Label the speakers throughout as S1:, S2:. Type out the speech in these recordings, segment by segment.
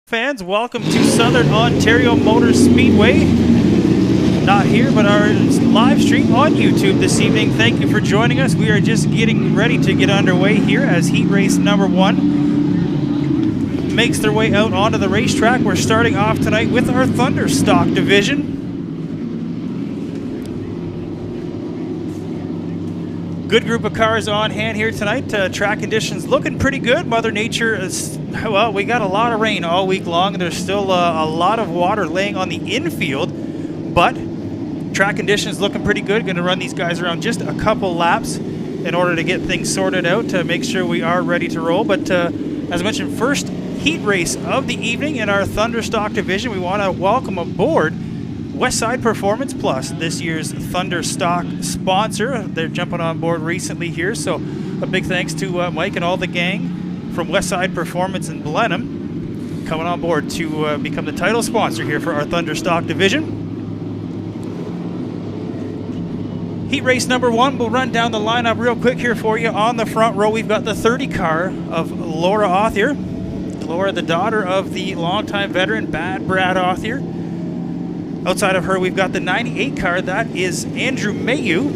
S1: Fans, welcome to Southern Ontario Motor Speedway. Not here, but our live stream on YouTube this evening. Thank you for joining us. We are just getting ready to get underway here as heat race number 1 makes their way out onto the racetrack. We're starting off tonight with our Thunder Stock division. Good group of cars on hand here tonight. Track conditions looking pretty good. Mother Nature is, well, we got a lot of rain all week long. There's still a lot of water laying on the infield, but track conditions looking pretty good. Going to run these guys around just a couple laps in order to get things sorted out to make sure we are ready to roll. But as I mentioned, first heat race of the evening in our Thunder Stock division. We want to welcome aboard Westside Performance Plus, this year's Thunder Stock sponsor. They're jumping on board recently here, so a big thanks to Mike and all the gang from Westside Performance in Blenheim coming on board to become the title sponsor here for our Thunder Stock division. Heat race number 1, we'll run down the lineup real quick here for you. On the front row, we've got the 30 car of Laura Authier. Laura, the daughter of the longtime veteran Bad Brad Authier. Outside of her, we've got the 98 car. That is Andrew Mayu.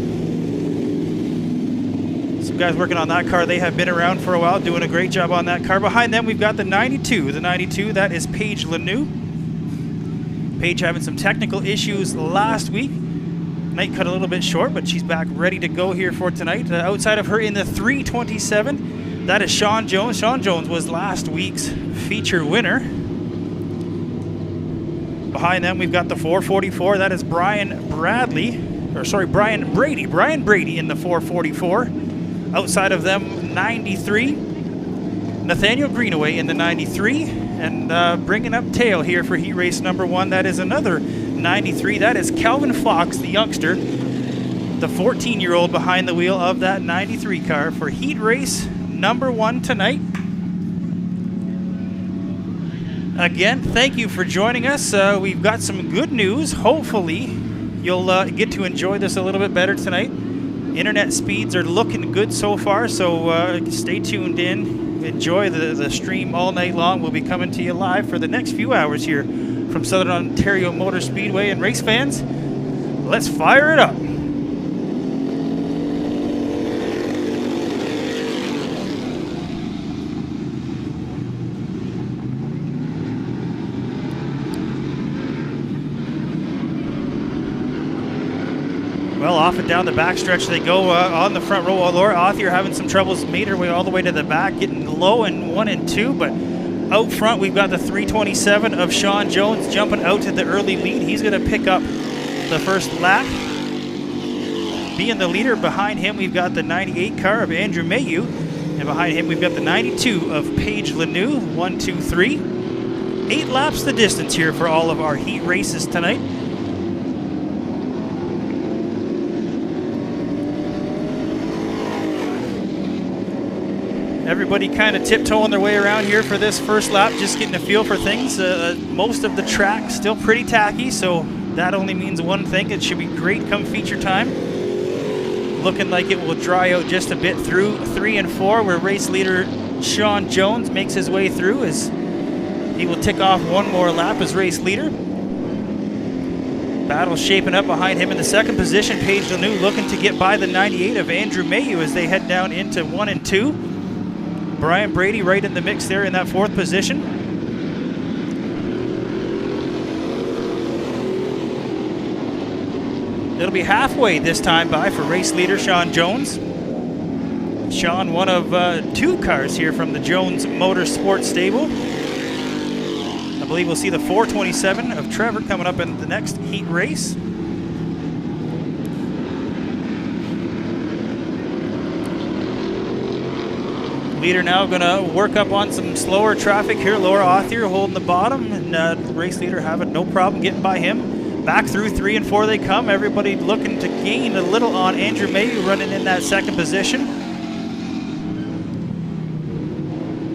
S1: Some guys working on that car. They have been around for a while, doing a great job on that car. Behind them, we've got the 92. The 92, that is Paige Lanoux. Paige having some technical issues last week. Night cut a little bit short, but she's back ready to go here for tonight. Outside of her in the 327, that is Sean Jones. Sean Jones was last week's feature winner. Behind them, we've got the 444. That is Brian Brady in the 444. Outside of them, 93. Nathaniel Greenaway in the 93. And bringing up tail here for heat race number 1, that is another 93. That is Calvin Fox, the youngster, the 14-year-old behind the wheel of that 93 car for heat race number 1 tonight. Again, thank you for joining us. We've got some good news. Hopefully, you'll get to enjoy this a little bit better tonight. Internet speeds are looking good so far, so stay tuned in. Enjoy the stream all night long. We'll be coming to you live for the next few hours here from Southern Ontario Motor Speedway. And race fans, let's fire it up. Well, off and down the backstretch they go on the front row. Laura Authier having some troubles, made her way all the way to the back, getting low in 1 and 2. But out front, we've got the 327 of Sean Jones jumping out to the early lead. He's going to pick up the first lap, being the leader. Behind him, we've got the 98 car of Andrew Mayu. And behind him, we've got the 92 of Paige Lanoux. 1, 2, 3. 8 laps the distance here for all of our heat races tonight. Everybody kind of tiptoeing their way around here for this first lap, just getting a feel for things. Most of the track still pretty tacky, so that only means one thing. It should be great come feature time. Looking like it will dry out just a bit through 3 and 4, where race leader Sean Jones makes his way through as he will tick off one more lap as race leader. Battle shaping up behind him in the second position. Paige Lanoux looking to get by the 98 of Andrew Mayu as they head down into 1 and 2. Brian Brady right in the mix there in that 4th position. It'll be halfway this time by for race leader Sean Jones. Sean, one of 2 cars here from the Jones Motorsports stable. I believe we'll see the 427 of Trevor coming up in the next heat race. Leader now going to work up on some slower traffic here. Laura Authier holding the bottom, and race leader having no problem getting by him. Back through 3 and 4 they come. Everybody looking to gain a little on Andrew Mayu running in that second position.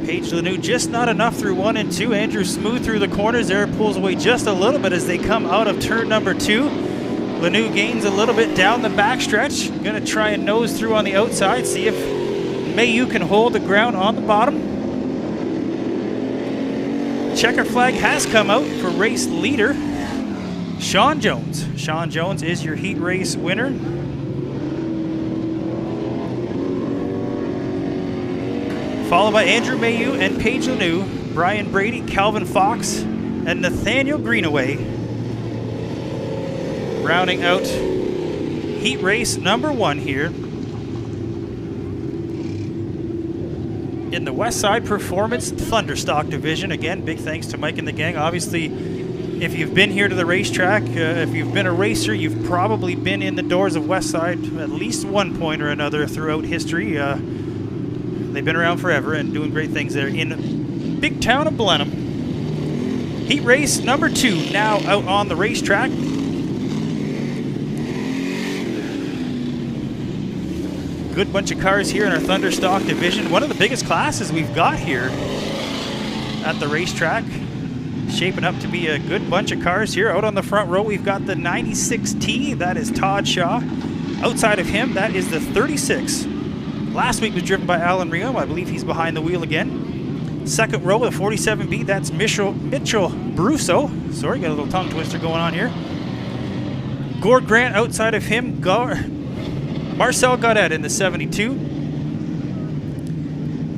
S1: Paige Lanoux just not enough through 1 and 2. Andrew smooth through the corners there, pulls away just a little bit as they come out of turn number 2. Lanoux gains a little bit down the backstretch. Going to try and nose through on the outside, see if Mayu can hold the ground on the bottom. checker flag has come out for race leader Sean Jones. Sean Jones is your heat race winner. Followed by Andrew Mayu and Paige Lanou, Brian Brady, Calvin Fox, and Nathaniel Greenaway. Rounding out heat race number 1 here in the Westside Performance Thunderstock Division. Again, big thanks to Mike and the gang. Obviously, if you've been here to the racetrack, if you've been a racer, you've probably been in the doors of Westside at least one point or another throughout history. They've been around forever and doing great things there in big town of Blenheim. Heat race number 2 now out on the racetrack. Good bunch of cars here in our Thunderstock division. One of the biggest classes we've got here at the racetrack. Shaping up to be a good bunch of cars here. Out on the front row, we've got the 96T. That is Todd Shaw. Outside of him, that is the 36. Last week was driven by Alan Rio. I believe he's behind the wheel again. Second row, the 47B. That's Mitchell Brusso. Sorry, got a little tongue twister going on here. Gord Grant outside of him. Marcel Gaudet in the 72.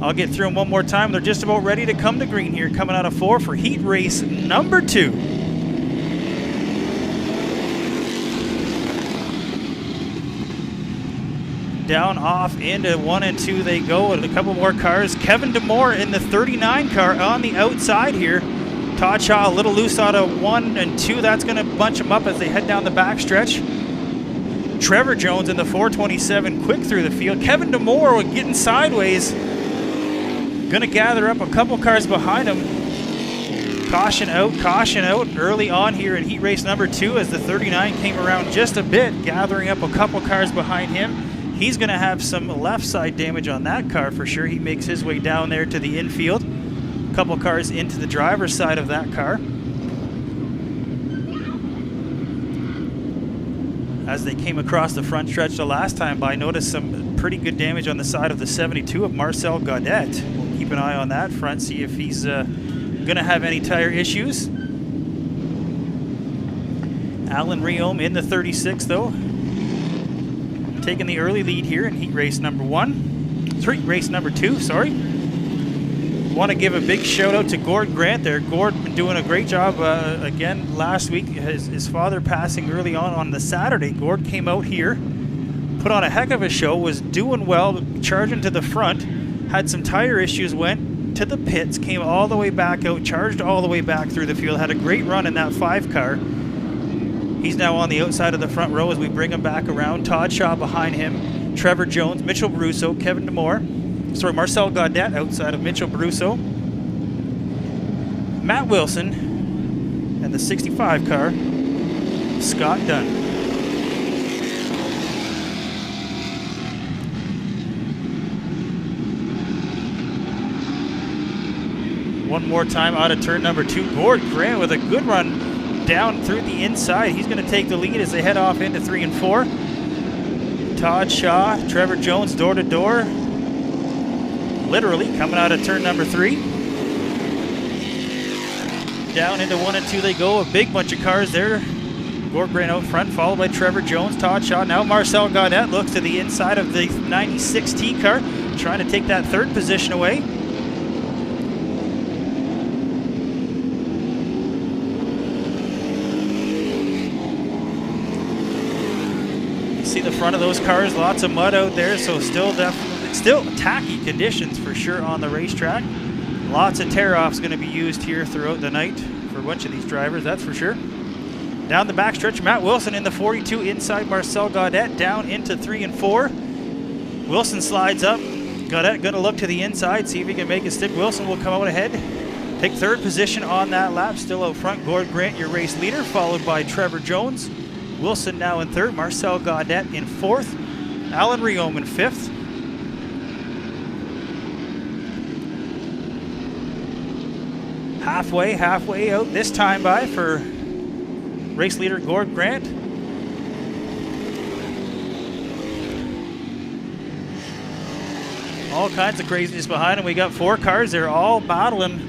S1: I'll get through them one more time. They're just about ready to come to green here, coming out of 4 for heat race number 2. Down off into 1 and 2 they go, and a couple more cars. Kevin Demore in the 39 car on the outside here. Todd Shaw a little loose out of 1 and 2. That's going to bunch them up as they head down the backstretch. Trevor Jones in the 427 quick through the field. Kevin Demore getting sideways. Going to gather up a couple cars behind him. Caution out early on here in heat race number 2 as the 39 came around just a bit, gathering up a couple cars behind him. He's going to have some left side damage on that car for sure. He makes his way down there to the infield. A couple cars into the driver's side of that car. As they came across the front stretch the last time by, noticed some pretty good damage on the side of the 72 of Marcel Gaudet. We'll keep an eye on that front, see if he's going to have any tire issues. Alan Riom in the 36 though, taking the early lead here in heat race number 2, sorry. Want to give a big shout out to Gord Grant there. Gord been doing a great job again last week. His father passing early on the Saturday. Gord came out here, put on a heck of a show, was doing well, charging to the front, had some tire issues, went to the pits, came all the way back out, charged all the way back through the field, had a great run in that 5 car. He's now on the outside of the front row as we bring him back around. Todd Shaw behind him, Trevor Jones, Mitchell Brusso, Kevin Demore. Sorry, Marcel Gaudet outside of Mitchell Brusso. Matt Wilson, and the 65 car, Scott Dunn. One more time out of turn number 2. Gord Grant with a good run down through the inside. He's going to take the lead as they head off into 3 and 4. Todd Shaw, Trevor Jones door to door. Literally coming out of turn number 3. Down into 1 and 2 they go. A big bunch of cars there. Gord Grant out front, followed by Trevor Jones, Todd Shaw. Now Marcel Gaudet looks to the inside of the 96T car, trying to take that 3rd position away. See the front of those cars, lots of mud out there, so still tacky conditions for sure on the racetrack. Lots of tear-offs going to be used here throughout the night for a bunch of these drivers, that's for sure. Down the backstretch, Matt Wilson in the 42 inside Marcel Gaudet, down into 3 and 4. Wilson slides up. Gaudet going to look to the inside, see if he can make it stick. Wilson will come out ahead, take 3rd position on that lap. Still out front, Gord Grant, your race leader, followed by Trevor Jones. Wilson now in 3rd, Marcel Gaudet in 4th, Alan Riom in 5th. Halfway out this time by for race leader Gord Grant. All kinds of craziness behind him. We got 4 cars. They're all battling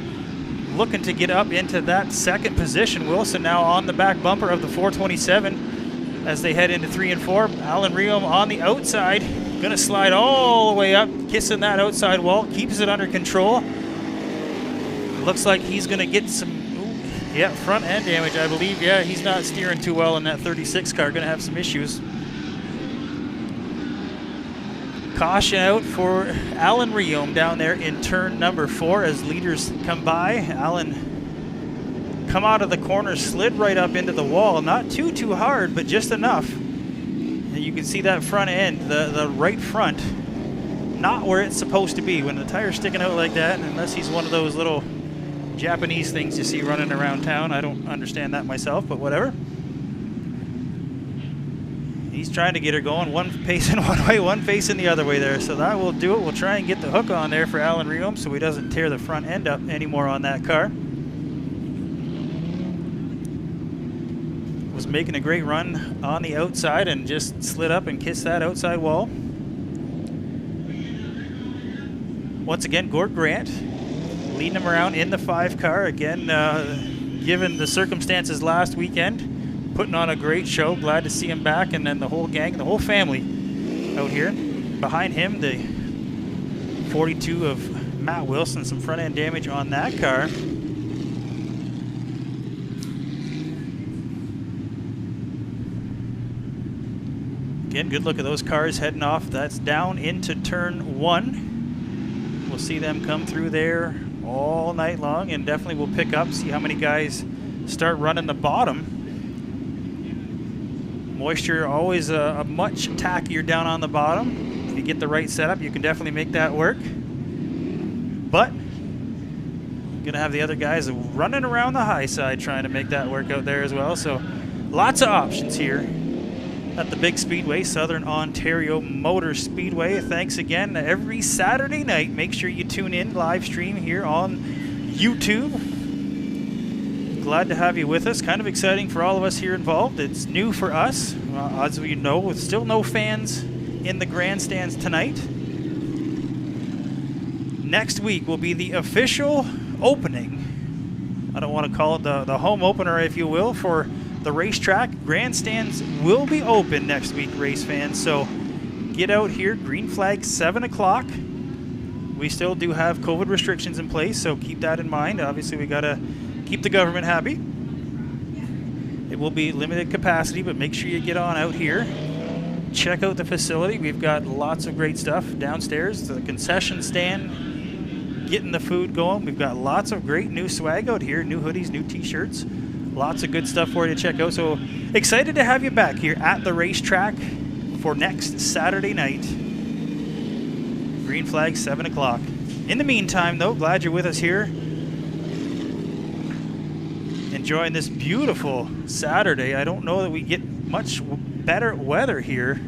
S1: looking to get up into that second position. Wilson now on the back bumper of the 427 as they head into 3 and 4. Alan Riom on the outside, gonna slide all the way up, kissing that outside wall, keeps it under control. Looks like he's gonna get some, front end damage, I believe. Yeah, he's not steering too well in that 36 car, gonna have some issues. Caution out for Alan Riom down there in turn number 4 as leaders come by. Alan come out of the corner, slid right up into the wall. Not too hard, but just enough. And you can see that front end, the right front, not where it's supposed to be. When the tire's sticking out like that, unless he's one of those little Japanese things you see running around town. I don't understand that myself, but whatever. He's trying to get her going, one facing one way, one facing the other way there. So that will do it. We'll try and get the hook on there for Alan Riom so he doesn't tear the front end up anymore on that car. Was making a great run on the outside and just slid up and kissed that outside wall. Once again, Gord Grant leading him around in the 5 car. Again, given the circumstances last weekend, putting on a great show. Glad to see him back, and then the whole gang, the whole family out here. Behind him, the 42 of Matt Wilson, some front end damage on that car. Again, good look at those cars heading off. That's down into turn 1. We'll see them come through there all night long, and definitely we'll pick up, see how many guys start running the bottom. Moisture always a much tackier down on the bottom. If you get the right setup, you can definitely make that work. But gonna have the other guys running around the high side trying to make that work out there as well. So lots of options here at the big Speedway, Southern Ontario Motor Speedway. Thanks again. Every Saturday night, make sure you tune in live stream here on YouTube. Glad to have you with us. Kind of exciting for all of us here involved. It's new for us. As we know, with still no fans in the grandstands tonight. Next week will be the official opening. I don't want to call it the home opener, if you will, for the racetrack. Grandstands will be open next week, race fans. So get out here. Green flag, 7 o'clock. We still do have COVID restrictions in place, so keep that in mind. Obviously, we got to keep the government happy. It will be limited capacity, but make sure you get on out here. Check out the facility. We've got lots of great stuff downstairs. The concession stand, getting the food going. We've got lots of great new swag out here, new hoodies, new t-shirts. Lots of good stuff for you to check out. So excited to have you back here at the racetrack for next Saturday night. Green flag, 7 o'clock. In the meantime, though, glad you're with us here. Enjoying this beautiful Saturday. I don't know that we get much better weather here.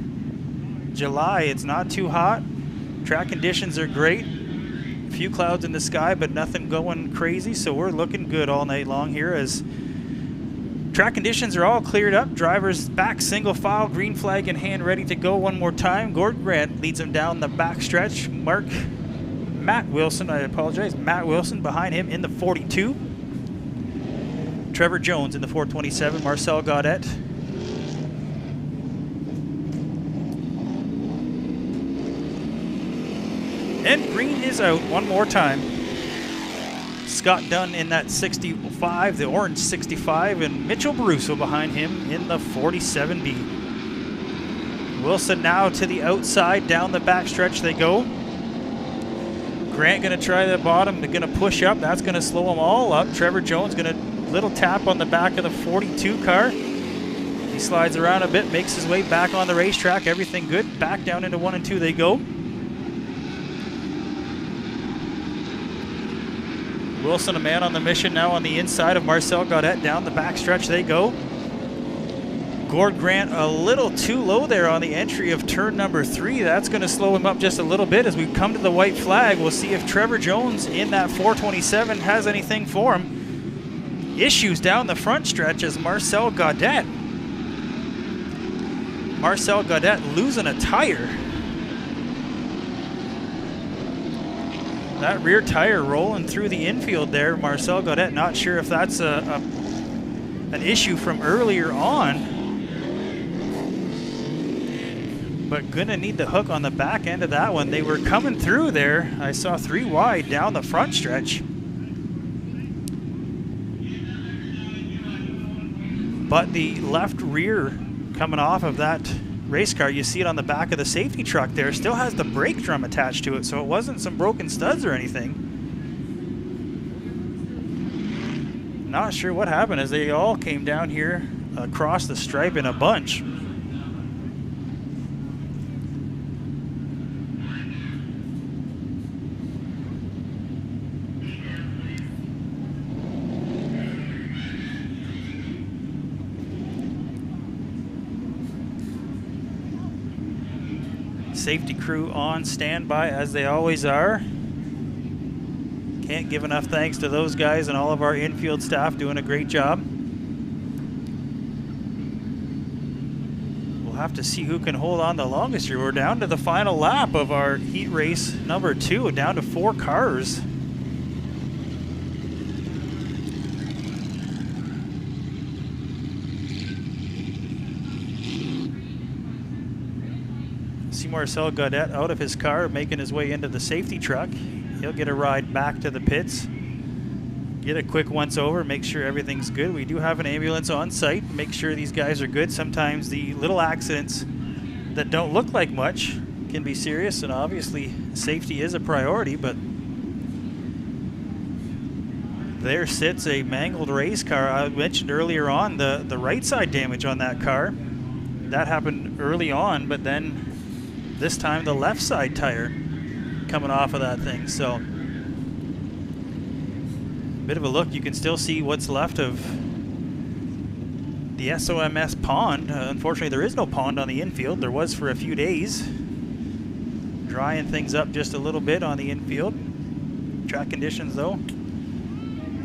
S1: July, it's not too hot. Track conditions are great. A few clouds in the sky, but nothing going crazy. So we're looking good all night long here as track conditions are all cleared up. Drivers back single file, green flag in hand, ready to go one more time. Gord Grant leads them down the back stretch. Matt Wilson behind him in the 42. Trevor Jones in the 427, Marcel Gaudet. And green is out one more time. Scott Dunn in that 65, the orange 65, and Mitchell Baruso behind him in the 47B. Wilson now to the outside, down the backstretch they go. Grant gonna try the bottom, they're gonna push up, that's gonna slow them all up. Trevor Jones gonna little tap on the back of the 42 car. He slides around a bit, makes his way back on the racetrack, everything good. Back down into 1 and 2 they go. Wilson, a man on the mission now on the inside of Marcel Gaudet, down the backstretch they go. Gord Grant a little too low there on the entry of turn number 3. That's going to slow him up just a little bit as we come to the white flag. We'll see if Trevor Jones in that 427 has anything for him. Issues down the front stretch as Marcel Gaudet losing a tire. That rear tire rolling through the infield there. Marcel Gaudette, not sure if that's an issue from earlier on. But gonna need the hook on the back end of that one. They were coming through there. I saw 3 wide down the front stretch. But the left rear coming off of that race car, you see it on the back of the safety truck there, still has the brake drum attached to it, so it wasn't some broken studs or anything. Not sure what happened as they all came down here across the stripe in a bunch. Safety crew on standby as they always are. Can't give enough thanks to those guys and all of our infield staff doing a great job. We'll have to see who can hold on the longest here. We're down to the final lap of our heat race number 2, down to 4 cars. Marcel Gaudette out of his car, making his way into the safety truck. He'll get a ride back to the pits, get a quick once over, make sure everything's good. We do have an ambulance on site, make sure these guys are good. Sometimes the little accidents that don't look like much can be serious, and obviously safety is a priority, but there sits a mangled race car. I mentioned earlier on the right side damage on that car. That happened early on, but then this time the left side tire coming off of that thing. So bit of a look. You can still see what's left of the SOMS pond. Unfortunately, there is no pond on the infield. There was for a few days. Drying things up just a little bit on the infield. Track conditions, though,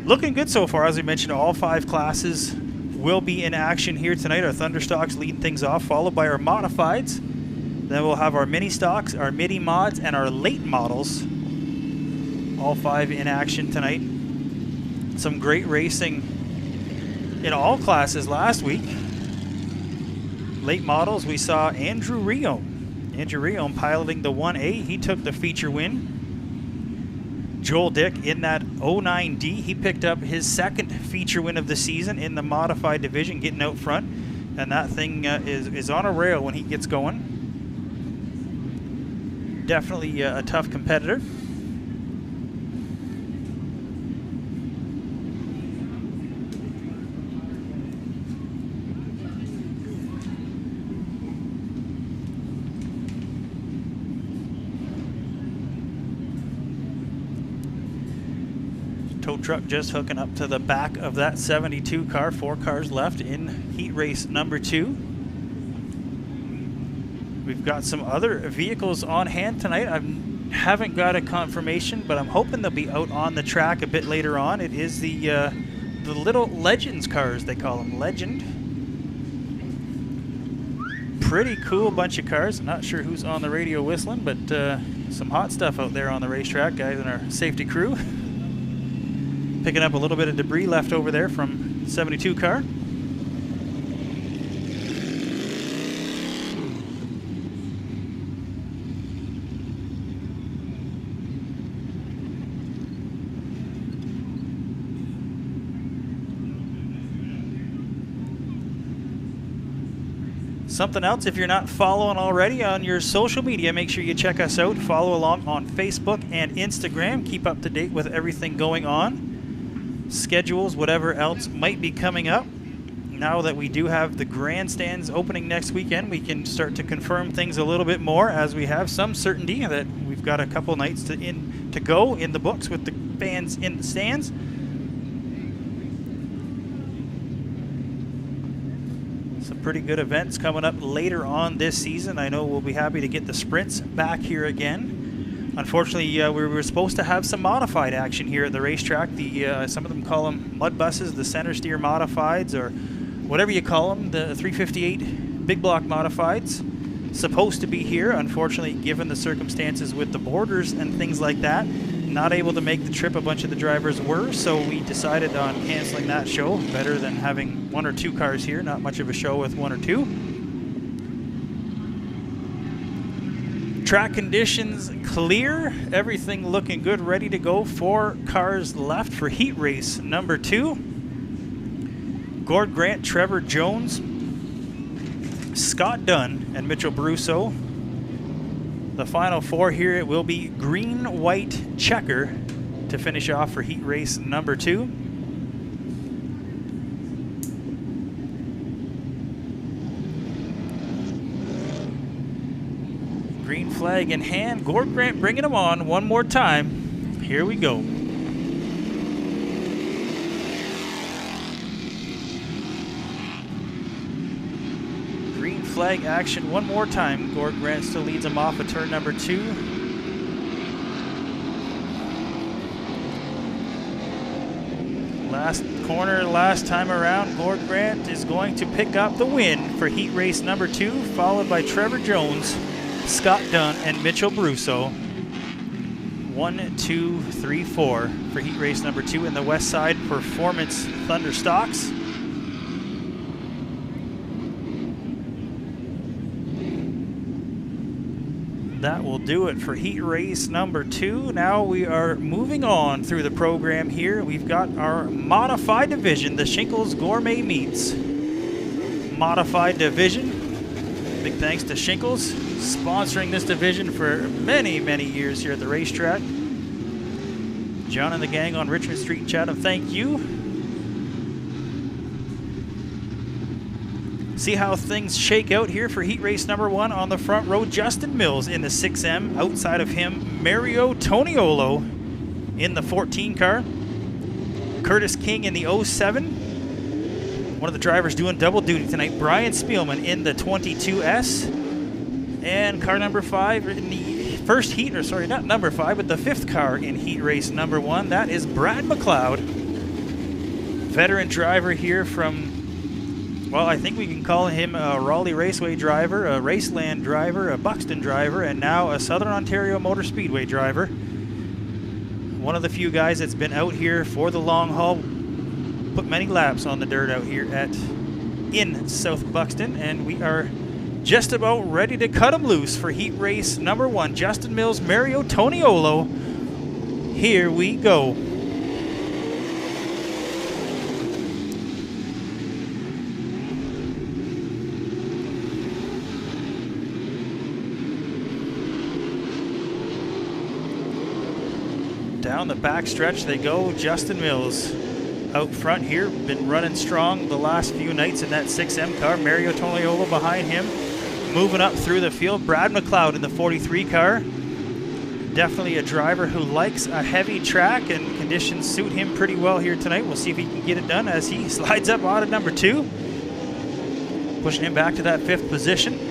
S1: looking good so far. As we mentioned, all 5 classes will be in action here tonight. Our Thunder Stocks leading things off, followed by our Modifieds. Then we'll have our Mini Stocks, our Midi Mods, and our Late Models. All 5 in action tonight. Some great racing in all classes last week. Late Models, we saw Andrew Rio. Andrew Rio piloting the 1A. He took the feature win. Joel Dick in that 09D. He picked up his 2nd feature win of the season in the Modified division, getting out front. And that thing is on a rail when he gets going. Definitely a tough competitor. Tow truck just hooking up to the back of that 72 car. 4 cars left in heat race number 2. We've got some other vehicles on hand tonight. I haven't got a confirmation, but I'm hoping they'll be out on the track a bit later on. It is the little Legends cars, they call them. Legend. Pretty cool bunch of cars. Not sure who's on the radio whistling, but some hot stuff out there on the racetrack. Guys in our safety crew. Picking up a little bit of debris left over there from the 72 car. Something else, if you're not following already on your social media, make sure you check us out. Follow along on Facebook and Instagram. Keep up to date with everything going on. Schedules, whatever else might be coming up. Now that we do have the grandstands opening next weekend, we can start to confirm things a little bit more, as we have some certainty that we've got a couple nights to go in the books with the fans in the stands. Pretty good events coming up later on this season. I know we'll be happy to get the sprints back here again. Unfortunately, we were supposed to have some modified action here at the racetrack. Some of them call them mud buses, the center steer modifieds, or whatever you call them, the 358 big block modifieds. Supposed to be here. Unfortunately, given the circumstances with the borders and things like that, not able to make the trip. A bunch of the drivers were, so we decided on canceling that show. Better than having 1 or 2 cars here. Not much of a show with 1 or 2. Track conditions clear. Everything looking good, ready to go. 4 cars left for heat race number 2. Gord Grant, Trevor Jones, Scott Dunn, and Mitchell Brusso. The final 4 here, it will be green, white, checker to finish off for heat race number 2. Green flag in hand. Gord Grant bringing him on one more time. Here we go. Green flag action one more time. Gord Grant still leads him off at turn number 2. Last corner, last time around, Gord Grant is going to pick up the win for heat race number 2, followed by Trevor Jones, Scott Dunn, and Mitchell Brusso. 1, 2, 3, 4 for heat race number 2 in the West Side Performance Thunder Stocks. That will do it for heat race number 2. Now we are moving on through the program here. We've got our modified division, the Shinkles Gourmet Meats modified division. Big thanks to Shinkles, sponsoring this division for many, many years here at the racetrack. John and the gang on Richmond Street in Chatham, thank you. See how things shake out here for heat race number 1 on the front row. Justin Mills in the 6M. Outside of him, Mario Toniolo in the 14 car. Curtis King in the 07. One of the drivers doing double duty tonight, Brian Spielman in the 22S. And car number 5 in the first heat, or sorry, not number 5, but the 5th car in heat race number 1. That is Brad McLeod. Veteran driver here from, well, I think we can call him a Raleigh Raceway driver, a Raceland driver, a Buxton driver, and now a Southern Ontario Motor Speedway driver. One of the few guys that's been out here for the long haul, put many laps on the dirt out here in South Buxton, and we are just about ready to cut him loose for heat race number 1. Justin Mills, Mario Toniolo. Here we go. Down the back stretch they go. Justin Mills out front here, been running strong the last few nights in that 6M car. Mario Toniolo behind him, moving up through the field. Brad McLeod in the 43 car. Definitely a driver who likes a heavy track, and conditions suit him pretty well here tonight. We'll see if he can get it done as he slides up out of number 2, pushing him back to that 5th position.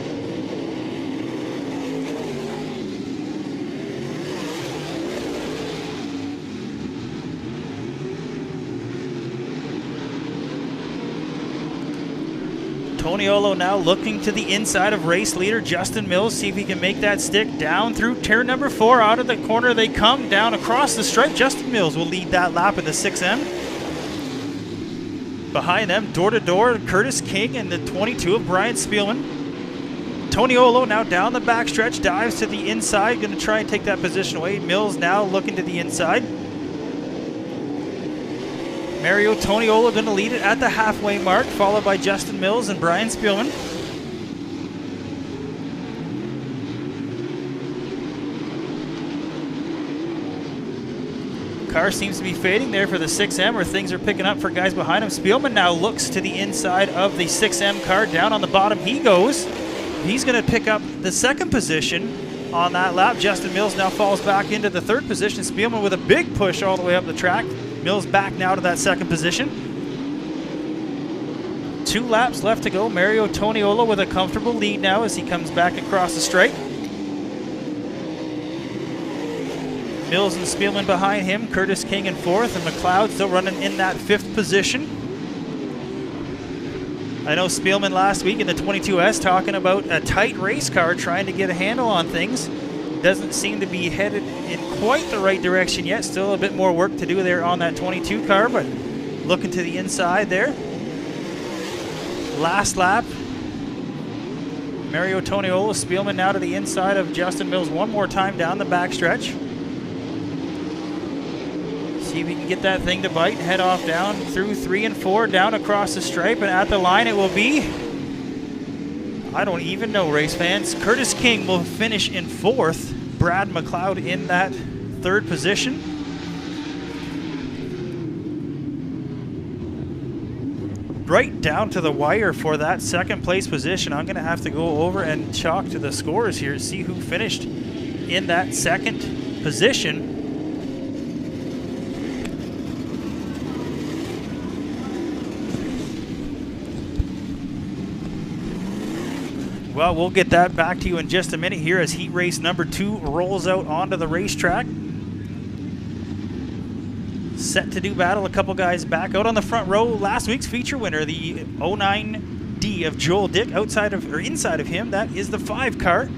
S1: Toniolo now looking to the inside of race leader Justin Mills, see if he can make that stick down through turn number 4. Out of the corner they come, down across the stripe. Justin Mills will lead that lap in the 6M. Behind them, door to door, Curtis King and the 22 of Brian Spielman. Toniolo now down the backstretch, dives to the inside, going to try and take that position away. Mills now looking to the inside. Mario Toniolo going to lead it at the halfway mark, followed by Justin Mills and Brian Spielman. Car seems to be fading there for the 6M, where things are picking up for guys behind him. Spielman now looks to the inside of the 6M car. Down on the bottom he goes. He's going to pick up the 2nd position on that lap. Justin Mills now falls back into the 3rd position. Spielman with a big push all the way up the track. Mills back now to that 2nd position. 2 laps left to go. Mario Toniolo with a comfortable lead now as he comes back across the stripe. Mills and Spielman behind him. Curtis King in 4th, and McLeod still running in that 5th position. I know Spielman last week in the 22S talking about a tight race car, trying to get a handle on things. doesn't seem to be headed in quite the right direction yet. Still a bit more work to do there on that 22 car, but looking to the inside there. Last lap. Mario Toniola, Spielman now to the inside of Justin Mills one more time down the backstretch. See if we can get that thing to bite. Head off down through 3 and 4, down across the stripe, and at the line it will be, I don't even know, race fans. Curtis King will finish in 4th. Brad McLeod in that 3rd position. Right down to the wire for that 2nd place position. I'm going to have to go over and chalk to the scores here to see who finished in that 2nd position. Well, we'll get that back to you in just a minute here as heat race number 2 rolls out onto the racetrack. Set to do battle. A couple guys back out on the front row. Last week's feature winner, the 09D of Joel Dick. Outside of, or inside of him, that is the 5 car,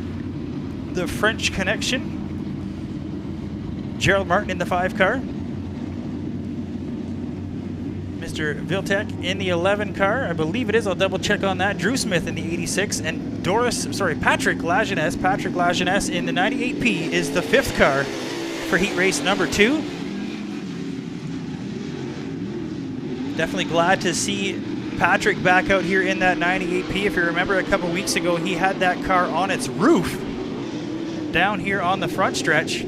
S1: the French Connection. Gerald Martin in the 5 car. Mr. Viltek in the 11 car. I believe it is. I'll double check on that. Drew Smith in the 86, and Patrick Lajeunesse in the 98P is the 5th car for heat race number 2. Definitely glad to see Patrick back out here in that 98P. If you remember, a couple weeks ago, he had that car on its roof down here on the front stretch.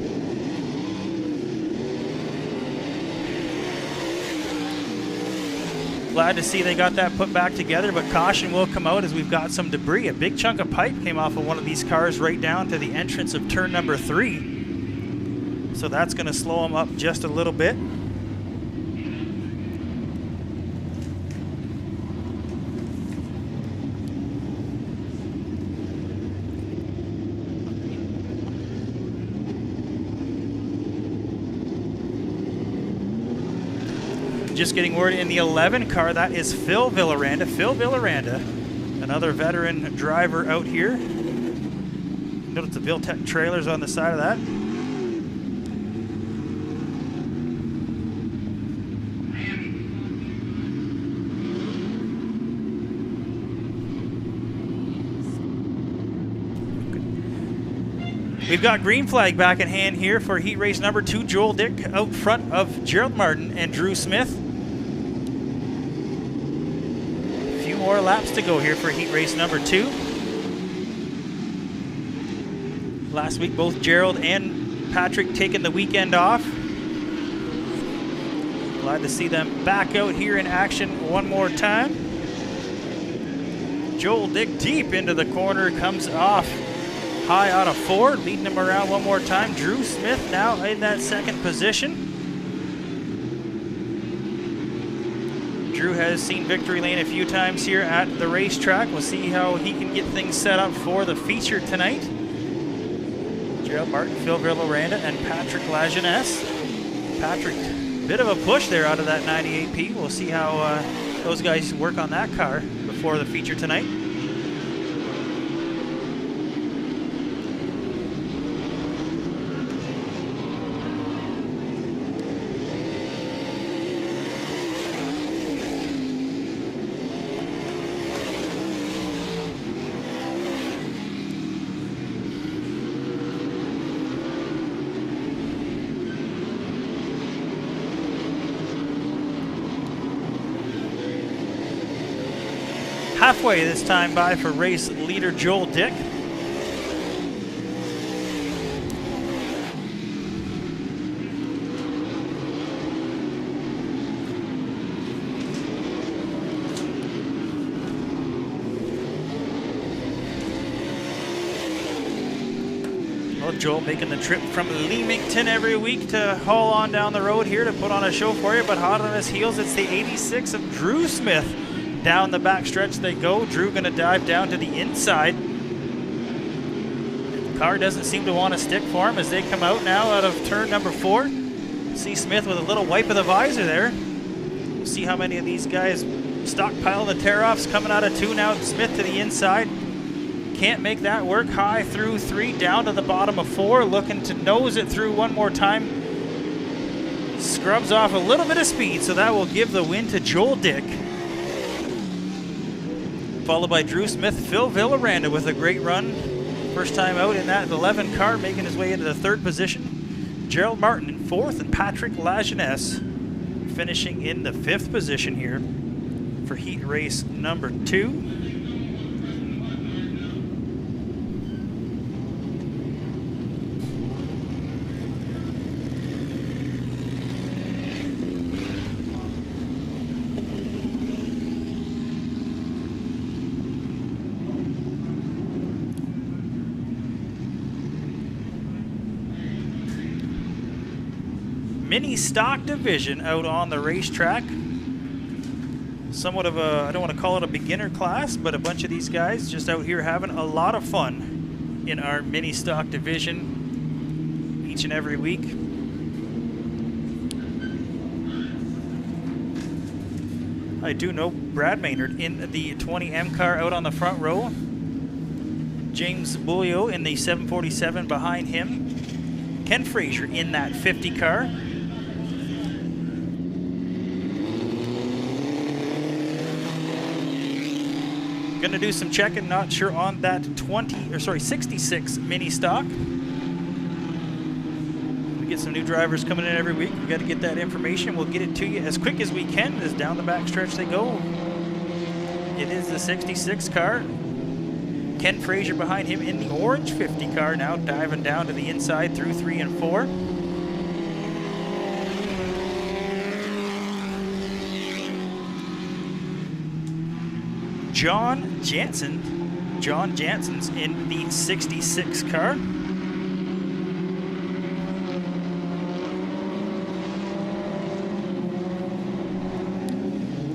S1: Glad to see they got that put back together, but caution will come out as we've got some debris. A big chunk of pipe came off of one of these cars right down to the entrance of turn number 3. So that's going to slow them up just a little bit. Just getting word in the 11 car, that is Phil Villaranda. Phil Villaranda, another veteran driver out here. Notice the Viltec trailers on the side of that. We've got green flag back in hand here for heat race number 2. Joel Dick out front of Gerald Martin and Drew Smith. A few more laps to go here for heat race number 2. Last week, both Gerald and Patrick taking the weekend off. Glad to see them back out here in action one more time. Joel Dick deep into the corner, comes off high out of 4, leading him around one more time. Drew Smith now in that 2nd position. Drew has seen victory lane a few times here at the racetrack. We'll see how he can get things set up for the feature tonight. Gerald Martin, Phil Villaranda, and Patrick Lajeunesse. Patrick, bit of a push there out of that 98P. We'll see how those guys work on that car before the feature tonight. Halfway this time by for race leader Joel Dick. Well, Joel making the trip from Leamington every week to haul on down the road here to put on a show for you, but hot on his heels, it's the 86 of Drew Smith. Down the back stretch they go. Drew going to dive down to the inside. The car doesn't seem to want to stick for him as they come out now out of turn number 4. See Smith with a little wipe of the visor there. We'll see how many of these guys stockpile the tear-offs coming out of 2 now. Smith to the inside. can't make that work. High through 3, down to the bottom of 4, looking to nose it through one more time. Scrubs off a little bit of speed, so that will give the win to Joel Dick. Followed by Drew Smith, Phil Villaranda with a great run. First time out in that 11 car, making his way into the 3rd position. Gerald Martin in 4th, and Patrick Lajeunesse finishing in the 5th position here for heat race number 2. Mini stock division out on the racetrack. Somewhat of a, I don't want to call it a beginner class, but a bunch of these guys just out here having a lot of fun in our mini stock division each and every week. I do know Brad Maynard in the 20M car out on the front row. James Bulio in the 747 behind him. Ken Frazier in that 50 car. Gonna do some checking, not sure on that 66 mini stock. We get some new drivers coming in every week. We got to get that information. We'll get it to you as quick as we can as down the back stretch they go. It is the 66 car. Ken Frazier behind him in the orange 50 car, now diving down to the inside through 3 and 4. John Jansen's in the 66 car.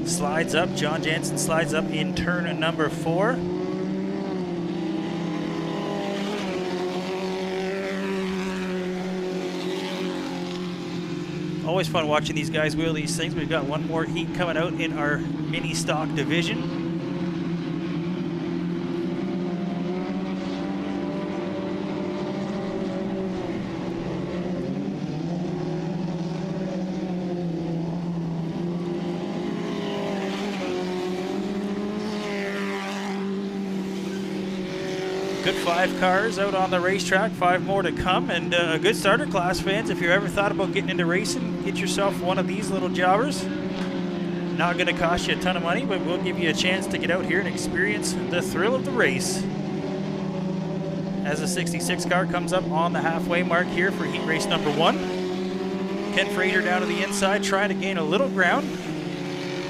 S1: Slides up, John Jansen slides up in turn number 4. Always fun watching these guys wheel these things. We've got one more heat coming out in our mini stock division. Good 5 cars out on the racetrack, 5 more to come, and a good starter class, fans. If you ever thought about getting into racing, get yourself one of these little jobbers. Not going to cost you a ton of money, but we'll give you a chance to get out here and experience the thrill of the race. As the 66 car comes up on the halfway mark here for heat race number 1. Ken Frazier down to the inside, trying to gain a little ground.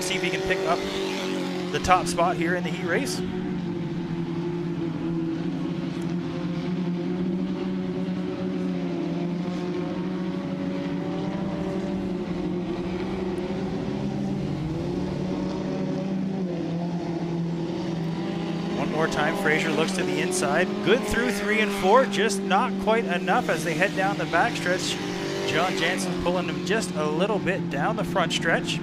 S1: See if he can pick up the top spot here in the heat race. More time, Frazier looks to the inside. Good through 3 and 4, just not quite enough as they head down the back stretch. John Jansen pulling him just a little bit down the front stretch.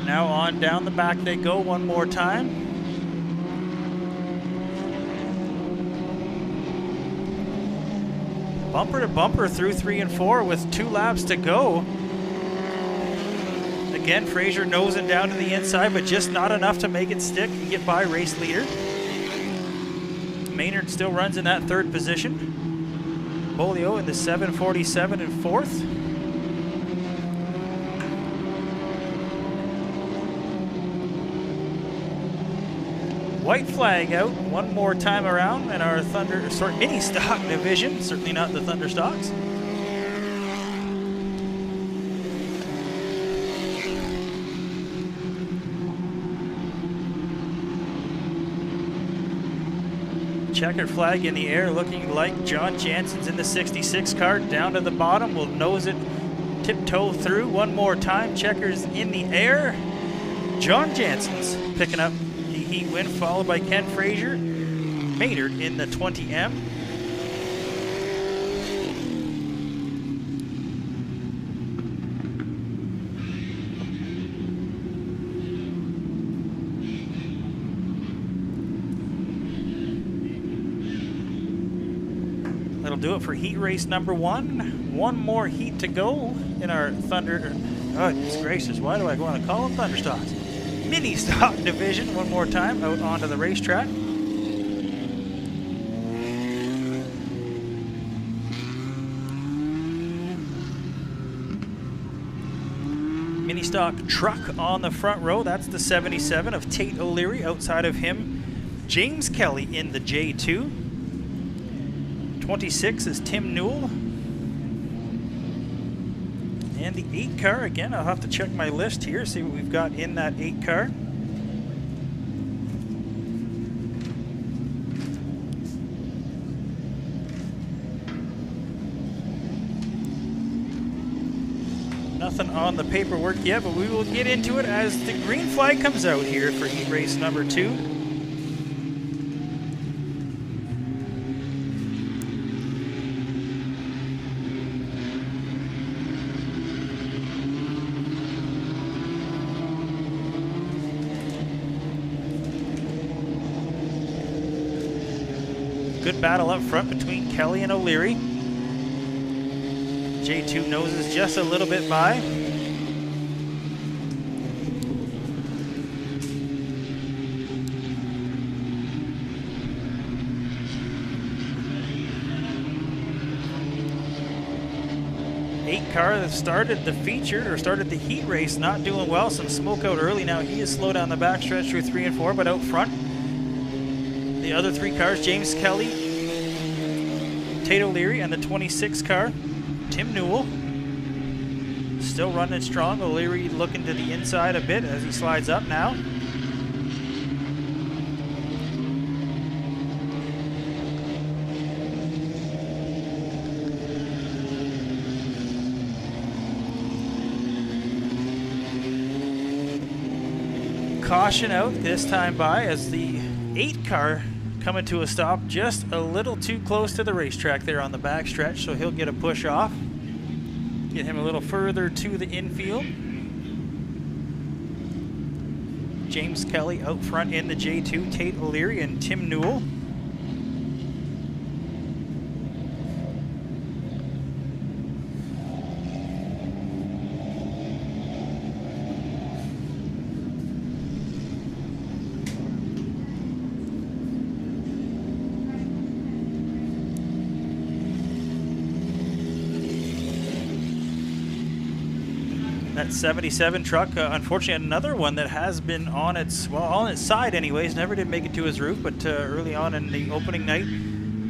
S1: Now on down the back they go one more time. Bumper to bumper through 3 and 4 with 2 laps to go. Again, Frazier nosing down to the inside, but just not enough to make it stick and get by race leader. Maynard still runs in that 3rd position. Bolio in the 747 in 4th. White flag out one more time around in our mini stock division. Certainly not the Thunder stocks. Checkered flag in the air, looking like John Jansen's in the 66 car. Down to the bottom, we'll nose it, tiptoe through one more time. Checkers in the air. John Jansen's picking up the heat win, followed by Ken Frazier. Maynard in the 20M. that'll do it for heat race number 1. One more heat to go in our Thunder. Oh, goodness gracious, why do I want to call them Thunder Stocks? Mini stock division one more time out onto the racetrack. Mini stock truck on the front row. That's the 77 of Tate O'Leary. Outside of him, James Kelly in the J2. 26 is Tim Newell. And the 8 car, again, I'll have to check my list here, see what we've got in that 8 car. Nothing on the paperwork yet, but we will get into it as the green flag comes out here for heat race number 2. Good battle up front between Kelly and O'Leary. J2 noses just a little bit by. Eight car that started the feature, or started the heat race, not doing well. Some smoke out early. Now he is slow down the backstretch through 3 and 4, but out front, the other 3 cars, James Kelly, Tate O'Leary, and the 26 car, Tim Newell. Still running strong. O'Leary looking to the inside a bit as he slides up now. Caution out this time by as the 8 car coming to a stop just a little too close to the racetrack there on the back stretch, so he'll get a push off. Get him a little further to the infield. James Kelly out front in the J2, Tate O'Leary and Tim Newell. That 77 truck, unfortunately another one that has been on its, well, on its side anyways, never did make it to his roof, but early on in the opening night,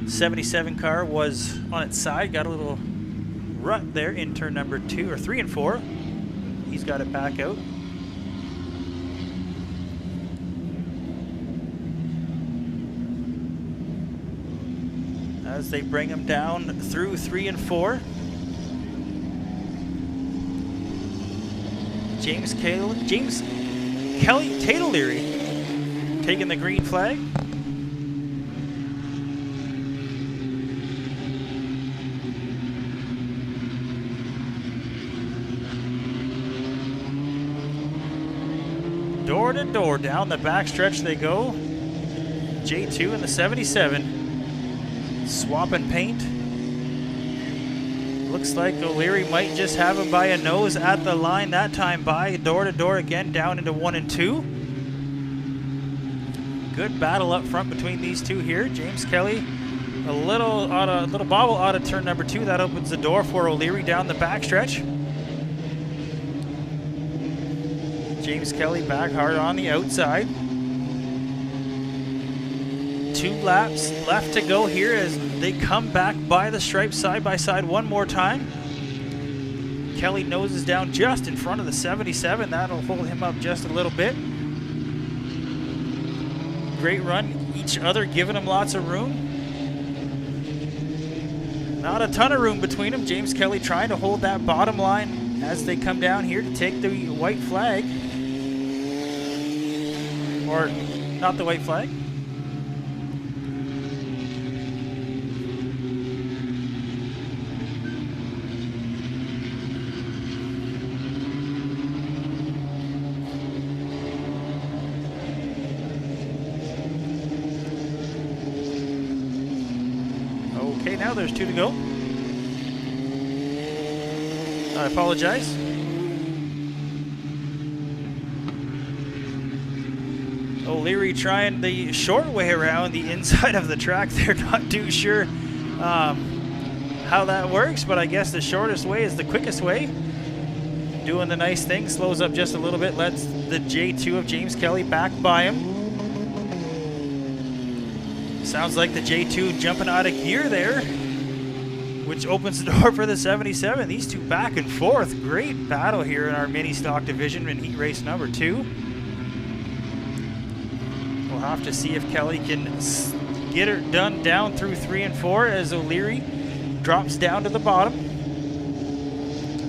S1: 77 car was on its side, got a little rut there in turn number 2, or 3 and 4. He's got it back out. As they bring him down through 3 and 4. James Kelly, Tate O'Leary taking the green flag. Door to door down the backstretch they go. J2 and the 77 swapping paint. Looks like O'Leary might just have him by a nose at the line that time by. Door to door again down into 1 and 2. Good battle up front between these two here. James Kelly a little bobble out of turn number 2. That opens the door for O'Leary down the backstretch. James Kelly back hard on the outside. 2 laps left to go here as they come back by the stripe side by side one more time. Kelly noses down just in front of the 77. That'll hold him up just a little bit. Great run. Each other giving him lots of room. Not a ton of room between them. James Kelly trying to hold that bottom line as they come down here to take the white flag. Or not the white flag. Okay, now there's 2 to go. I apologize. O'Leary trying the short way around the inside of the track. They're not too sure how that works, but I guess the shortest way is the quickest way. Doing the nice thing, slows up just a little bit, lets the J2 of James Kelly back by him. Sounds like the J2 jumping out of gear there, which opens the door for the 77. These two back and forth. Great battle here in our mini stock division in heat race number 2. We'll have to see if Kelly can get her done down through 3 and 4 as O'Leary drops down to the bottom.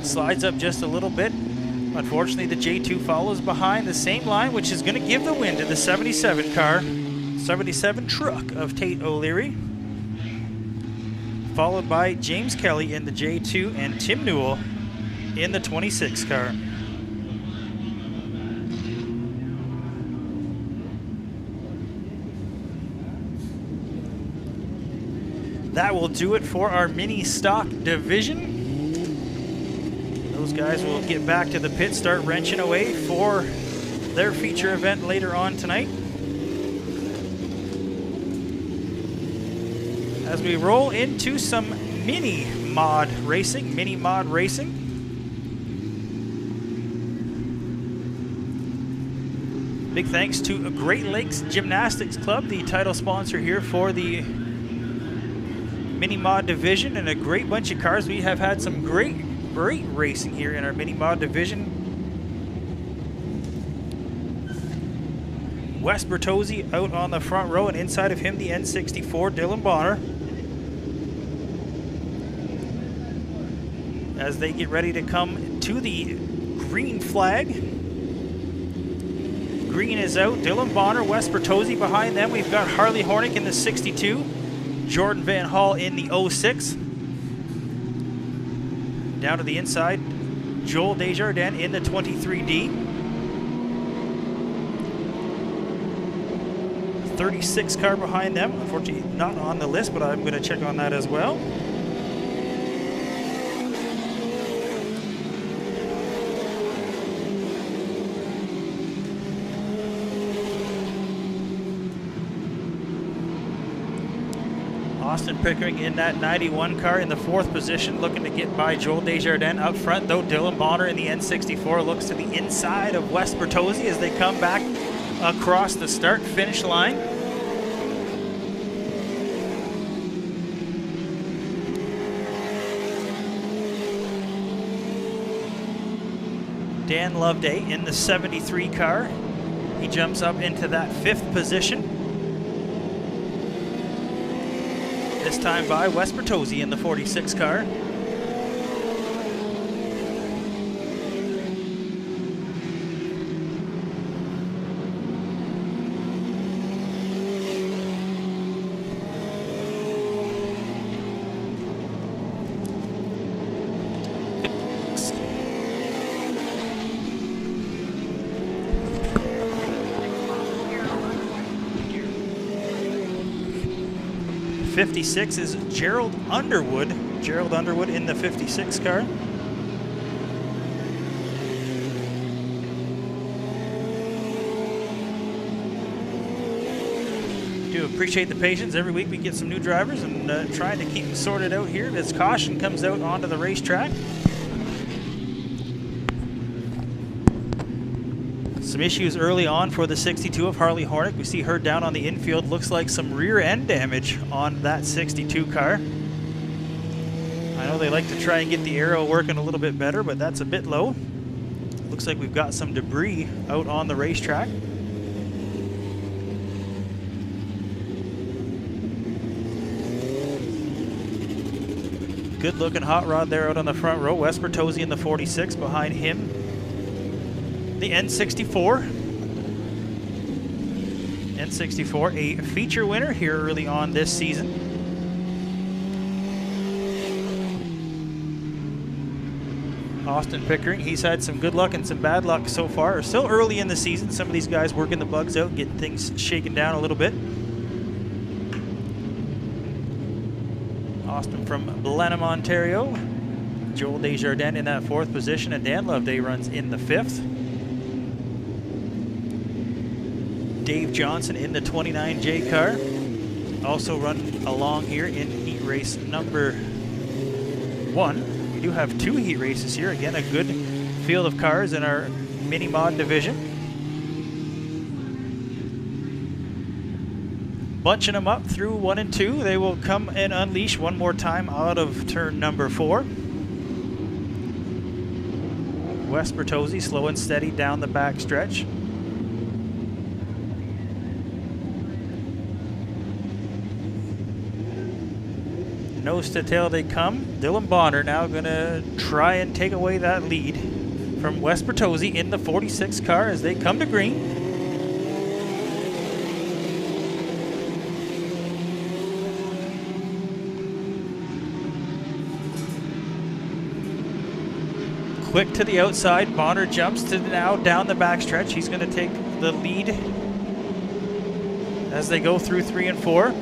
S1: Slides up just a little bit. Unfortunately, the J2 follows behind the same line, which is going to give the win to the 77 car, 77 truck of Tate O'Leary, followed by James Kelly in the J2 and Tim Newell in the 26 car. That will do it for our mini stock division. Those guys will get back to the pit, start wrenching away for their feature event later on tonight. As we roll into some mini mod racing. Big thanks to Great Lakes Gymnastics Club, the title sponsor here for the mini mod division, and a great bunch of cars. We have had some great racing here in our mini mod division. Wes Bertozzi out on the front row, and inside of him the N64 Dylan Bonner, as they get ready to come to the green flag. Green is out. Dylan Bonner, Wes Bertozzi behind them. We've got Harley Hornick in the 62, Jordan Van Hall in the 06. Down to the inside, Joel Desjardins in the 23D. 36 car behind them. Unfortunately, not on the list, but I'm going to check on that as well. Austin Pickering in that 91 car in the 4th position, looking to get by Joel Desjardins. Up front, though, Dylan Bonner in the N64 looks to the inside of Wes Bertozzi as they come back across the start-finish line. Dan Loveday in the 73 car. He jumps up into that 5th position. This time by Wes Bertozzi in the 46 car. '56 is Gerald Underwood. Gerald Underwood in the 56 car. Do appreciate the patience. Every week we get some new drivers and trying to keep them sorted out here as caution comes out onto the racetrack. Some issues early on for the 62 of Harley Hornick. We see her down on the infield. Looks like some rear end damage on that 62 car. I know they like to try and get the aero working a little bit better, but that's a bit low. Looks like we've got some debris out on the racetrack. Good looking hot rod there out on the front row. Wes Bertozzi in the 46 behind him. The N64. N64, a feature winner here early on this season. Austin Pickering, he's had some good luck and some bad luck so far. Still early in the season. Some of these guys working the bugs out, getting things shaken down a little bit. Austin from Blenheim, Ontario. Joel Desjardins in that 4th position, and Dan Loveday runs in the 5th. Dave Johnson in the 29J car. Also run along here in heat race number 1. We do have 2 heat races here. Again, a good field of cars in our mini mod division. Bunching them up through 1 and 2. They will come and unleash one more time out of turn number 4. Wes Bertozzi slow and steady down the back stretch. Nose to tail they come. Dylan Bonner now going to try and take away that lead from Wes Bertozzi in the 46 car as they come to green. Quick to the outside. Bonner jumps to now down the backstretch. He's going to take the lead as they go through 3 and 4.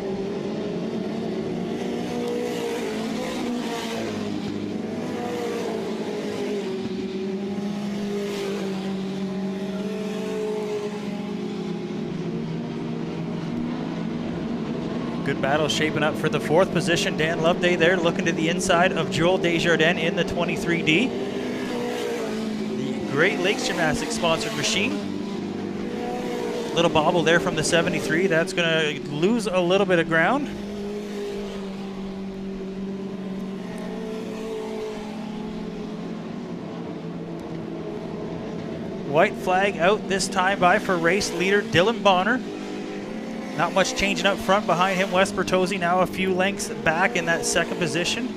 S1: Good battle shaping up for the 4th position. Dan Loveday there looking to the inside of Joel Desjardins in the 23D. Great Lakes Gymnastics sponsored machine. Little bobble there from the 73. That's going to lose a little bit of ground. White flag out this time by for race leader Dylan Bonner. Not much changing up front. Behind him, Wes Bertozzi now a few lengths back in that 2nd position.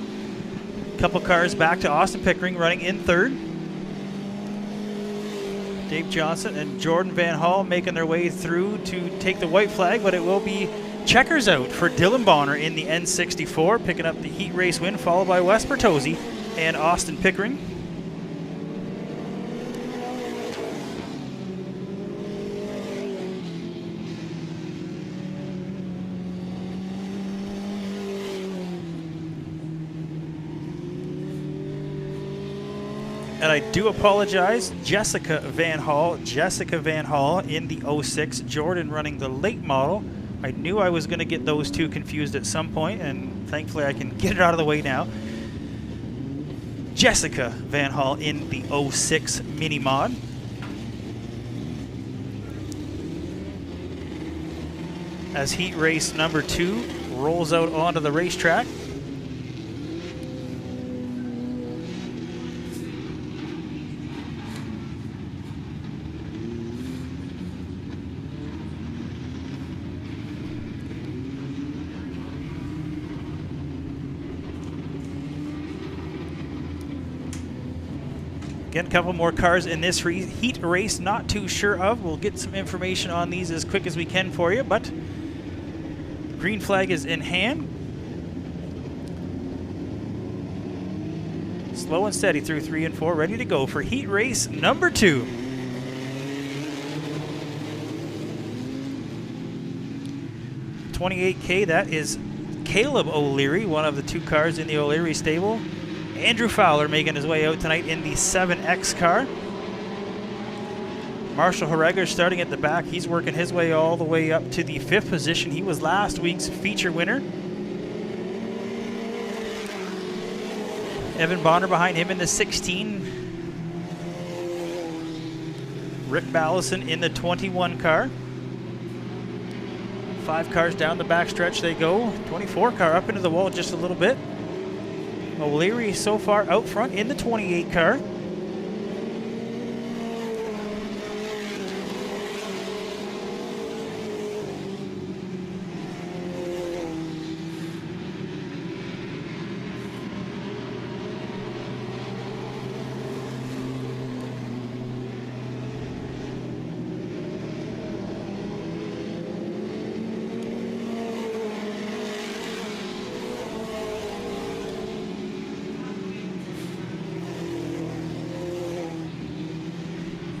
S1: Couple cars back to Austin Pickering running in 3rd. Dave Johnson and Jordan Van Hall making their way through to take the white flag, but it will be checkers out for Dylan Bonner in the N64, picking up the heat race win, followed by Wes Bertozzi and Austin Pickering. And I do apologize, Jessica Van Hall in the 06, Jordan running the late model. I knew I was going to get those two confused at some point, and thankfully I can get it out of the way now. Jessica Van Hall in the 06 mini mod. As heat race number 2 rolls out onto the racetrack. Again, a couple more cars in this heat race, not too sure of. We'll get some information on these as quick as we can for you, but green flag is in hand. Slow and steady through 3 and 4, ready to go for heat race number 2. $28K, that is Caleb O'Leary, one of the 2 cars in the O'Leary stable. Andrew Fowler making his way out tonight in the 7X car. Marshall Horegger starting at the back. He's working his way all the way up to the 5th position. He was last week's feature winner. Evan Bonner behind him in the 16. Rick Ballison in the 21 car. 5 cars down the backstretch they go. 24 car up into the wall just a little bit. O'Leary so far out front in the 28 car.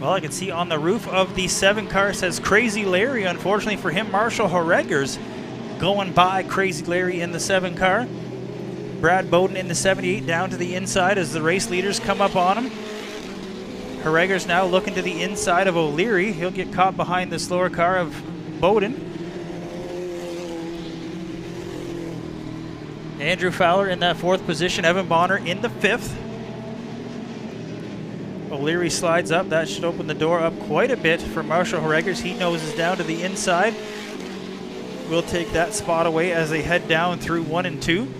S1: Well, I can see on the roof of the 7 car says Crazy Larry. Unfortunately for him, Marshall Horegger's going by Crazy Larry in the 7 car. Brad Bowden in the 78 down to the inside as the race leaders come up on him. Harreger's now looking to the inside of O'Leary. He'll get caught behind the slower car of Bowden. Andrew Fowler in that 4th position. Evan Bonner in the 5th. O'Leary slides up. That should open the door up quite a bit for Marshall Harreger's. He noses down to the inside. We'll take that spot away as they head down through 1 and 2.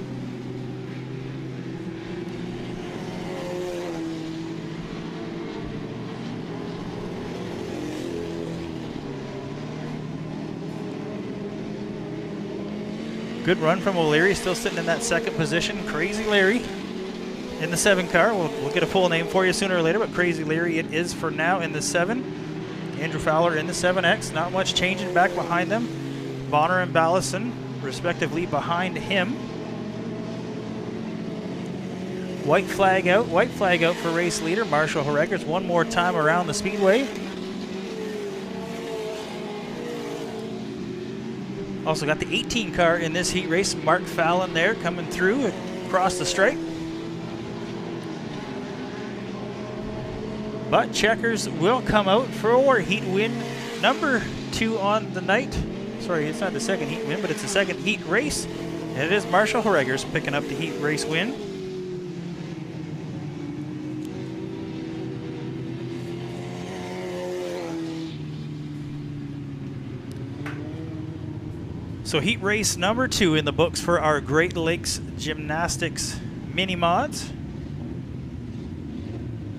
S1: Good run from O'Leary, still sitting in that 2nd position. Crazy Larry in the 7 car. We'll get a full name for you sooner or later, but Crazy Larry it is for now in the 7. Andrew Fowler in the 7X. Not much changing back behind them. Bonner and Ballison, respectively, behind him. White flag out for race leader Marshall Harreger's one more time around the Speedway. Also got the 18 car in this heat race. Mark Fallon there coming through across the stripe. But checkers will come out for heat win number 2 on the night. Sorry, it's not the 2nd heat win, but it's the 2nd heat race. And it is Marshall Harreger's picking up the heat race win. So heat race number 2 in the books for our Great Lakes Gymnastics mini mods.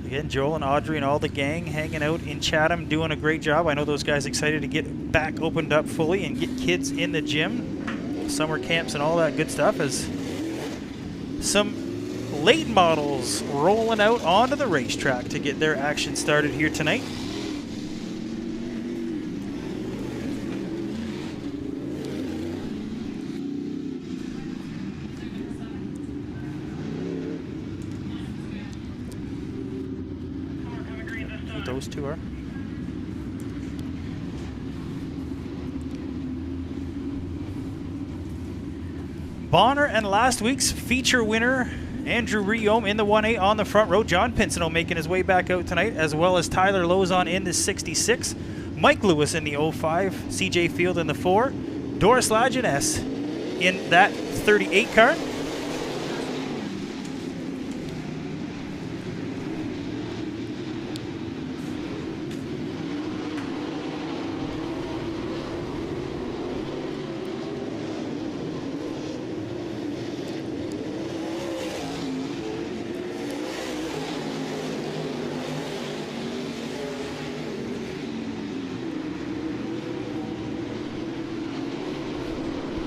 S1: Again, Joel and Audrey and all the gang hanging out in Chatham, doing a great job. I know those guys excited to get back opened up fully and get kids in the gym, summer camps and all that good stuff, as some late models rolling out onto the racetrack to get their action started here tonight. Those 2 are. Bonner and last week's feature winner, Andrew Riome in the 1A on the front row. John Pinsino making his way back out tonight, as well as Tyler Lozon in the 66. Mike Lewis in the 05. CJ Field in the 4. Doris Lajeunesse in that 38 car.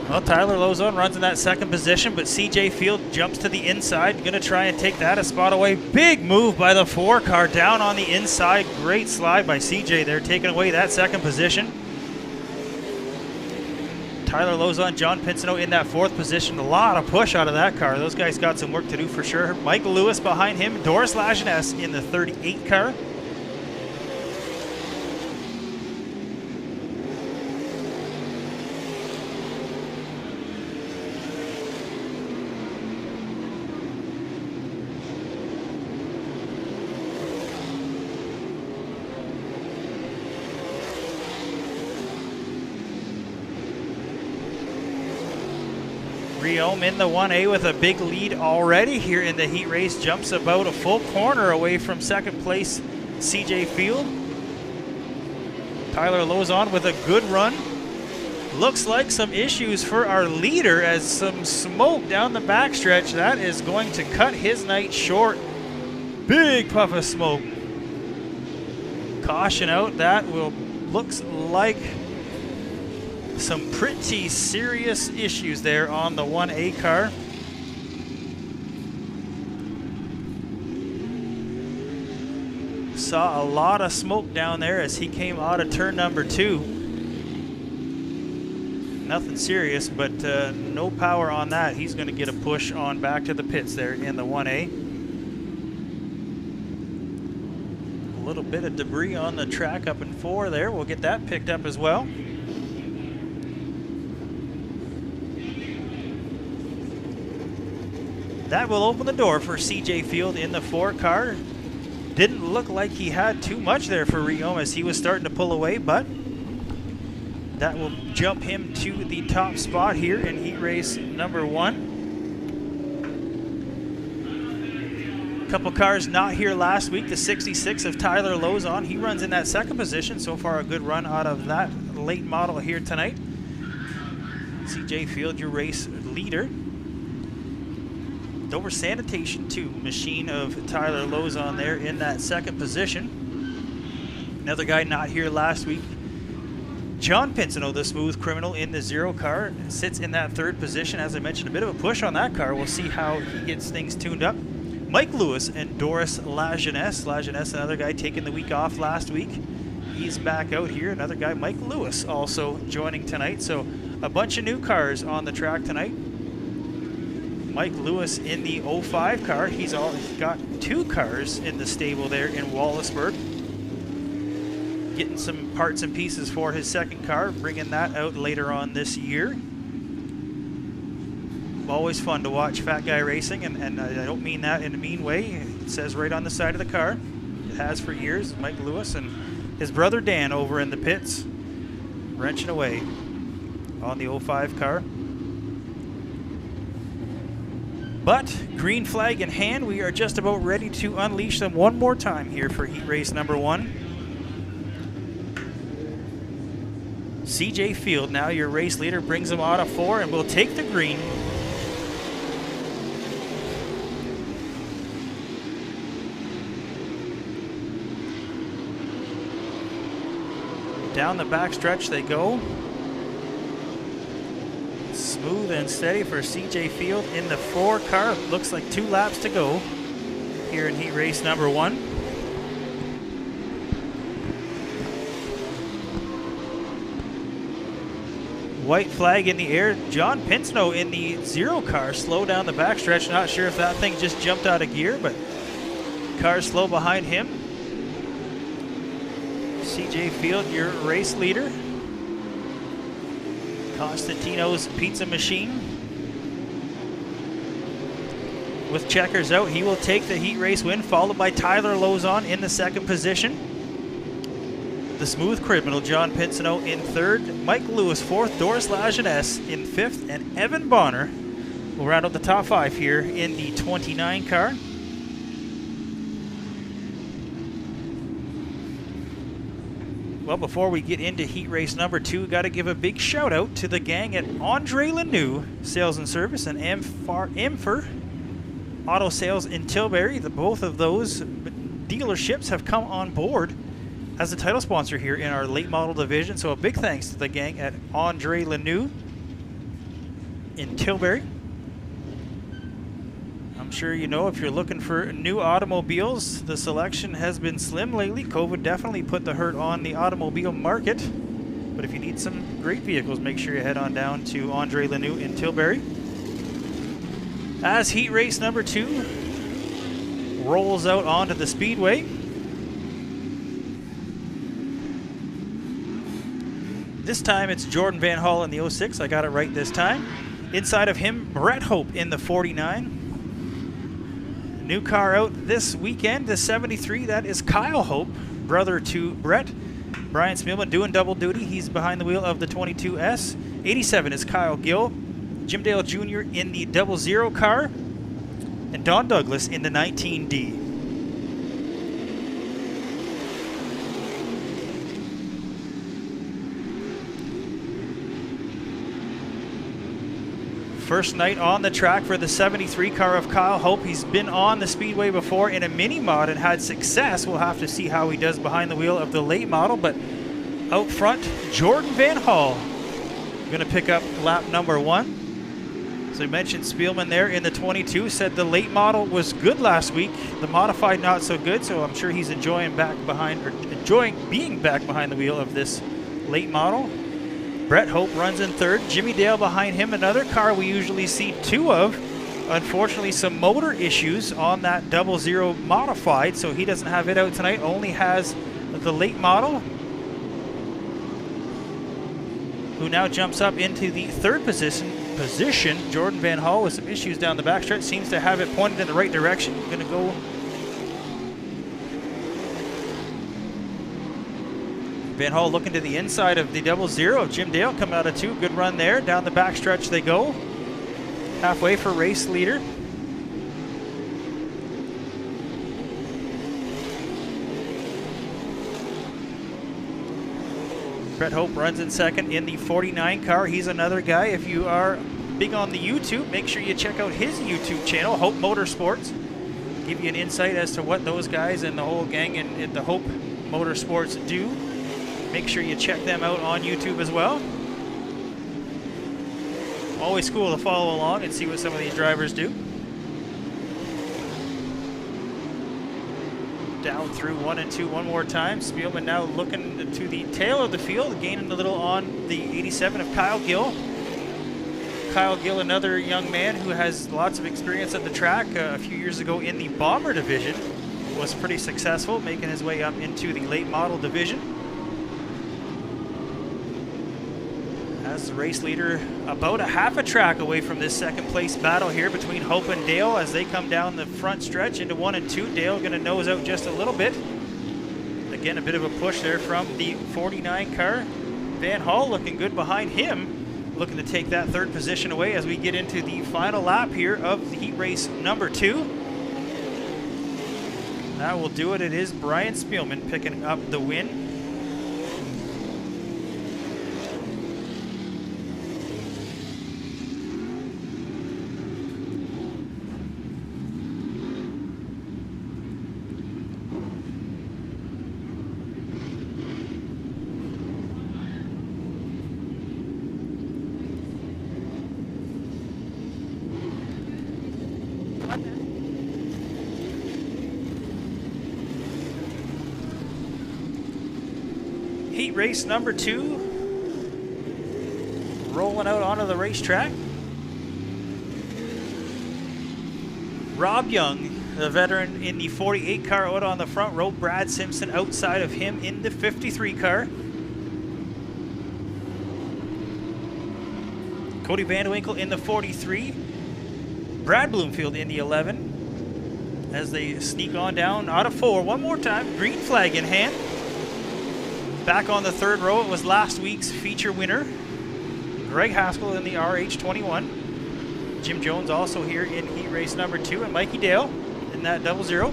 S1: Well, Tyler Lozon runs in that 2nd position, but CJ Field jumps to the inside. Going to try and take that a spot away. Big move by the 4 car down on the inside. Great slide by CJ there, taking away that 2nd position. Tyler Lozon, John Pinsino in that 4th position. A lot of push out of that car. Those guys got some work to do for sure. Mike Lewis behind him. Doris Lajeunesse in the 38 car. Riome in the 1A with a big lead already here in the heat race. Jumps about a full corner away from 2nd place CJ Field. Tyler Lozon with a good run. Looks like some issues for our leader as some smoke down the backstretch. That is going to cut his night short. Big puff of smoke. Caution out. That looks like some pretty serious issues there on the 1A car. Saw a lot of smoke down there as he came out of turn number 2. Nothing serious, but no power on that. He's going to get a push on back to the pits there in the 1A. A little bit of debris on the track up in 4 there. We'll get that picked up as well. That will open the door for CJ Field in the 4 car. Didn't look like he had too much there for Riom as he was starting to pull away, but that will jump him to the top spot here in heat race number 1. Couple cars not here last week. The 66 of Tyler Lozon, he runs in that 2nd position. So far a good run out of that late model here tonight. CJ Field, your race leader. Dover Sanitation 2 machine of Tyler Lozon there in that 2nd position. Another guy not here last week, John Pinsino, the smooth criminal in the 0 car, sits in that 3rd position. As I mentioned, a bit of a push on that car. We'll see how he gets things tuned up. Mike Lewis and Doris Lajeunesse. Lajeunesse, another guy taking the week off last week. He's back out here. Another guy, Mike Lewis, also joining tonight. So a bunch of new cars on the track tonight. Mike Lewis in the 05 car. He's got 2 cars in the stable there in Wallaceburg. Getting some parts and pieces for his 2nd car, bringing that out later on this year. Always fun to watch Fat Guy Racing, and I don't mean that in a mean way. It says right on the side of the car. It has for years. Mike Lewis and his brother Dan over in the pits, wrenching away on the 05 car. But green flag in hand, we are just about ready to unleash them one more time here for heat race number 1. CJ Field, now your race leader, brings them out of 4 and will take the green. Down the back stretch they go. Smooth and steady for CJ Field in the 4 car. Looks like 2 laps to go here in heat race number 1. White flag in the air. John Pinsino in the 0 car. Slow down the backstretch. Not sure if that thing just jumped out of gear, but car slow behind him. CJ Field, your race leader. Constantino's Pizza Machine. With checkers out, he will take the heat race win, followed by Tyler Lozon in the 2nd position. The smooth criminal, John Pinsino, in 3rd. Mike Lewis, 4th. Doris Lajeunesse in 5th. And Evan Bonner will round out the top 5 here in the 29 car. Well, before we get into heat race number 2, got to give a big shout out to the gang at Andre Lanoux Sales and Service and Amfer Auto Sales in Tilbury. Both of those dealerships have come on board as a title sponsor here in our late model division. So a big thanks to the gang at Andre Lanoux in Tilbury. I'm sure you know if you're looking for new automobiles, the selection has been slim lately. COVID definitely put the hurt on the automobile market. But if you need some great vehicles, make sure you head on down to Andre Lanoux in Tilbury. As heat race number 2 rolls out onto the Speedway. This time it's Jordan Van Hall in the 06. I got it right this time. Inside of him, Brett Hope in the 49. New car out this weekend, the 73. That is Kyle Hope, brother to Brett. Brian Spielman doing double duty. He's behind the wheel of the 22S. 87 is Kyle Gill. Jim Dale Jr. in the 00 car. And Don Douglas in the 19D. First night on the track for the 73 car of Kyle Hope. He's been on the Speedway before in a mini mod and had success. We'll have to see how he does behind the wheel of the late model. But out front, Jordan Van Hall going to pick up lap number 1. So we mentioned Spielman there in the 22. Said the late model was good last week. The modified not so good. So I'm sure he's enjoying being back behind the wheel of this late model. Brett Hope runs in 3rd. Jimmy Dale behind him, another car we usually see 2 of. Unfortunately, some motor issues on that 00 modified, so he doesn't have it out tonight. Only has the late model, who now jumps up into the 3rd position. position. Jordan Van Hall with some issues down the backstretch seems to have it pointed in the right direction. Going to go. Van Hall looking to the inside of the 00. Jim Dale coming out of 2. Good run there. Down the backstretch they go. Halfway for race leader. Brett Hope runs in second in the 49 car. He's another guy. If you are big on the YouTube, make sure you check out his YouTube channel, Hope Motorsports. Give you an insight as to what those guys and the whole gang in the Hope Motorsports do. Make sure you check them out on YouTube as well. Always cool to follow along and see what some of these drivers do. Down through 1 and 2 one more time. Spielman now looking to the tail of the field, gaining a little on the 87 of Kyle Gill. Kyle Gill, another young man who has lots of experience at the track. A few years ago in the Bomber division, was pretty successful, making his way up into the late model division. As the race leader about a half a track away from this second place battle here between Hope and Dale as they come down the front stretch into 1 and 2. Dale going to nose out just a little bit. Again, a bit of a push there from the 49 car. Van Hall looking good behind him, looking to take that third position away as we get into the final lap here of the heat race number 2. That will do it. It is Brian Spielman picking up the win. Heat race number 2, rolling out onto the racetrack. Rob Young, the veteran in the 48 car, out on the front row. Brad Simpson outside of him in the 53 car. Cody Vandewinkle in the 43. Brad Bloomfield in the 11 as they sneak on down out of 4. One more time, green flag in hand. Back on the third row, it was last week's feature winner, Greg Haskell in the RH21. Jim Jones also here in heat race number 2, and Mikey Dale in that 00.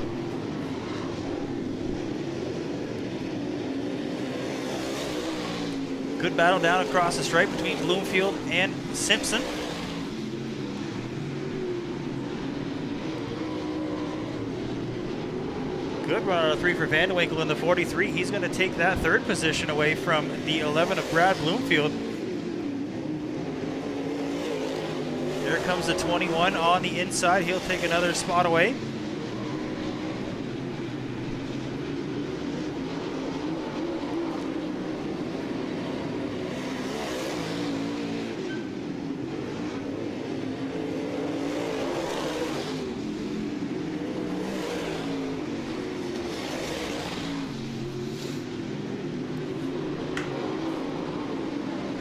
S1: Good battle down across the stripe between Bloomfield and Simpson. Good run out of 3 for Vandewinkle in the 43. He's going to take that third position away from the 11 of Brad Bloomfield. There comes the 21 on the inside. He'll take another spot away.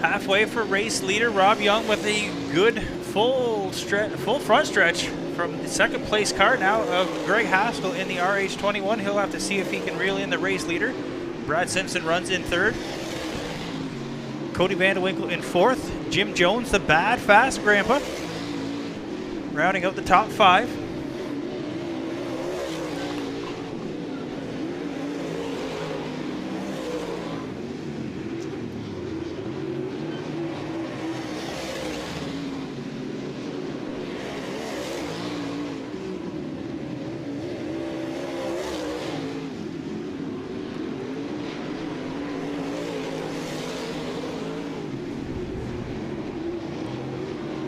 S1: Halfway for race leader Rob Young with a good full front stretch from the second place car now of Greg Haskell in the RH21. He'll have to see if he can reel in the race leader. Brad Simpson runs in third. Cody Vandewinkle in fourth. Jim Jones, the bad fast grandpa, rounding out the top 5.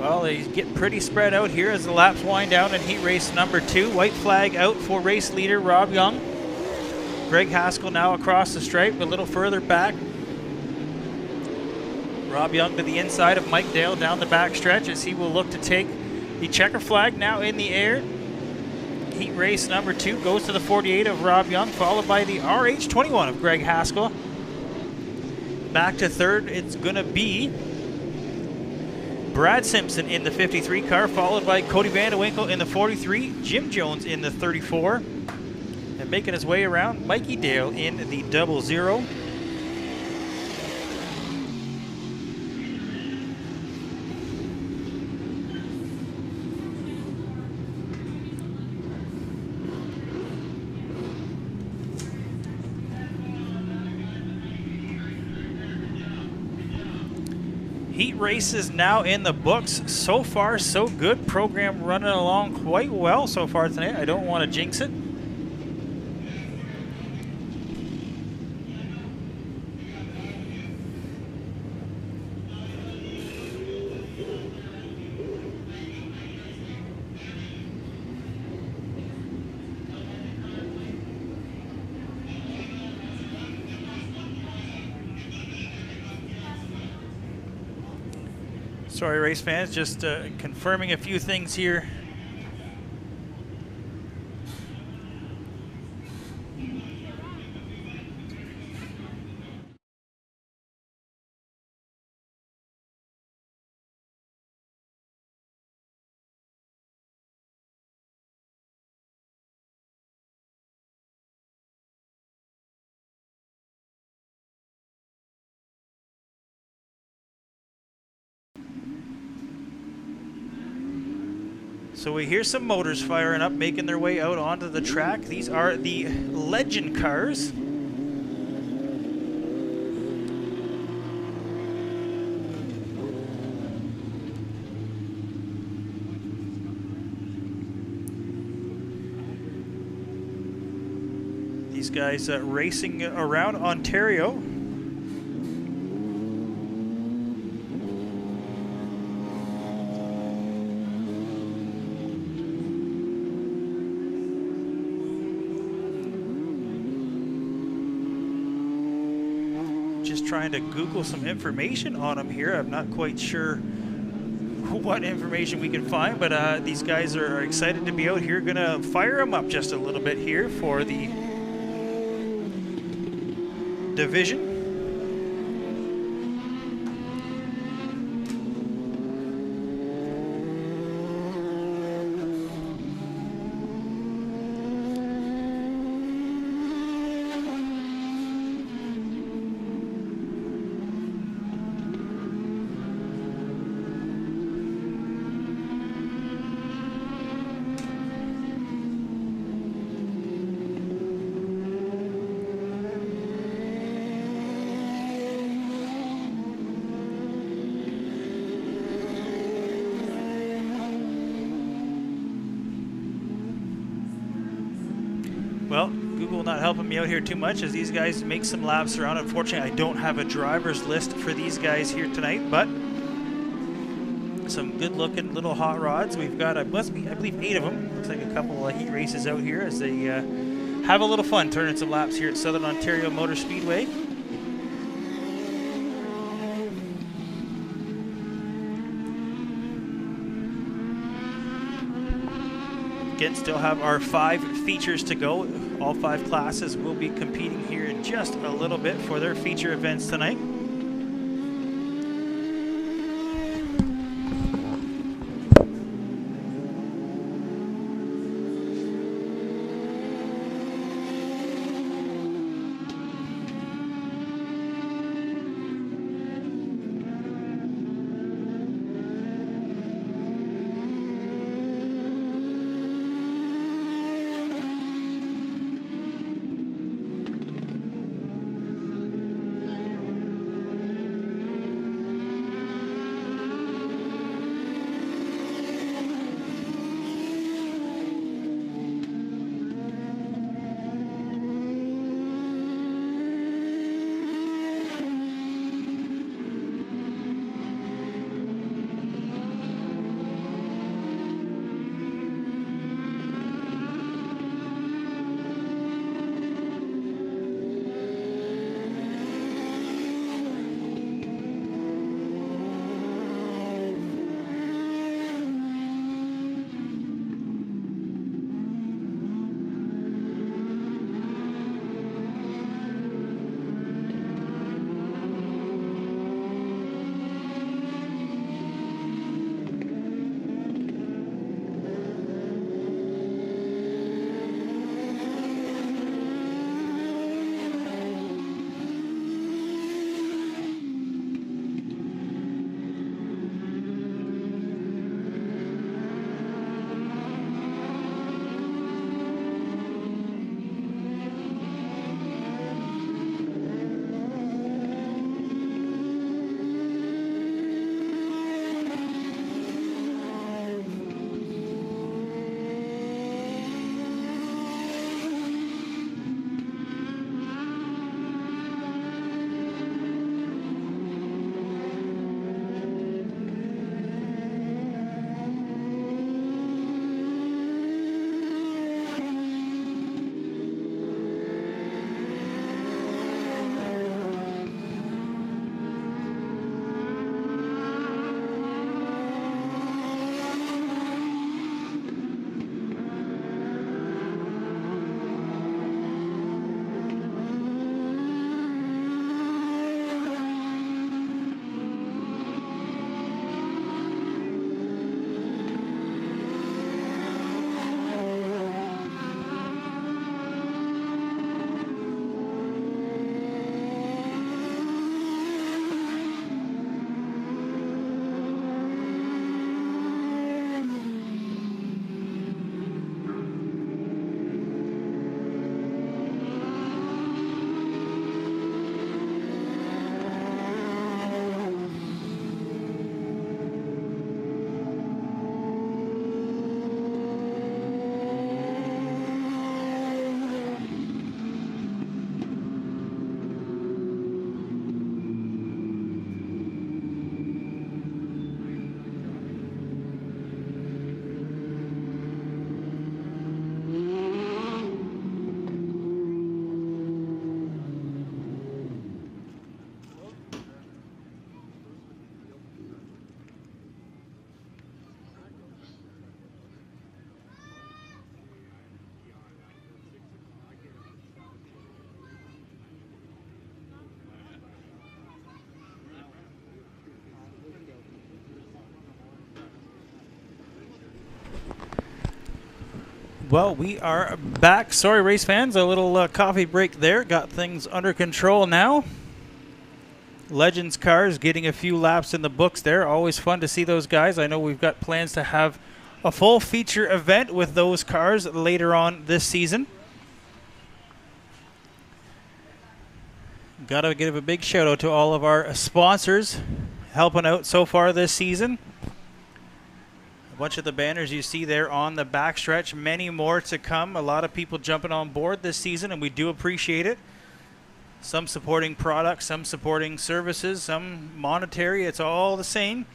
S1: Well, they get pretty spread out here as the laps wind down in heat race number 2. White flag out for race leader Rob Young. Greg Haskell now across the stripe, a little further back. Rob Young to the inside of Mike Dale down the back stretch as he will look to take the checker flag now in the air. Heat race number 2 goes to the 48 of Rob Young, followed by the RH21 of Greg Haskell. Back to third, it's going to be Brad Simpson in the 53 car, followed by Cody Vandewinkle in the 43, Jim Jones in the 34, and making his way around, Mikey Dale in the 00. Heat race is now in the books. So far, so good. Program running along quite well so far tonight. I don't want to jinx it. Sorry, race fans, just confirming a few things here. So we hear some motors firing up, making their way out onto the track. These are the Legend cars. These guys racing around Ontario. Trying to Google some information on them here. I'm not quite sure what information we can find, but these guys are excited to be out here. Gonna fire them up just a little bit here for the division. Well, Google not helping me out here too much as these guys make some laps around. Unfortunately, I don't have a driver's list for these guys here tonight, but some good-looking little hot rods. We've got, I believe, 8 of them. Looks like a couple of heat races out here as they have a little fun turning some laps here at Southern Ontario Motor Speedway. Again, still have our 5 features to go. All 5 classes will be competing here in just a little bit for their feature events tonight. Well, we are back. Sorry, race fans, a little coffee break there. Got things under control now. Legends cars getting a few laps in the books there. Always fun to see those guys. I know we've got plans to have a full feature event with those cars later on this season. Got to give a big shout out to all of our sponsors helping out so far this season. A bunch of the banners you see there on the backstretch, many more to come. A lot of people jumping on board this season, and we do appreciate it. Some supporting products, some supporting services, some monetary. It's all the same.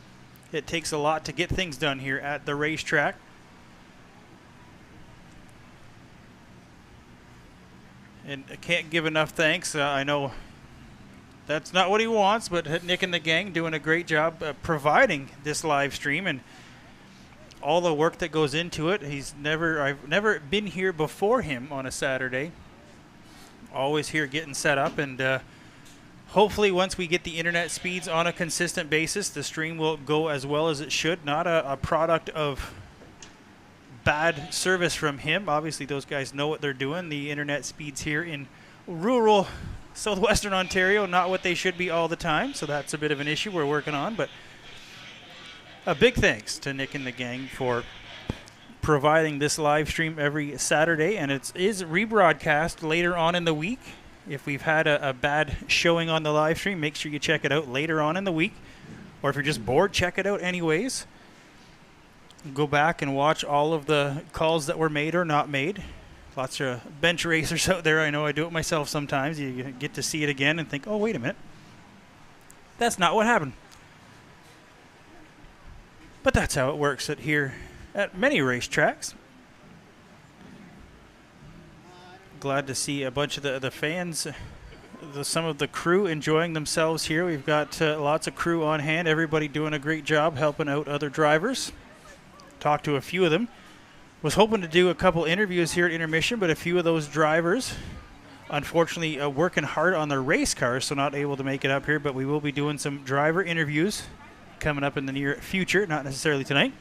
S1: It takes a lot to get things done here at the racetrack. And I can't give enough thanks. I know that's not what he wants, but Nick and the gang doing a great job providing this live stream and all the work that goes into it. I've never been here before him on a Saturday. Always here getting set up, and hopefully once we get the internet speeds on a consistent basis, the stream will go as well as it should. Not a product of bad service from him. Obviously those guys know what they're doing. The internet speeds here in rural southwestern Ontario, not what they should be all the time, so that's a bit of an issue we're working on. But a big thanks to Nick and the gang for providing this live stream every Saturday, and it is rebroadcast later on in the week. If we've had a bad showing on the live stream, make sure you check it out later on in the week, or if you're just bored, check it out anyways. Go back and watch all of the calls that were made or not made. Lots of bench racers out there. I know I do it myself sometimes. You get to see it again and think, oh, wait a minute, that's not what happened. But that's how it works here at many racetracks. Glad to see a bunch of the fans, some of the crew enjoying themselves here. We've got lots of crew on hand, everybody doing a great job helping out other drivers. Talked to a few of them. Was hoping to do a couple interviews here at intermission, but a few of those drivers unfortunately working hard on their race cars, so not able to make it up here, but we will be doing some driver interviews coming up in the near future, not necessarily tonight.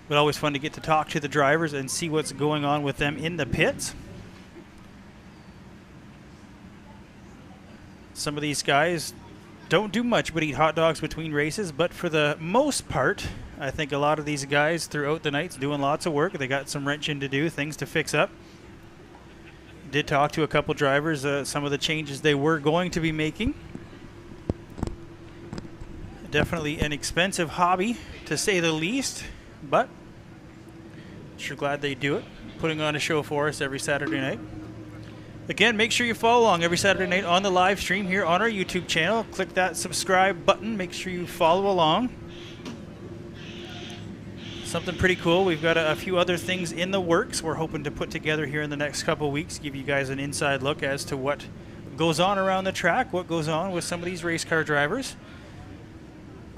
S1: But always fun to get to talk to the drivers and see what's going on with them in the pits. Some of these guys don't do much but eat hot dogs between races, but for the most part, I think a lot of these guys throughout the night's doing lots of work. They got some wrenching to do, things to fix up. Did talk to a couple drivers, some of the changes they were going to be making. Definitely an expensive hobby, to say the least, but sure glad they do it, putting on a show for us every Saturday night. Again, make sure you follow along every Saturday night on the live stream here on our YouTube channel. Click that subscribe button. Make sure you follow along. Something pretty cool. We've got a few other things in the works we're hoping to put together here in the next couple of weeks, give you guys an inside look as to what goes on around the track, what goes on with some of these race car drivers.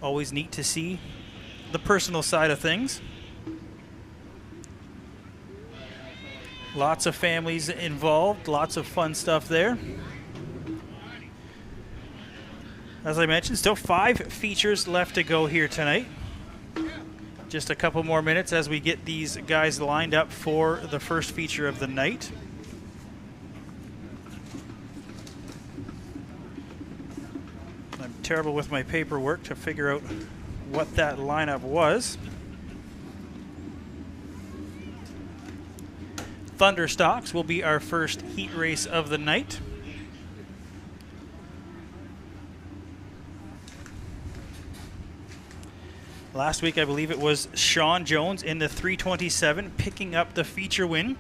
S1: Always neat to see the personal side of things. Lots of families involved, lots of fun stuff there. As I mentioned, still 5 features left to go here tonight. Just a couple more minutes as we get these guys lined up for the first feature of the night. I'm terrible with my paperwork to figure out what that lineup was. Thunderstocks will be our first heat race of the night. Last week, I believe it was Sean Jones in the 327 picking up the feature win.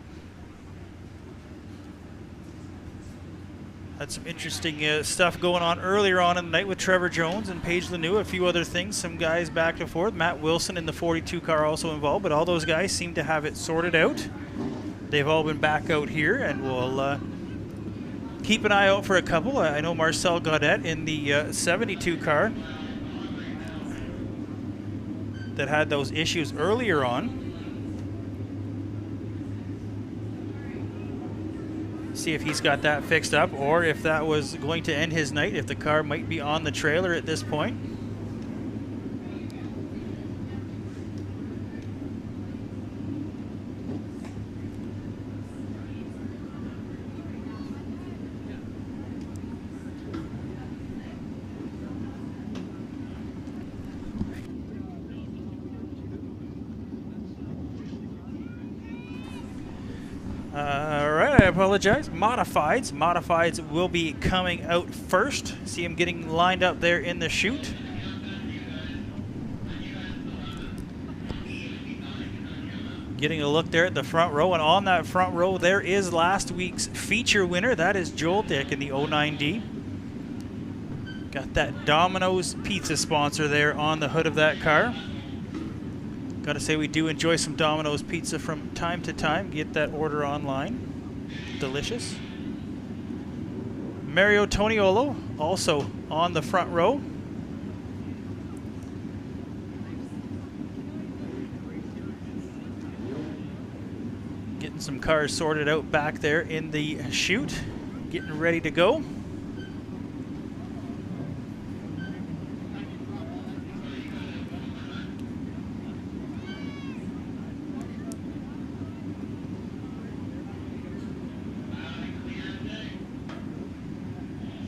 S1: Had some interesting stuff going on earlier on in the night with Trevor Jones and Paige Lanoux, a few other things, some guys back and forth. Matt Wilson in the 42 car also involved, but all those guys seem to have it sorted out. They've all been back out here, and we'll keep an eye out for a couple. I know Marcel Gaudet in the 72 car that had those issues earlier on. See if he's got that fixed up, or if that was going to end his night, if the car might be on the trailer at this point. apologize. Modifieds. Modifieds will be coming out first. See him getting lined up there in the chute. Getting a look there at the front row, and on that front row there is last week's feature winner. That is Joel Dick in the 09D. Got that Domino's pizza sponsor there on the hood of that car. Gotta say, we do enjoy some Domino's pizza from time to time. Get that order online. Delicious. Mario Toniolo also on the front row. Getting some cars sorted out back there in the chute. Getting ready to go.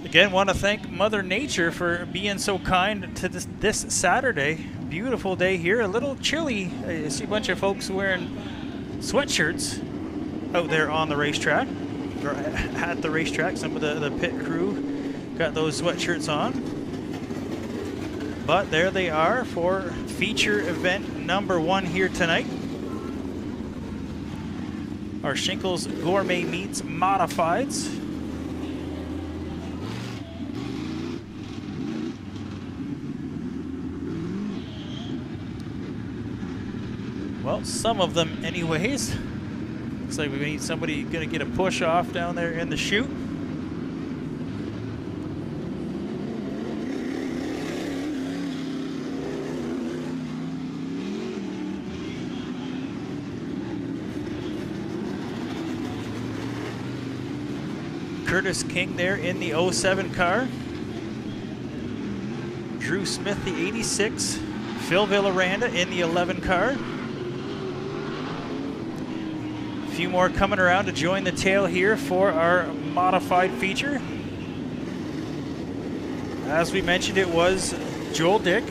S1: Again, want to thank Mother Nature for being so kind to this Saturday. Beautiful day here, a little chilly. I see a bunch of folks wearing sweatshirts out there on the racetrack, or at the racetrack. Some of the pit crew got those sweatshirts on. But there they are for feature event number 1 here tonight. Our Shinkles Gourmet Meats Modifieds. Well, some of them anyways. Looks like we need somebody going to get a push off down there in the chute. Curtis King there in the 07 car. Drew Smith, the 86. Phil Villaranda in the 11 car. A few more coming around to join the tail here for our modified feature. As we mentioned, it was Joel Dick,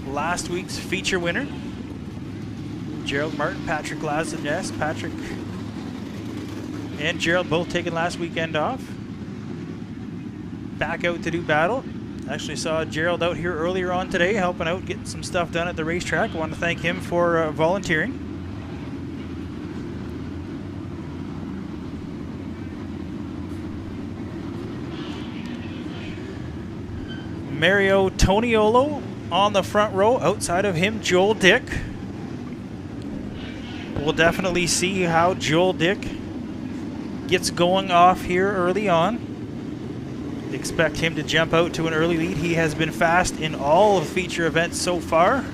S1: last week's feature winner. Gerald Martin, Patrick Lazanes. Patrick and Gerald both taking last weekend off. Back out to do battle. Actually saw Gerald out here earlier on today helping out, getting some stuff done at the racetrack. I want to thank him for volunteering. Mario Toniolo on the front row. Outside of him, Joel Dick. We'll definitely see how Joel Dick gets going off here early on. Expect him to jump out to an early lead. He has been fast in all of the feature events so far.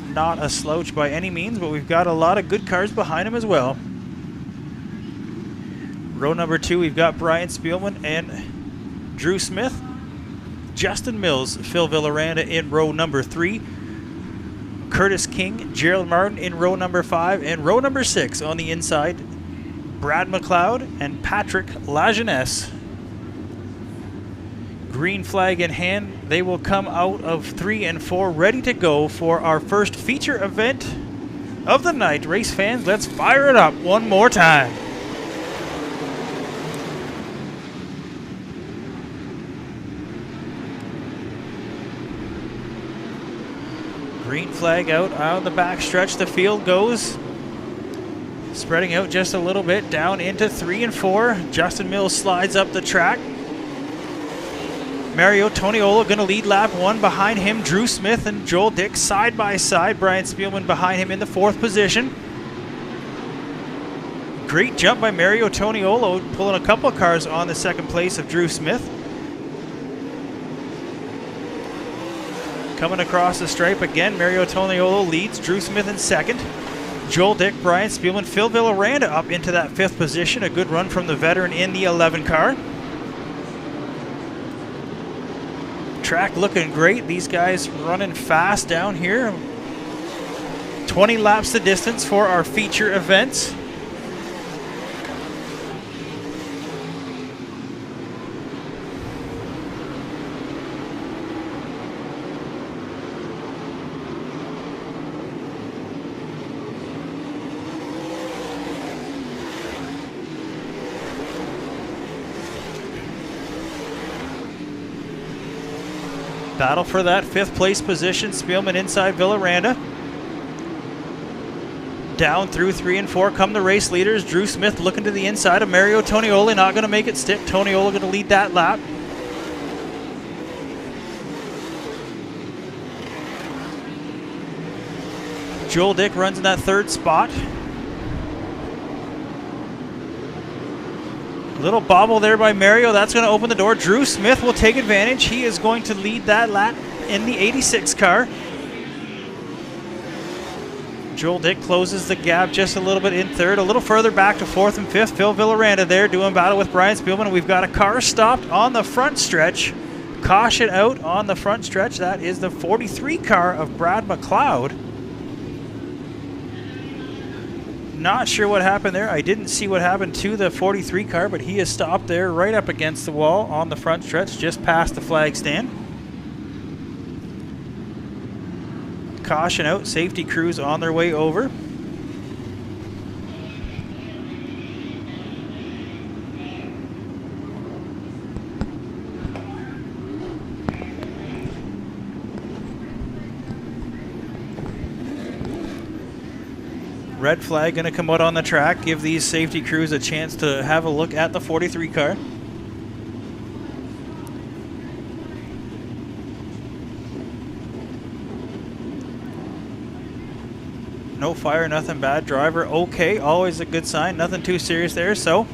S1: Not a slouch by any means, but we've got a lot of good cars behind him as well. Row number 2, we've got Brian Spielman and Drew Smith. Justin Mills, Phil Villaranda in row number 3. Curtis King, Gerald Martin in row number 5. And row number 6 on the inside, Brad McLeod and Patrick Lajeunesse. Green flag in hand, they will come out of 3 and 4 ready to go for our first feature event of the night. Race fans, let's fire it up one more time. Green flag out on the back stretch. The field goes. Spreading out just a little bit down into 3 and 4. Justin Mills slides up the track. Mario Toniolo going to lead lap 1. Behind him, Drew Smith and Joel Dick side by side. Brian Spielman behind him in the 4th position. Great jump by Mario Toniolo, pulling a couple of cars on the 2nd place of Drew Smith. Coming across the stripe again, Mario Toniolo leads. Drew Smith in 2nd. Joel Dick, Brian Spielman, Phil Villaranda up into that 5th position. A good run from the veteran in the 11 car. Track looking great. These guys running fast down here. 20 laps the distance for our feature events. Battle for that 5th place position. Spielman inside Villaranda. Down through 3 and 4 come the race leaders. Drew Smith looking to the inside of Mario Tonioli. Not going to make it stick. Tonioli going to lead that lap. Joel Dick runs in that 3rd spot. Little bobble there by Mario. That's going to open the door. Drew Smith will take advantage. He is going to lead that lap in the 86 car. Joel Dick closes the gap just a little bit in 3rd. A little further back to 4th and 5th. Phil Villaranda there doing battle with Brian Spielman. We've got a car stopped on the front stretch. Caution out on the front stretch. That is the 43 car of Brad McLeod. Not sure what happened there. I didn't see what happened to the 43 car, but he is stopped there right up against the wall on the front stretch, just past the flag stand. Caution out, safety crews on their way over. Red flag going to come out on the track, give these safety crews a chance to have a look at the 43 car. No fire, nothing bad. Driver okay, always a good sign. Nothing too serious there, so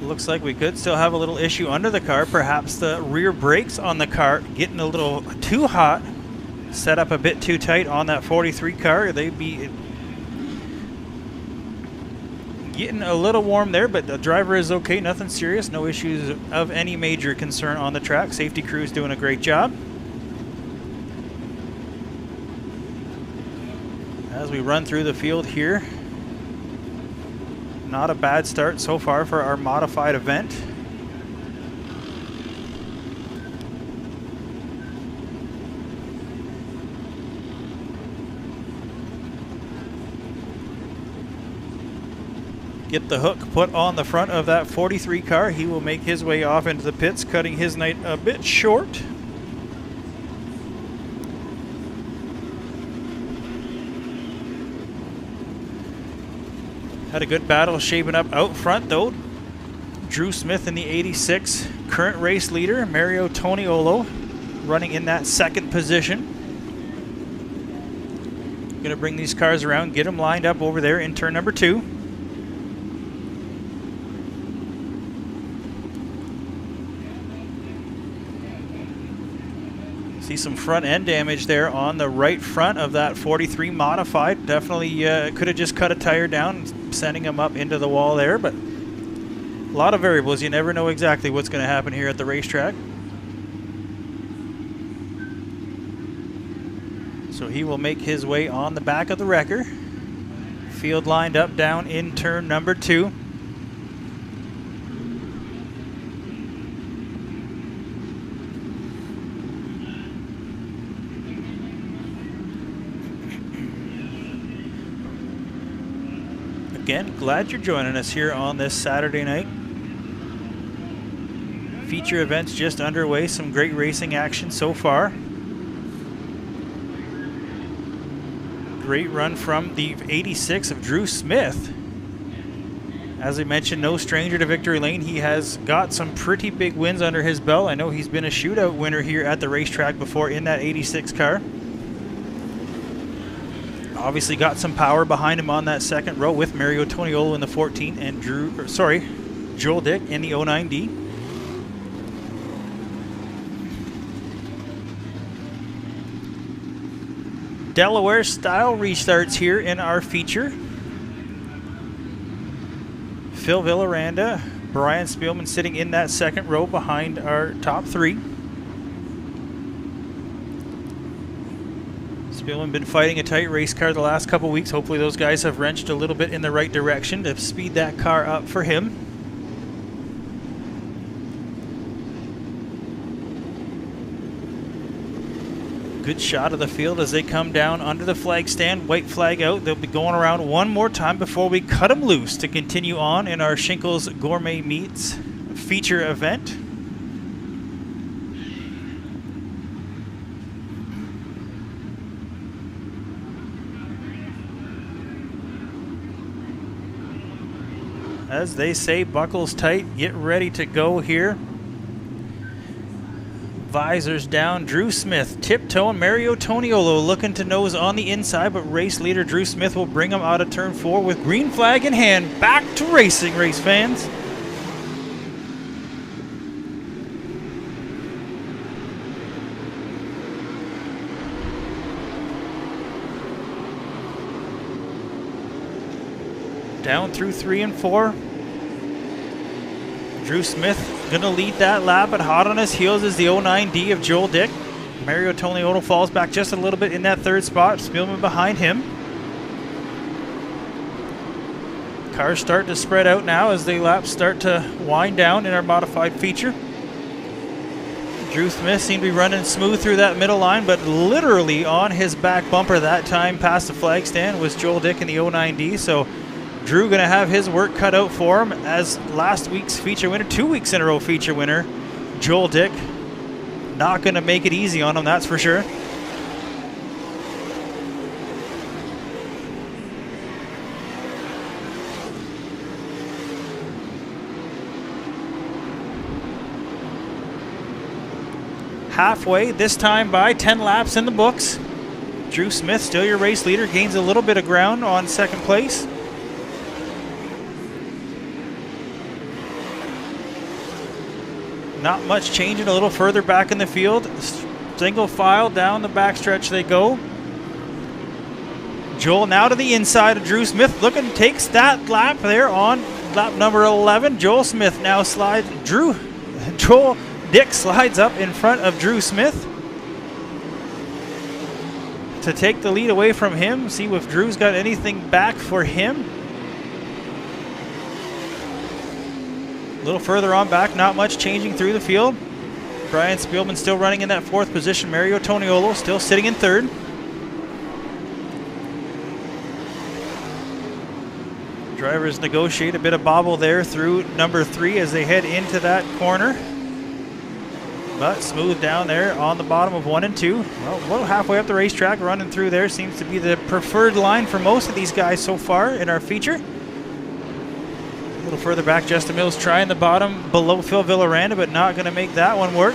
S1: looks like we could still have a little issue under the car. Perhaps the rear brakes on the car getting a little too hot. Set up a bit too tight on that 43 car. They'd be getting a little warm there, but the driver is okay. Nothing serious. No issues of any major concern on the track. Safety crew's doing a great job. As we run through the field here, not a bad start so far for our modified event. Get the hook put on the front of that 43 car. He will make his way off into the pits, cutting his night a bit short. Had a good battle shaping up out front though. Drew Smith in the 86, current race leader. Mario Toniolo running in that 2nd position. Gonna bring these cars around, get them lined up over there in turn number 2. See some front end damage there on the right front of that 43 modified. Definitely could have just cut a tire down, sending him up into the wall there, but a lot of variables. You never know exactly what's going to happen here at the racetrack. So he will make his way on the back of the wrecker. Field lined up down in turn number 2. Again, glad you're joining us here on this Saturday night. Feature events just underway. Some great racing action so far. Great run from the 86 of Drew Smith. As I mentioned, no stranger to victory lane. He has got some pretty big wins under his belt. I know he's been a shootout winner here at the racetrack before in that 86 car. Obviously got some power behind him on that 2nd row with Mario Toniolo in the 14 and Joel Dick in the 09D. Delaware style restarts here in our feature. Phil Villaranda, Brian Spielman sitting in that 2nd row behind our top 3. Spielman been fighting a tight race car the last couple weeks. Hopefully those guys have wrenched a little bit in the right direction to speed that car up for him. Good shot of the field as they come down under the flag stand. White flag out. They'll be going around one more time before we cut them loose to continue on in our Shinkles Gourmet Meats feature event. As they say, buckles tight, get ready to go here. Visors down, Drew Smith tiptoeing, Mario Toniolo looking to nose on the inside, but race leader Drew Smith will bring him out of turn 4 with green flag in hand. Back to racing, race fans. Down through 3 and 4. Drew Smith gonna lead that lap, but hot on his heels is the 09D of Joel Dick. Mario Toniolo falls back just a little bit in that 3rd spot. Spielman behind him. Cars start to spread out now as the laps start to wind down in our modified feature. Drew Smith seemed to be running smooth through that middle line, but literally on his back bumper that time past the flag stand was Joel Dick in the 09D. So Drew gonna have his work cut out for him as last week's feature winner, 2 weeks in a row feature winner, Joel Dick. Not gonna make it easy on him, that's for sure. Halfway, this time by 10 laps in the books. Drew Smith, still your race leader, gains a little bit of ground on 2nd place. Not much changing, a little further back in the field. Single file down the backstretch they go. Joel now to the inside of Drew Smith. Looking, takes that lap there on lap number 11. Joel Smith now slides. Joel Dick slides up in front of Drew Smith to take the lead away from him. See if Drew's got anything back for him. A little further on back, not much changing through the field. Brian Spielman still running in that 4th position. Mario Toniolo still sitting in 3rd. Drivers negotiate a bit of bobble there through number 3 as they head into that corner. But smooth down there on the bottom of 1 and 2. Well, a little halfway up the racetrack, running through there seems to be the preferred line for most of these guys so far in our feature. A little further back, Justin Mills trying the bottom below Phil Villaranda, but not going to make that one work.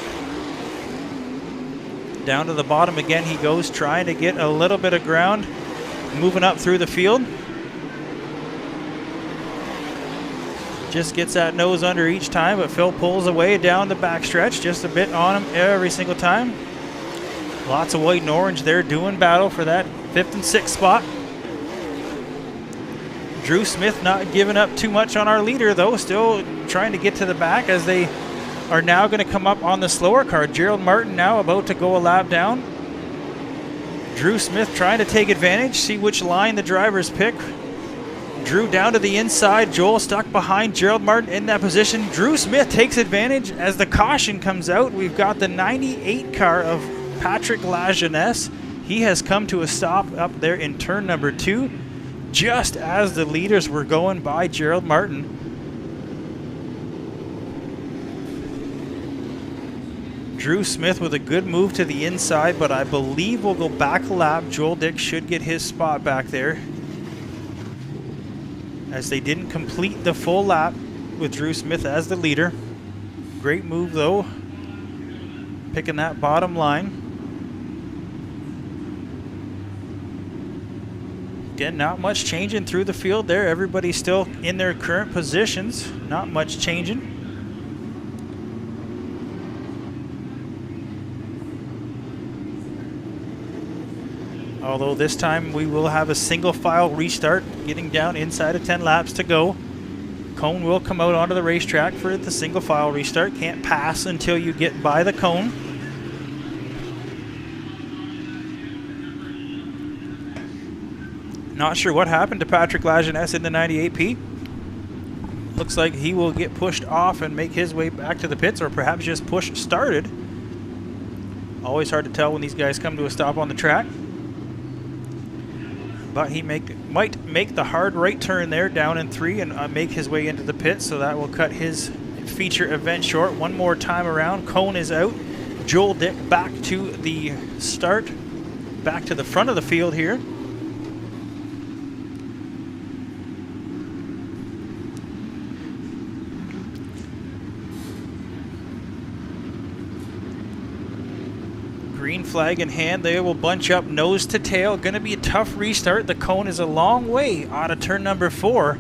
S1: Down to the bottom again he goes, trying to get a little bit of ground, moving up through the field. Just gets that nose under each time, but Phil pulls away down the backstretch, just a bit on him every single time. Lots of white and orange there doing battle for that 5th and 6th spot. Drew Smith not giving up too much on our leader though, still trying to get to the back as they are now going to come up on the slower car. Gerald Martin now about to go a lap down. Drew Smith trying to take advantage, see which line the drivers pick. Drew down to the inside, Joel stuck behind Gerald Martin in that position. Drew Smith takes advantage as the caution comes out. We've got the 98 car of Patrick Lajeunesse. He has come to a stop up there in turn number 2. Just as the leaders were going by Gerald Martin. Drew Smith with a good move to the inside, but I believe we'll go back a lap. Joel Dick should get his spot back there, as they didn't complete the full lap with Drew Smith as the leader. Great move though, picking that bottom line. Again, not much changing through the field there. Everybody's still in their current positions. Not much changing. Although this time we will have a single file restart, getting down inside of 10 laps to go. Cone will come out onto the racetrack for the single file restart. Can't pass until you get by the cone. Not sure what happened to Patrick Lajeunesse in the 98P. Looks like he will get pushed off and make his way back to the pits, or perhaps just push started. Always hard to tell when these guys come to a stop on the track. But he might make the hard right turn there down in 3 and make his way into the pit, so that will cut his feature event short. One more time around, cone is out. Joel Dick back to the start, back to the front of the field here. Green flag in hand, they will bunch up nose to tail. Going to be a tough restart. The cone is a long way out of turn number 4.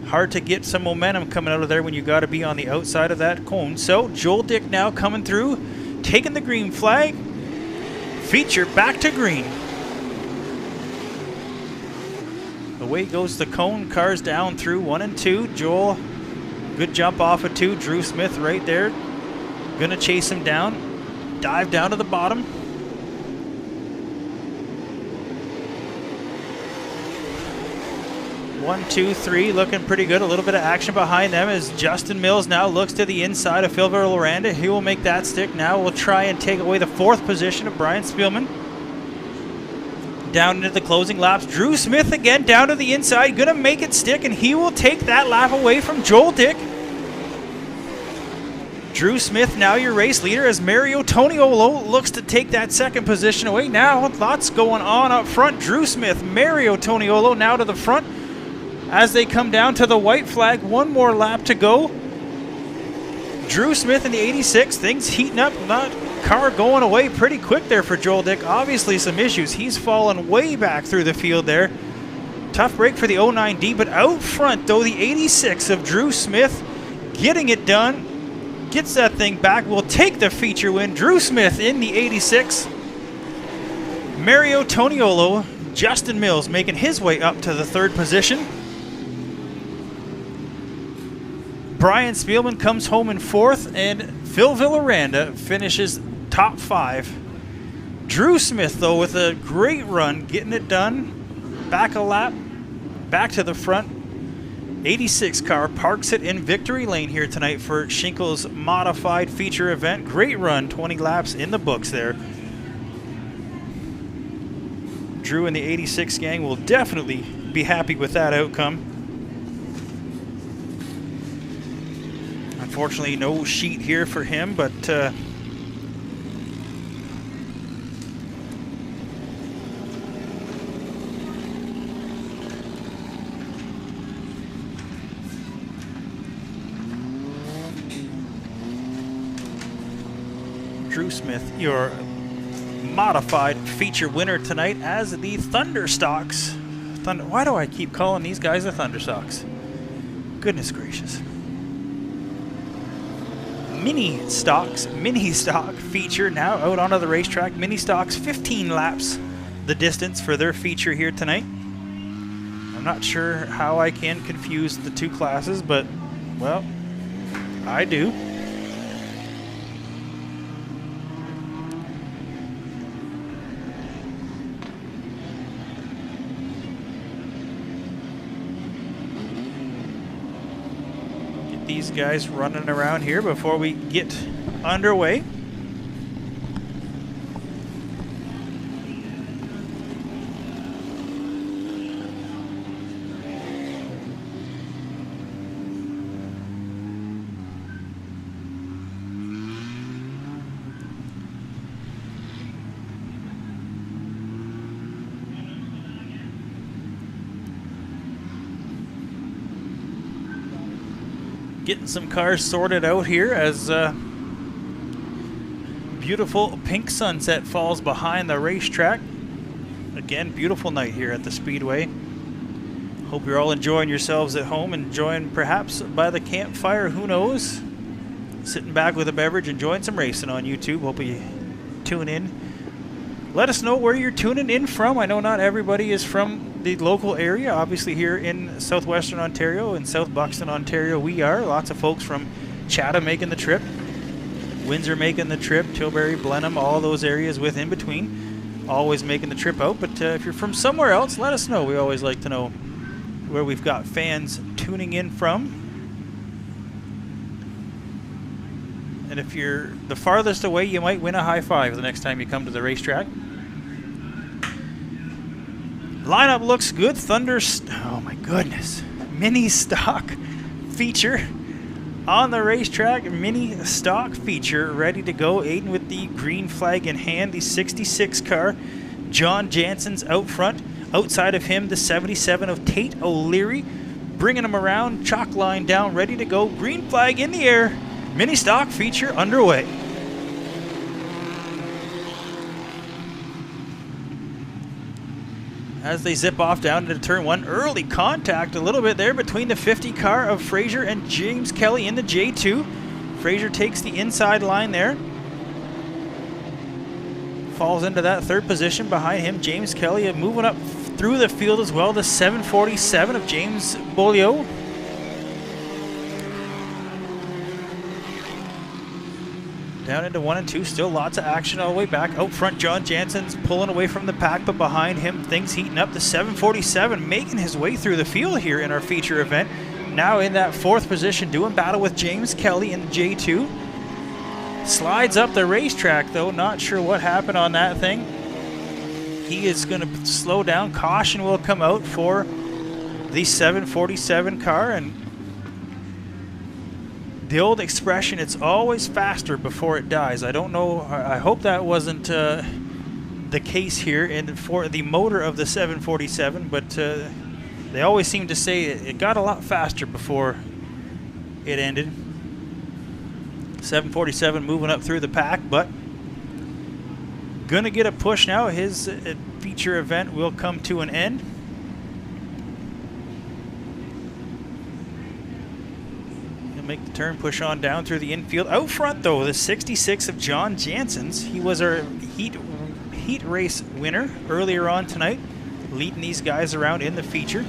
S1: Hard to get some momentum coming out of there when you got to be on the outside of that cone. So Joel Dick now coming through, taking the green flag. Feature back to green. Away goes the cone. Cars down through 1 and 2. Joel, good jump off of 2. Drew Smith right there. Going to chase him down. Dive down to the bottom. 1, 2, 3, looking pretty good. A little bit of action behind them as Justin Mills now looks to the inside of Phil Loranda. He will make that stick. Now will try and take away the 4th position of Brian Spielman. Down into the closing laps. Drew Smith again down to the inside. Gonna make it stick, and he will take that lap away from Joel Dick. Drew Smith now your race leader as Mario Toniolo looks to take that 2nd position away. Now lots going on up front. Drew Smith, Mario Toniolo now to the front as they come down to the white flag. 1 more lap to go. Drew Smith in the 86, things heating up. That car going away pretty quick there for Joel Dick. Obviously some issues. He's fallen way back through the field there. Tough break for the 09D, but out front though, the 86 of Drew Smith getting it done. Gets that thing back, will take the feature win. Drew Smith in the 86. Mario Toniolo, Justin Mills making his way up to the 3rd position. Brian Spielman comes home in 4th, and Phil Villaranda finishes top 5. Drew Smith, though, with a great run, getting it done. Back a lap, back to the front. 86 car parks it in victory lane here tonight for Schinkel's modified feature event. Great run, 20 laps in the books there. Drew and the 86 gang will definitely be happy with that outcome. Unfortunately, no sheet here for him, but Drew Smith, your modified feature winner tonight as the Thunderstocks. Why do I keep calling these guys the Thunderstocks? Goodness gracious. Mini stock feature now out onto the racetrack. Mini stocks, 15 laps the distance for their feature here tonight. I'm not sure how I can confuse the 2 classes, but, well, I do. These guys running around here before we get underway. Getting some cars sorted out here as beautiful pink sunset falls behind the racetrack. Again, beautiful night here at the Speedway. Hope you're all enjoying yourselves at home, enjoying perhaps by the campfire, who knows. Sitting back with a beverage, enjoying some racing on YouTube. Hope you tune in. Let us know where you're tuning in from. I know not everybody is from the local area. Obviously here in southwestern Ontario, in South Buxton, Ontario, we are. Lots of folks from Chatham making the trip. Windsor making the trip. Tilbury, Blenheim, all those areas with in between. always making the trip out. But if you're from somewhere else, let us know. We always like to know where we've got fans tuning in from. And if you're the farthest away, you might win a high five the next time you come to the racetrack. Lineup looks good. Oh my goodness. Mini stock feature on the racetrack. Mini stock feature ready to go. Aiden with the green flag in hand. The 66 car. John Jansen's out front. Outside of him, the 77 of Tate O'Leary. Bringing him around. Chalk line down. Ready to go. Green flag in the air. Mini stock feature underway. As they zip off down into turn 1, early contact a little bit there between the 50 car of Fraser and James Kelly in the J2. Fraser takes the inside line there. Falls into that third position behind him. James Kelly moving up through the field as well. The 747 of James Beaulieu. Down into 1 and 2, still lots of action all the way back. Out front, John Jansen's pulling away from the pack, but behind him, things heating up. The 747 making his way through the field here in our feature event. Now in that 4th position, doing battle with James Kelly in the J2. Slides up the racetrack, though. Not sure what happened on that thing. He is going to slow down. Caution will come out for the 747 car, and the old expression, it's always faster before it dies. I don't know, I hope that wasn't the case here for the motor of the 747, but they always seem to say it got a lot faster before it ended. 747 moving up through the pack, but gonna get a push now. His feature event will come to an end. Make the turn, push on down through the infield. Out front, though, the 66 of John Jansen's. He was our heat race winner earlier on tonight, leading these guys around in the feature.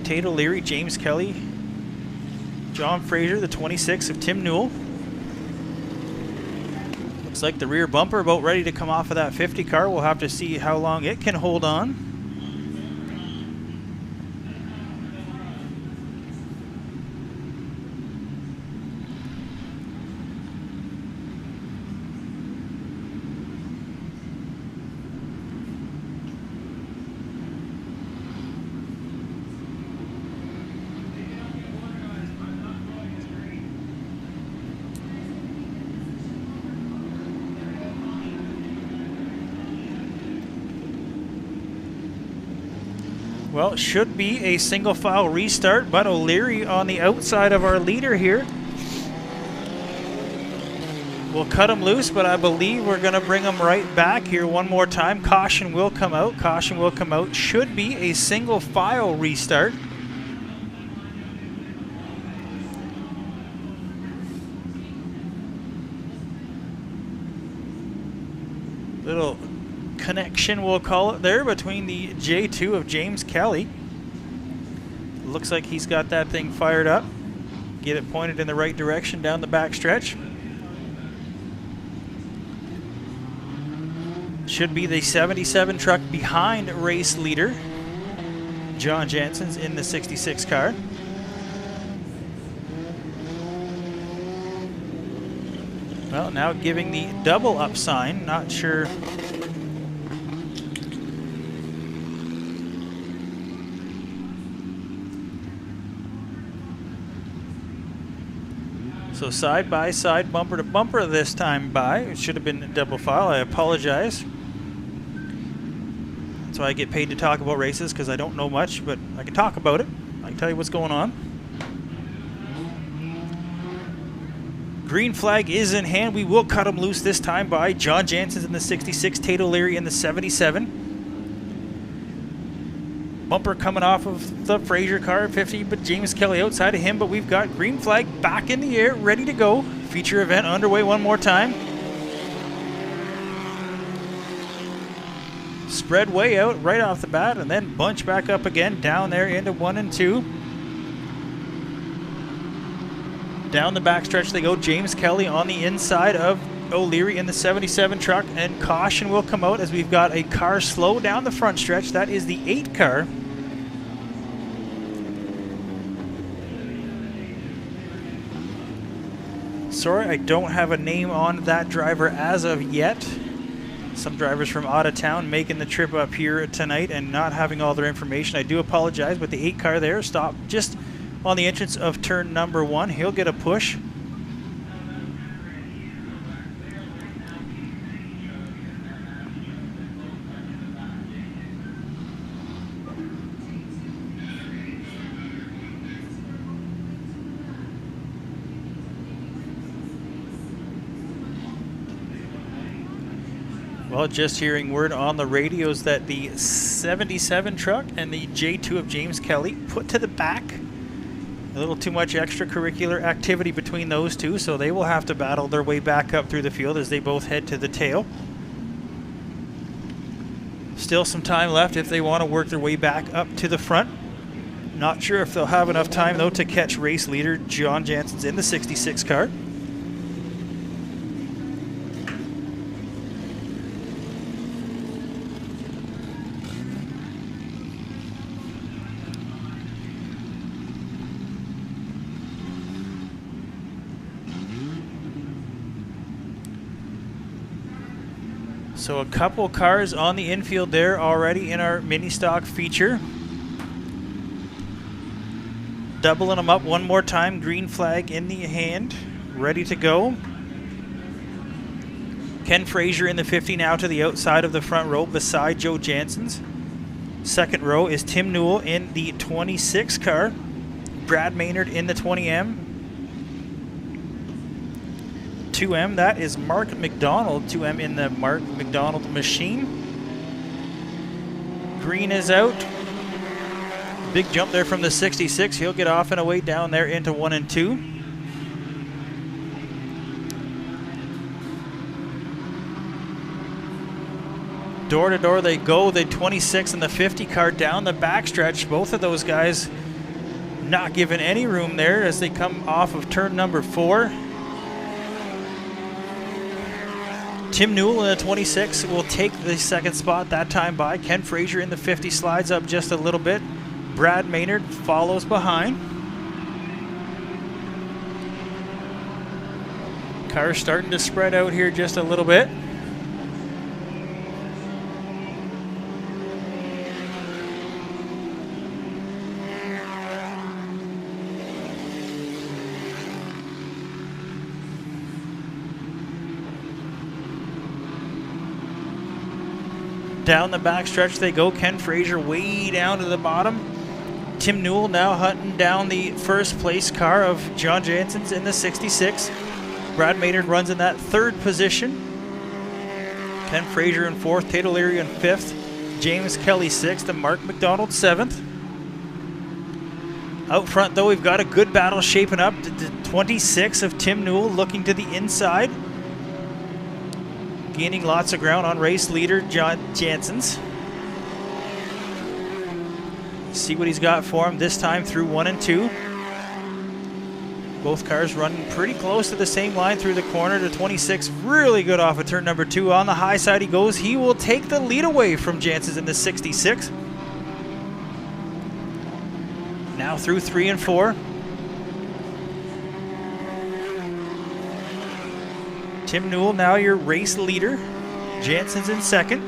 S1: Tate O'Leary, James Kelly, John Fraser, the 26 of Tim Newell. Looks like the rear bumper about ready to come off of that 50 car. We'll have to see how long it can hold on. Well, it should be a single file restart, but O'Leary on the outside of our leader here. We'll cut him loose, but I believe we're going to bring him right back here one more time. Caution will come out. Caution will come out. Should be a single file restart. Little connection, we'll call it there, between the J2 of James Kelly. Looks like he's got that thing fired up. Get it pointed in the right direction down the back stretch. Should be the 77 truck behind race leader John Jansen's in the 66 car. Well, now giving the double up sign. Not sure. So side by side, bumper to bumper this time by. It should have been a double file. I apologize. That's why I get paid to talk about races, because I don't know much, but I can talk about it. I can tell you what's going on. Green flag is in hand. We will cut him loose this time by John Jansen's in the 66, Tate O'Leary in the 77. Bumper coming off of the Fraser car, 50, but James Kelly outside of him. But we've got green flag back in the air, ready to go. Feature event underway one more time. Spread way out right off the bat, and then bunch back up again down there into 1 and 2. Down the backstretch they go. James Kelly on the inside of O'Leary in the 77 truck, and caution will come out as we've got a car slow down the front stretch. That is the 8 car. Sorry, I don't have a name on that driver as of yet. Some drivers from out of town making the trip up here tonight and not having all their information. I do apologize, but the 8 car there stopped just on the entrance of turn number 1. He'll get a push. Well, just hearing word on the radios that the 77 truck and the J2 of James Kelly put to the back. A little too much extracurricular activity between those two, so they will have to battle their way back up through the field as they both head to the tail. Still some time left if they want to work their way back up to the front. Not sure if they'll have enough time, though, to catch race leader John Jansen's in the 66 car. So a couple cars on the infield there already in our mini stock feature. Doubling them up one more time. Green flag in the hand. Ready to go. Ken Frazier in the 50 now to the outside of the front row beside Joe Jansen's. Second row is Tim Newell in the 26 car. Brad Maynard in the 20M. 2M, that is Mark McDonald. 2M in the Mark McDonald machine. Green is out. Big jump there from the 66. He'll get off and away down there into 1 and 2. Door to door they go. The 26 and the 50 car down the backstretch. Both of those guys not given any room there as they come off of turn number 4. Tim Newell in the 26 will take the second spot that time by. Ken Frazier in the 50 slides up just a little bit. Brad Maynard follows behind. Cars starting to spread out here just a little bit. Down the backstretch they go. Ken Frazier way down to the bottom. Tim Newell now hunting down the first place car of John Jansen's in the 66. Brad Maynard runs in that third position. Ken Frazier in fourth. Tate O'Leary in fifth. James Kelly sixth and Mark McDonald seventh. Out front though, we've got a good battle shaping up. The 26 of Tim Newell looking to the inside. Gaining lots of ground on race leader John Jansen's. See what he's got for him this time through 1 and 2. Both cars running pretty close to the same line through the corner. The 26 really good off of turn number 2. On the high side he goes. He will take the lead away from Jansen's in the 66. Now through 3 and 4. Tim Newell now your race leader. Jansen's in second.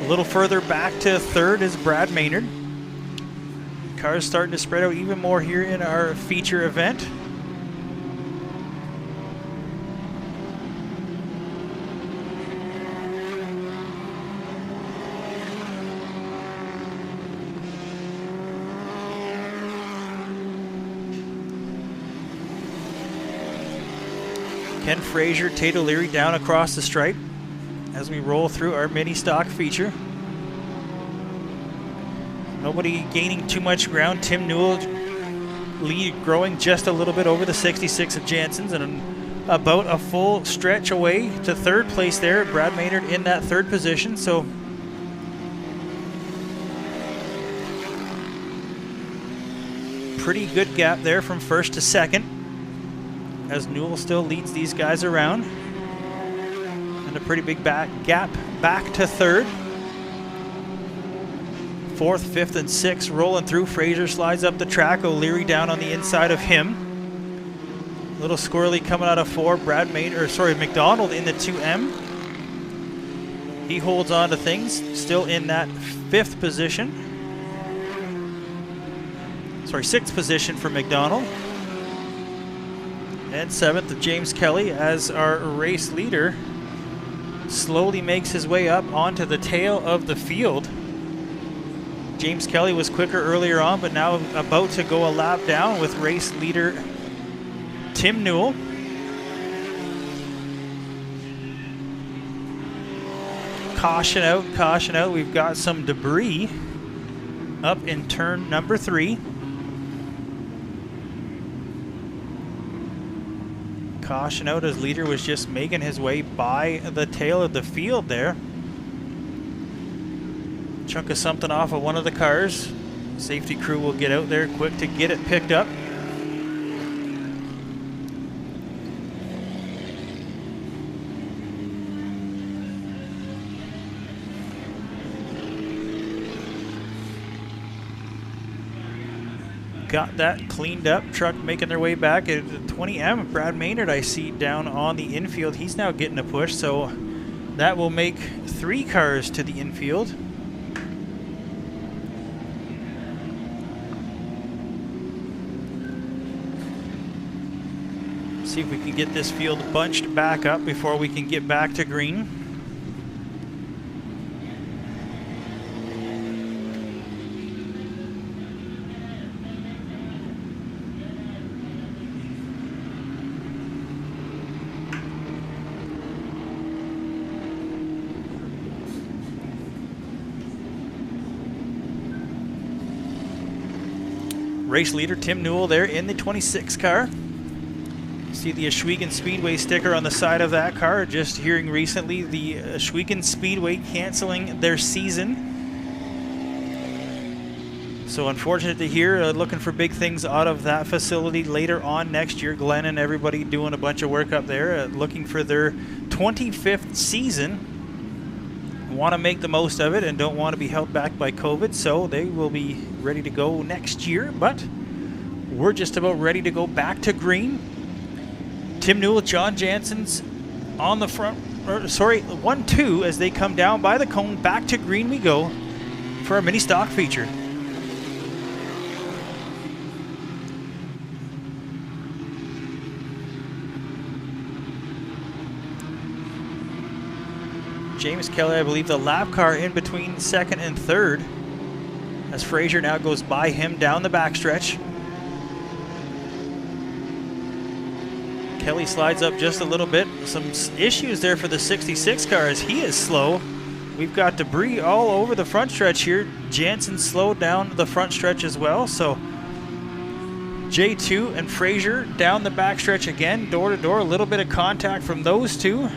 S1: A little further back to third is Brad Maynard. Cars starting to spread out even more here in our feature event. Ken Frazier, Tate O'Leary down across the stripe as we roll through our mini stock feature. Nobody gaining too much ground. Tim Newell lead growing just a little bit over the 66 of Jansen's and about a full stretch away to third place there. Brad Maynard in that third position. So pretty good gap there from first to second. as Newell still leads these guys around. And a pretty big gap back to third. Fourth, fifth, and sixth rolling through. Fraser slides up the track. O'Leary down on the inside of him. Little squirrely coming out of four. McDonald in the 2M. He holds on to things, still in that fifth position. Sixth position for McDonald. And seventh, James Kelly, as our race leader slowly makes his way up onto the tail of the field. James Kelly was quicker earlier on, but now about to go a lap down with race leader Tim Newell. Caution out, caution out. We've got some debris up in turn number 3. Caution out as leader was just making his way by the tail of the field there. Chunk of something off of one of the cars. Safety crew will get out there quick to get it picked up. Got that cleaned up. Truck making their way back at the 20M. Brad Maynard I see down on the infield. He's now getting a push, so that will make 3 cars to the infield. See if we can get this field bunched back up before we can get back to green. Race leader Tim Newell there in the 26 car. See the Ohsweken Speedway sticker on the side of that car. Just hearing recently the Ohsweken Speedway canceling their season. So unfortunate to hear. Looking for big things out of that facility later on next year. Glenn and everybody doing a bunch of work up there, looking for their 25th season. Want to make the most of it and don't want to be held back by COVID, so they will be ready to go next year, but we're just about ready to go back to green. Tim Newell, John Jansen's on the front, 1-2 as they come down by the cone. Back to green we go for our mini stock feature. James Kelly, I believe, the lap car in between second and third, as Fraser now goes by him down the backstretch. Kelly slides up just a little bit. Some issues there for the 66 car as he is slow. We've got debris all over the front stretch here. Jansen slowed down the front stretch as well. So J2 and Fraser down the backstretch again, door to door. A little bit of contact from those two.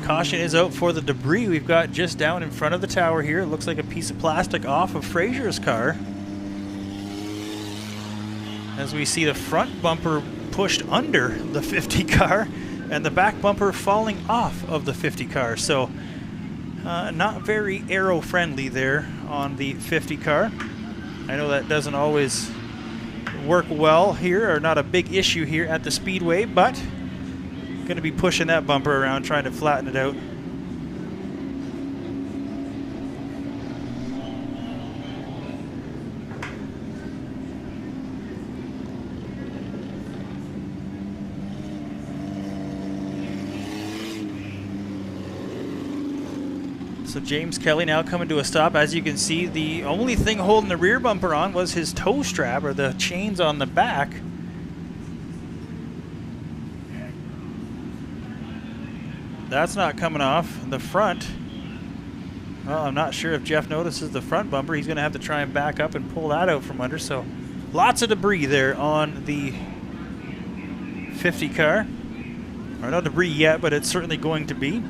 S1: Caution is out for the debris we've got just down in front of the tower here. It looks like a piece of plastic off of Fraser's car. As we see the front bumper pushed under the 50 car and the back bumper falling off of the 50 car. So not very aero friendly there on the 50 car. I know that doesn't always work well here, or not a big issue here at the Speedway, but going to be pushing that bumper around, trying to flatten it out. So James Kelly now coming to a stop. As you can see, the only thing holding the rear bumper on was his toe strap, or the chains on the back. That's not coming off. The front, well, I'm not sure if Jeff notices the front bumper. He's going to have to try and back up and pull that out from under. So lots of debris there on the 50 car. Or not debris yet, but it's certainly going to be.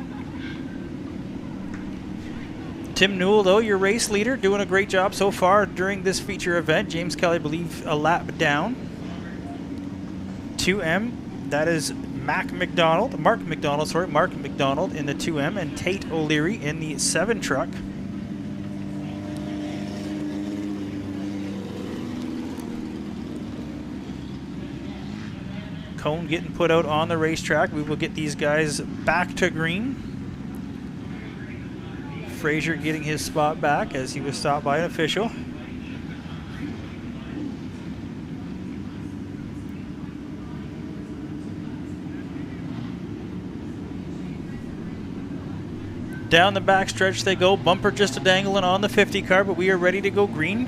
S1: Tim Newell, though, your race leader, doing a great job so far during this feature event. James Kelly, I believe, a lap down. 2M, that is Mark McDonald in the 2M, and Tate O'Leary in the 7 truck. Cone getting put out on the racetrack. We will get these guys back to green. Frazier getting his spot back as he was stopped by an official. Down the backstretch they go. Bumper just a dangling on the 50 car, but we are ready to go green.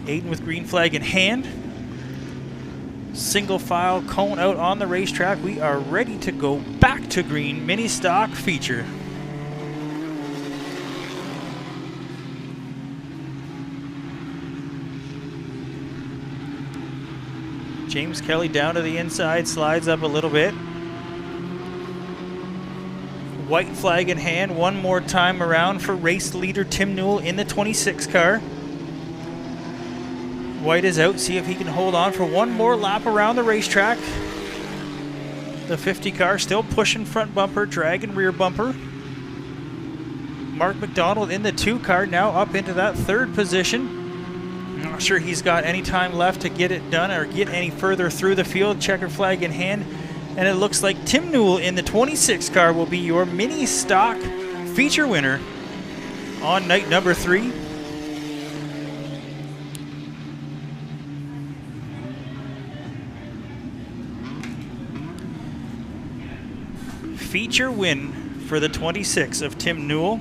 S1: Aiden with green flag in hand. Single file Cone out on the racetrack. We are ready to go back to green mini stock feature. James Kelly down to the inside, slides up a little bit. White flag in hand, one more time around for race leader Tim Newell in the 26 car. White is out, see if he can hold on for one more lap around the racetrack. The 50 car still pushing front bumper, dragging rear bumper. Mark McDonald in the 2 car now up into that 3rd position. Not sure he's got any time left to get it done or get any further through the field. Checker flag in hand. And it looks like Tim Newell in the 26 car will be your mini stock feature winner on night number 3. Feature win for the 26 of Tim Newell.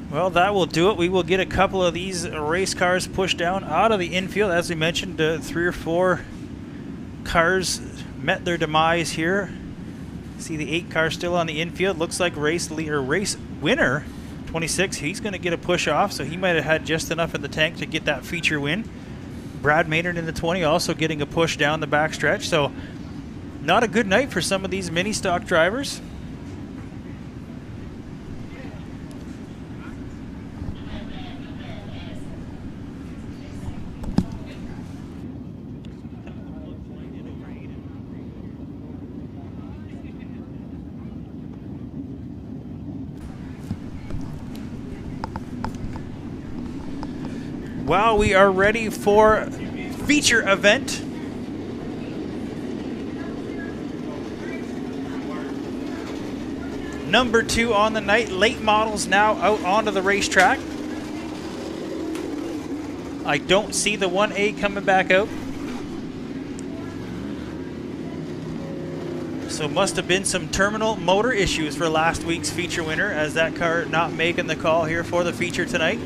S1: Well, that will do it. We will get a couple of these race cars pushed down out of the infield. As we mentioned, 3 or 4 cars met their demise here. See the 8 car still on the infield. Looks like race winner 26. He's going to get a push off, so he might have had just enough in the tank to get that feature win. Brad Maynard in the 20 also getting a push down the backstretch. So not a good night for some of these mini stock drivers. Well, we are ready for feature event. Number 2 on the night. Late models now out onto the racetrack. I don't see the 1A coming back out. So must have been some terminal motor issues for last week's feature winner, as that car not making the call here for the feature tonight.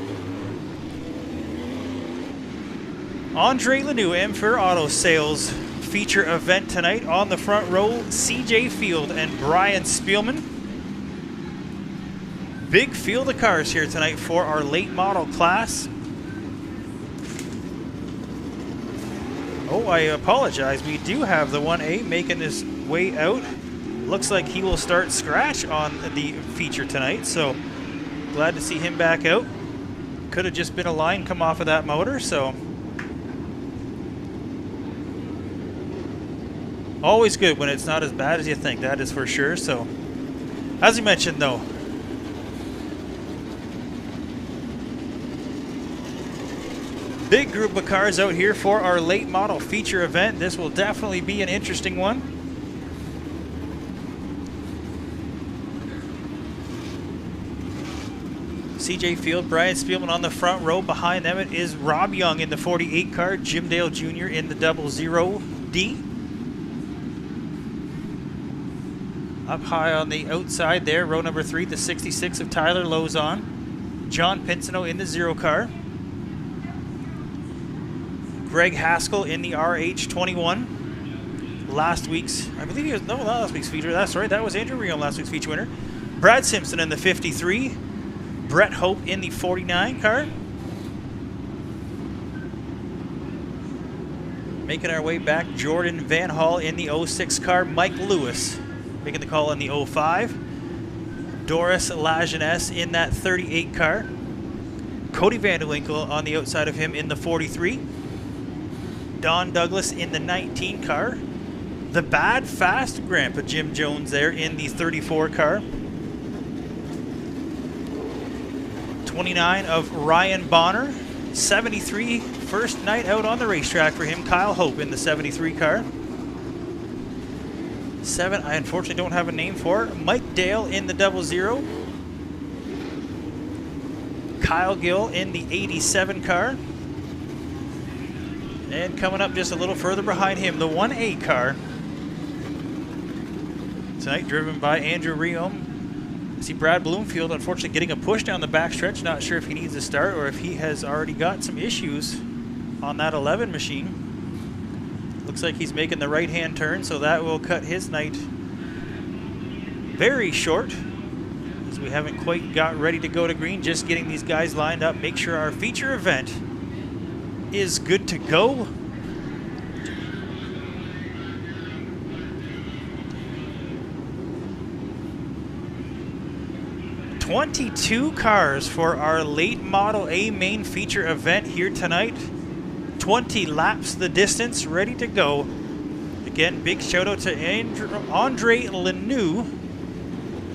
S1: Andre Lanoux, M4 Auto Sales feature event tonight. On the front row, CJ Field and Brian Spielman. Big field of cars here tonight for our late model class. Oh, I apologize. We do have the 1A making his way out. Looks like he will start scratch on the feature tonight, so glad to see him back out. Could have just been a line come off of that motor, so always good when it's not as bad as you think, that is for sure. So, as you mentioned though, big group of cars out here for our late model feature event. This will definitely be an interesting one. CJ Field, Brian Spielman on the front row. Behind them it is Rob Young in the 48 car, Jim Dale Jr. in the 00D. Up high on the outside there, row number 3, the 66 of Tyler Lozon. John Pinsino in the 0 car. Greg Haskell in the RH21. last week's, I believe he was, no, not last week's feature. That's right, that was Andrew Reo, last week's feature winner. Brad Simpson in the 53. Brett Hope in the 49 car. Making our way back, Jordan Van Hall in the 06 car. Mike Lewis making the call in the 05. Doris Lajeunesse in that 38 car. Cody Vanderwinkle on the outside of him in the 43. Don Douglas in the 19 car. The bad fast Grandpa Jim Jones there in the 34 car. 29 of Ryan Bonner. 73, first night out on the racetrack for him. Kyle Hope in the 73 car. 7, I unfortunately don't have a name for. Mike Dale in the 00. Kyle Gill in the 87 car. And coming up just a little further behind him, the 1A car. Tonight driven by Andrew Reo. I see Brad Bloomfield unfortunately getting a push down the backstretch. Not sure if he needs to start or if he has already got some issues on that 11 machine. Looks like he's making the right-hand turn, so that will cut his night very short, as we haven't quite got ready to go to green. Just getting these guys lined up, make sure our feature event is good to go. $22 cars for our late Model A main feature event here tonight. 20 laps the distance, ready to go. Again, big shout out to Andre Lanoux,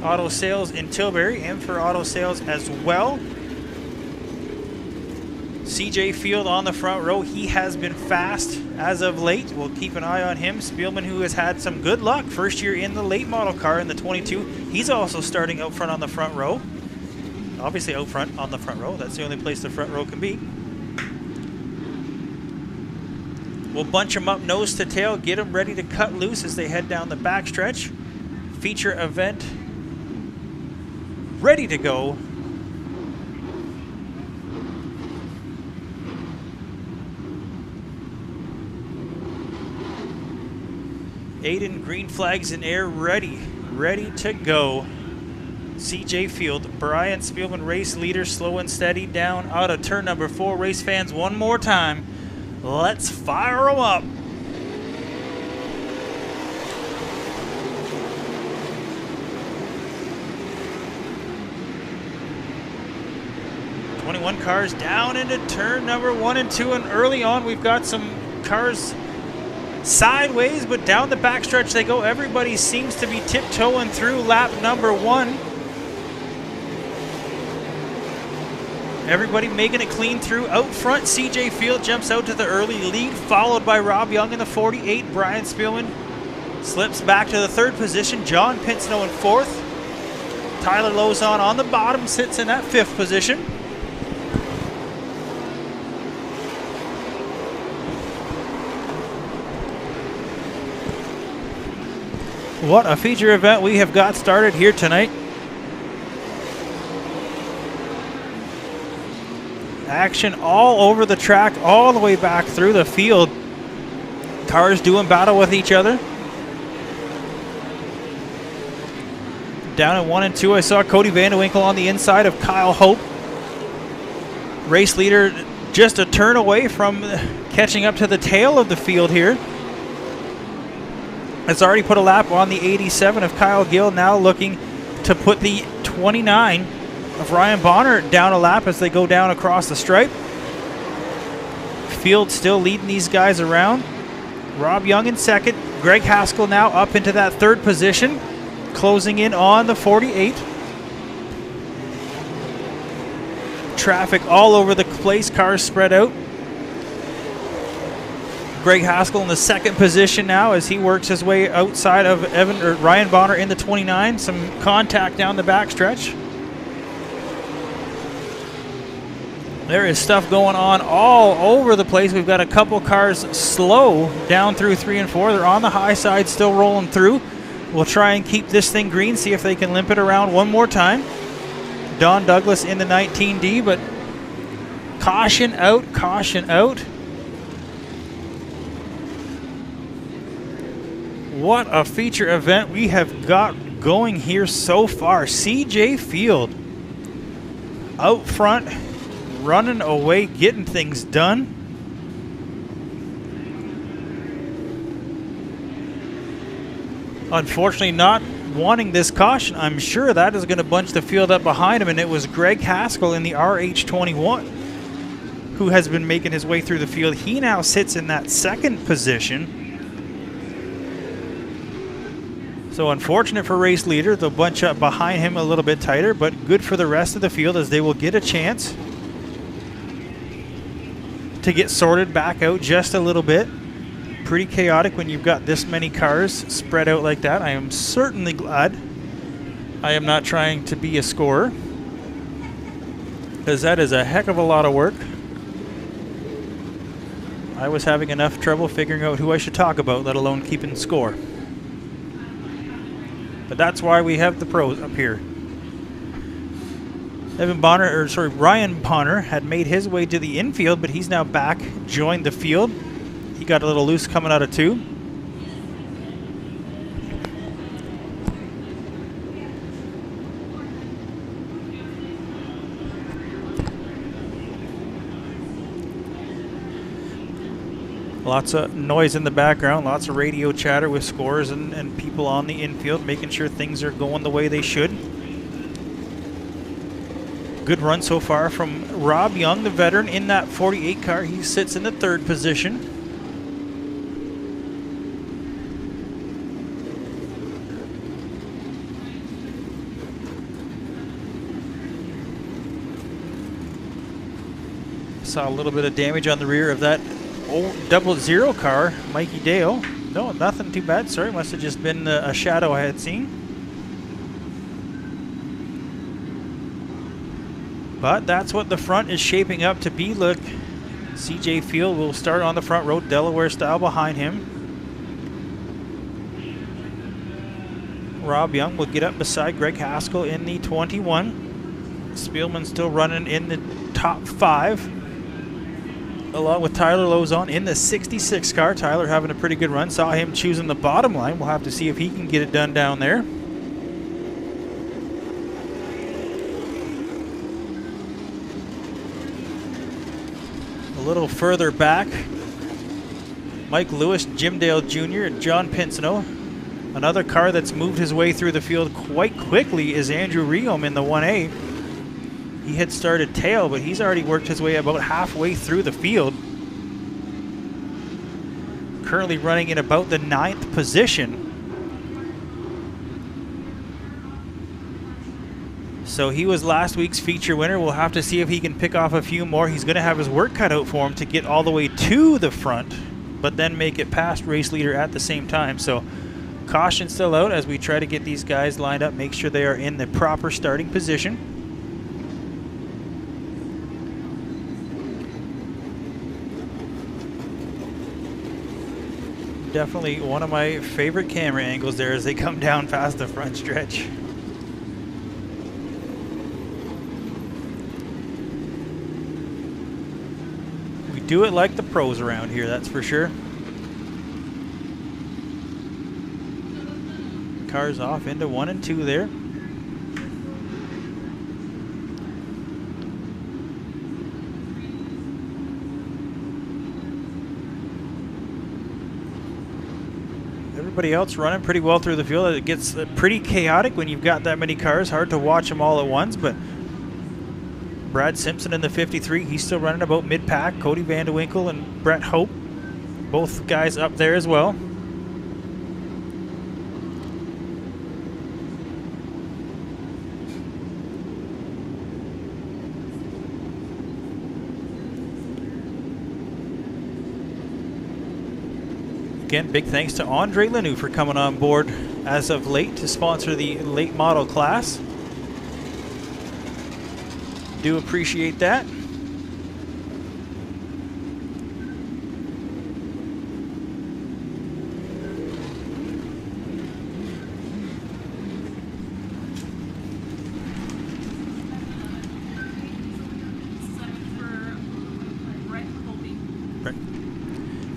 S1: Auto Sales in Tilbury, and for Auto Sales as well. CJ Field on the front row. He has been fast as of late. We'll keep an eye on him. Spielman, who has had some good luck first year in the late model car in the 22. He's also starting out front on the front row. Obviously out front on the front row. That's the only place the front row can be. We'll bunch them up nose to tail, get them ready to cut loose as they head down the backstretch. Feature event ready to go. Aiden, green flags in air, ready to go. CJ Field, Brian Spielman, race leader, slow and steady down out of turn number 4. Race fans, one more time. Let's fire them up. '21 cars down into turn number 1 and 2, and early on we've got some cars sideways, but down the backstretch they go. Everybody seems to be tiptoeing through lap number 1. Everybody making it clean through. Out front, CJ Field jumps out to the early lead, followed by Rob Young in the 48. Brian Spielman slips back to the 3rd position. John Pinsnow in 4th. Tyler Lozon on the bottom sits in that 5th position. What a feature event we have got started here tonight. Action all over the track, all the way back through the field. Cars doing battle with each other. Down in 1 and 2, I saw Cody Vanderwinkle on the inside of Kyle Hope. Race leader just a turn away from catching up to the tail of the field here. It's already put a lap on the 87 of Kyle Gill, now looking to put the 29 of Ryan Bonner down a lap as they go down across the stripe. Field still leading these guys around. Rob Young in 2nd. Greg Haskell now up into that 3rd position, closing in on the 48. Traffic all over the place, cars spread out. Greg Haskell in the 2nd position now as he works his way outside of Ryan Bonner in the 29. Some contact down the backstretch. There is stuff going on all over the place. We've got a couple cars slow down through 3 and 4. They're on the high side, still rolling through. We'll try and keep this thing green, see if they can limp it around one more time. Don Douglas in the 19D, but caution out, . What a feature event we have got going here so far. CJ Field out front, running away, getting things done. Unfortunately not wanting this caution. I'm sure that is going to bunch the field up behind him, and it was Greg Haskell in the RH21 who has been making his way through the field. He now sits in that second position. So unfortunate for race leader. They'll bunch up behind him a little bit tighter, but good for the rest of the field as they will get a chance to get sorted back out just a little bit. Pretty chaotic when you've got this many cars spread out like that. I am certainly glad I am not trying to be a scorer, because that is a heck of a lot of work. I was having enough trouble figuring out who I should talk about, let alone keeping score. But that's why we have the pros up here. Ryan Bonner had made his way to the infield, but he's now back, joined the field. He got a little loose coming out of 2. Lots of noise in the background, lots of radio chatter with scorers and people on the infield, making sure things are going the way they should. Good run so far from Rob Young, the veteran, in that 48 car. He sits in the 3rd position. Saw a little bit of damage on the rear of that old 00 car, Mikey Dale. No, nothing too bad. Sorry, must have just been a shadow I had seen. But that's what the front is shaping up to be. Look, CJ Field will start on the front row, Delaware style behind him. Rob Young will get up beside Greg Haskell in the 21. Spielman still running in the top 5, along with Tyler Lozon in the 66 car. Tyler having a pretty good run. Saw him choosing the bottom line. We'll have to see if he can get it done down there. A little further back, Mike Lewis, Jim Dale Jr., and John Pinsino. Another car that's moved his way through the field quite quickly is Andrew Riom in the 1A. He had started tail, but he's already worked his way about halfway through the field. Currently running in about the 9th position. So he was last week's feature winner. We'll have to see if he can pick off a few more. He's going to have his work cut out for him to get all the way to the front, but then make it past race leader at the same time. So caution still out as we try to get these guys lined up, make sure they are in the proper starting position. Definitely one of my favorite camera angles there as they come down past the front stretch. We do it like the pros around here, that's for sure. Cars off into 1 and 2 there. Everybody else running pretty well through the field. It gets pretty chaotic when you've got that many cars. Hard to watch them all at once, but Brad Simpson in the 53, he's still running about mid-pack. Cody Vandewinkle and Brett Hope, both guys up there as well. Again, big thanks to Andre Lanoux for coming on board as of late to sponsor the late model class. Do appreciate that.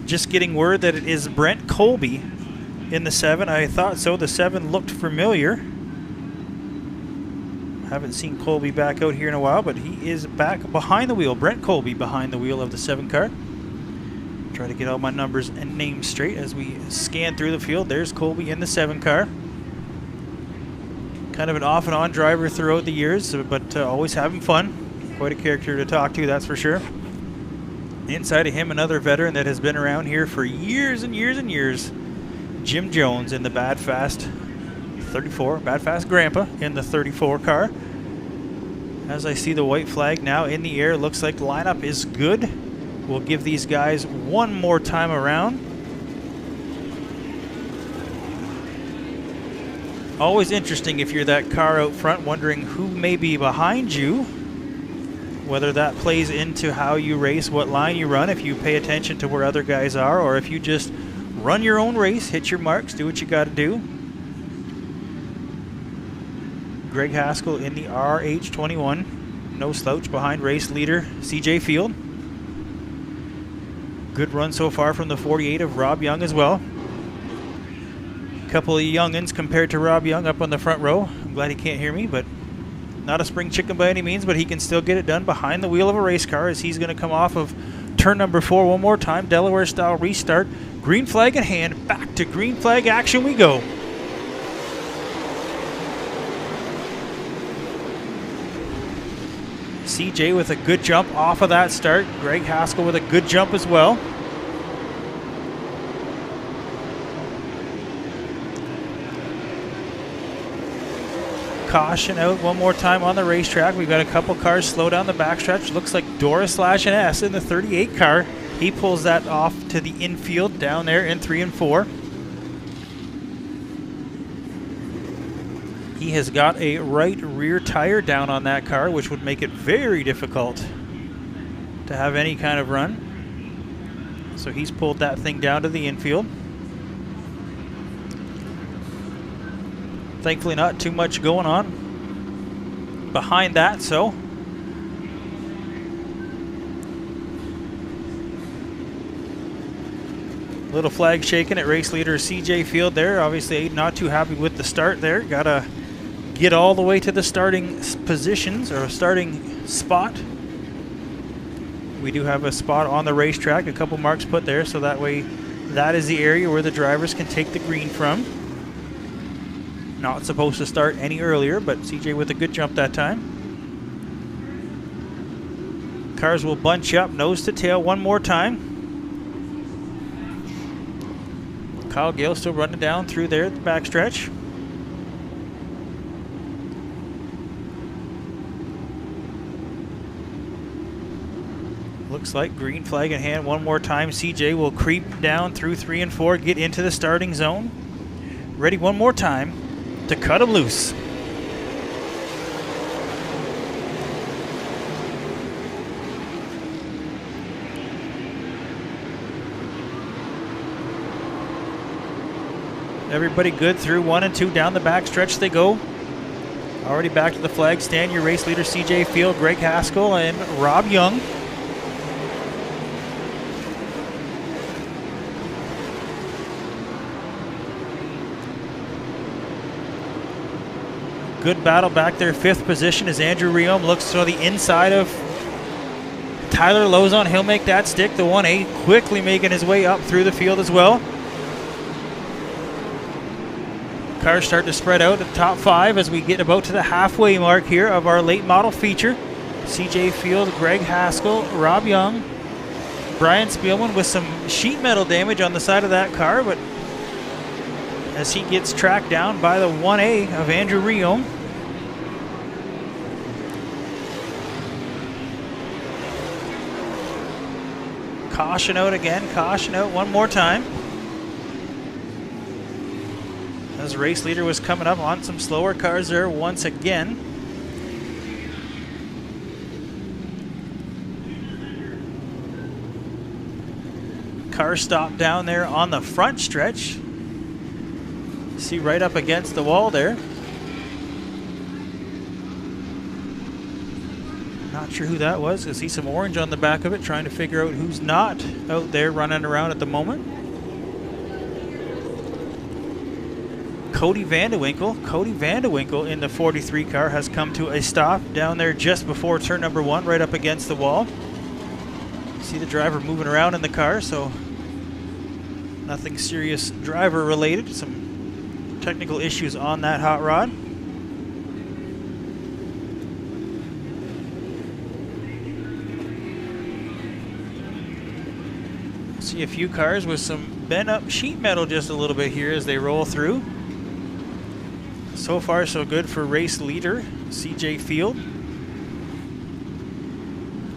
S1: Just getting word that it is Brent Colby in the 7. I thought so. The 7 looked familiar. Haven't seen Colby back out here in a while, but he is back behind the wheel. Brent Colby behind the wheel of the 7 car. Try to get all my numbers and names straight as we scan through the field. There's Colby in the 7 car. Kind of an off and on driver throughout the years, but always having fun. Quite a character to talk to, that's for sure. Inside of him, another veteran that has been around here for years and years and years. Jim Jones in the Bad Fast 34, Bad Fast Grandpa in the 34 car. As I see the white flag now in the air, looks like the lineup is good. We'll give these guys one more time around. Always interesting if you're that car out front, wondering who may be behind you. Whether that plays into how you race, what line you run, if you pay attention to where other guys are, or if you just run your own race, hit your marks, do what you got to do. Greg Haskell in the RH21. No slouch behind race leader CJ Field. Good run so far from the 48 of Rob Young as well. Couple of youngins compared to Rob Young up on the front row. I'm glad he can't hear me, but not a spring chicken by any means, but he can still get it done behind the wheel of a race car as he's going to come off of turn number 4 one more time. Delaware style restart. Green flag in hand. Back to green flag action we go. CJ with a good jump off of that start. Greg Haskell with a good jump as well. Caution out one more time on the racetrack. We've got a couple cars slow down the backstretch. Looks like Dora/S in the 38 car. He pulls that off to the infield down there in 3 and 4. He has got a right rear tire down on that car, which would make it very difficult to have any kind of run. So he's pulled that thing down to the infield. Thankfully not too much going on behind that, so little flag shaking at race leader CJ Field there. Obviously not too happy with the start there. Gotta get all the way to the starting positions or starting spot. We do have a spot on the racetrack, a couple marks put there, so that way that is the area where the drivers can take the green from. Not supposed to start any earlier, but CJ with a good jump that time. Cars will bunch up nose to tail one more time. Kyle Gale still running down through there at the backstretch. Looks like green flag in hand one more time. CJ will creep down through 3 and 4, get into the starting zone. Ready one more time to cut him loose. Everybody good through 1 and 2. Down the backstretch they go. Already back to the flag stand. Your race leader CJ Field, Greg Haskell, and Rob Young. Good battle back there. 5th position as Andrew Riom looks to the inside of Tyler Lozon. He'll make that stick. The 1A quickly making his way up through the field as well. Cars start to spread out at the top 5 as we get about to the halfway mark here of our late model feature. CJ Field, Greg Haskell, Rob Young, Brian Spielman with some sheet metal damage on the side of that car, but as he gets tracked down by the 1A of Andrew Riom. Caution out again, caution out one more time. As race leader was coming up on some slower cars there once again. Car stop down there on the front stretch. See right up against the wall there. Not sure who that was. I see some orange on the back of it, trying to figure out who's not out there running around at the moment. Cody Vandewinkle. Cody Vandewinkle in the 43 car has come to a stop down there just before turn number 1, right up against the wall. See the driver moving around in the car, so nothing serious driver related. Some technical issues on that hot rod. See a few cars with some bent up sheet metal just a little bit here as they roll through. So far so good for race leader CJ Field.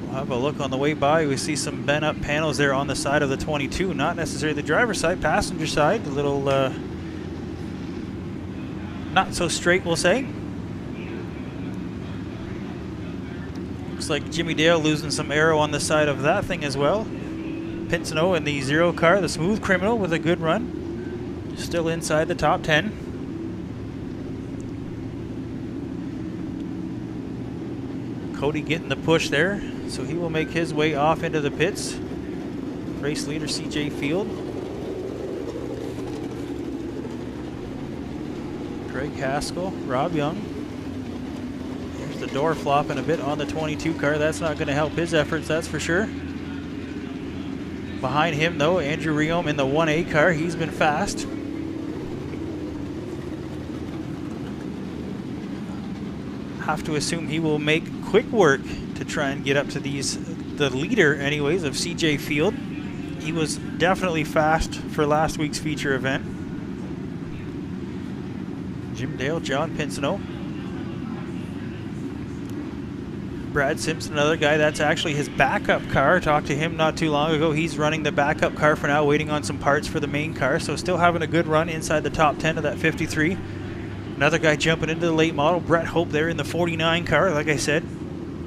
S1: We'll have a look on the way by. We see some bent up panels there on the side of the 22, not necessarily the driver's side, passenger side, a little not so straight, we'll say. Looks like Jimmy Dale losing some aero on the side of that thing as well. Pinsono in the 0 car, the Smooth Criminal with a good run. Still inside the top 10. Cody getting the push there, so he will make his way off into the pits. Race leader CJ Field. Greg Haskell, Rob Young. There's the door flopping a bit on the 22 car. That's not going to help his efforts, that's for sure. Behind him, though, Andrew Riom in the 1A car. He's been fast. Have to assume he will make quick work to try and get up to the leader, anyways, of CJ Field. He was definitely fast for last week's feature event. Jim Dale, John Pinsono. Brad Simpson, another guy, that's actually his backup car. Talked to him not too long ago. He's running the backup car for now, waiting on some parts for the main car. So still having a good run inside the top 10 of that 53. Another guy jumping into the late model, Brett Hope there in the 49 car. Like I said,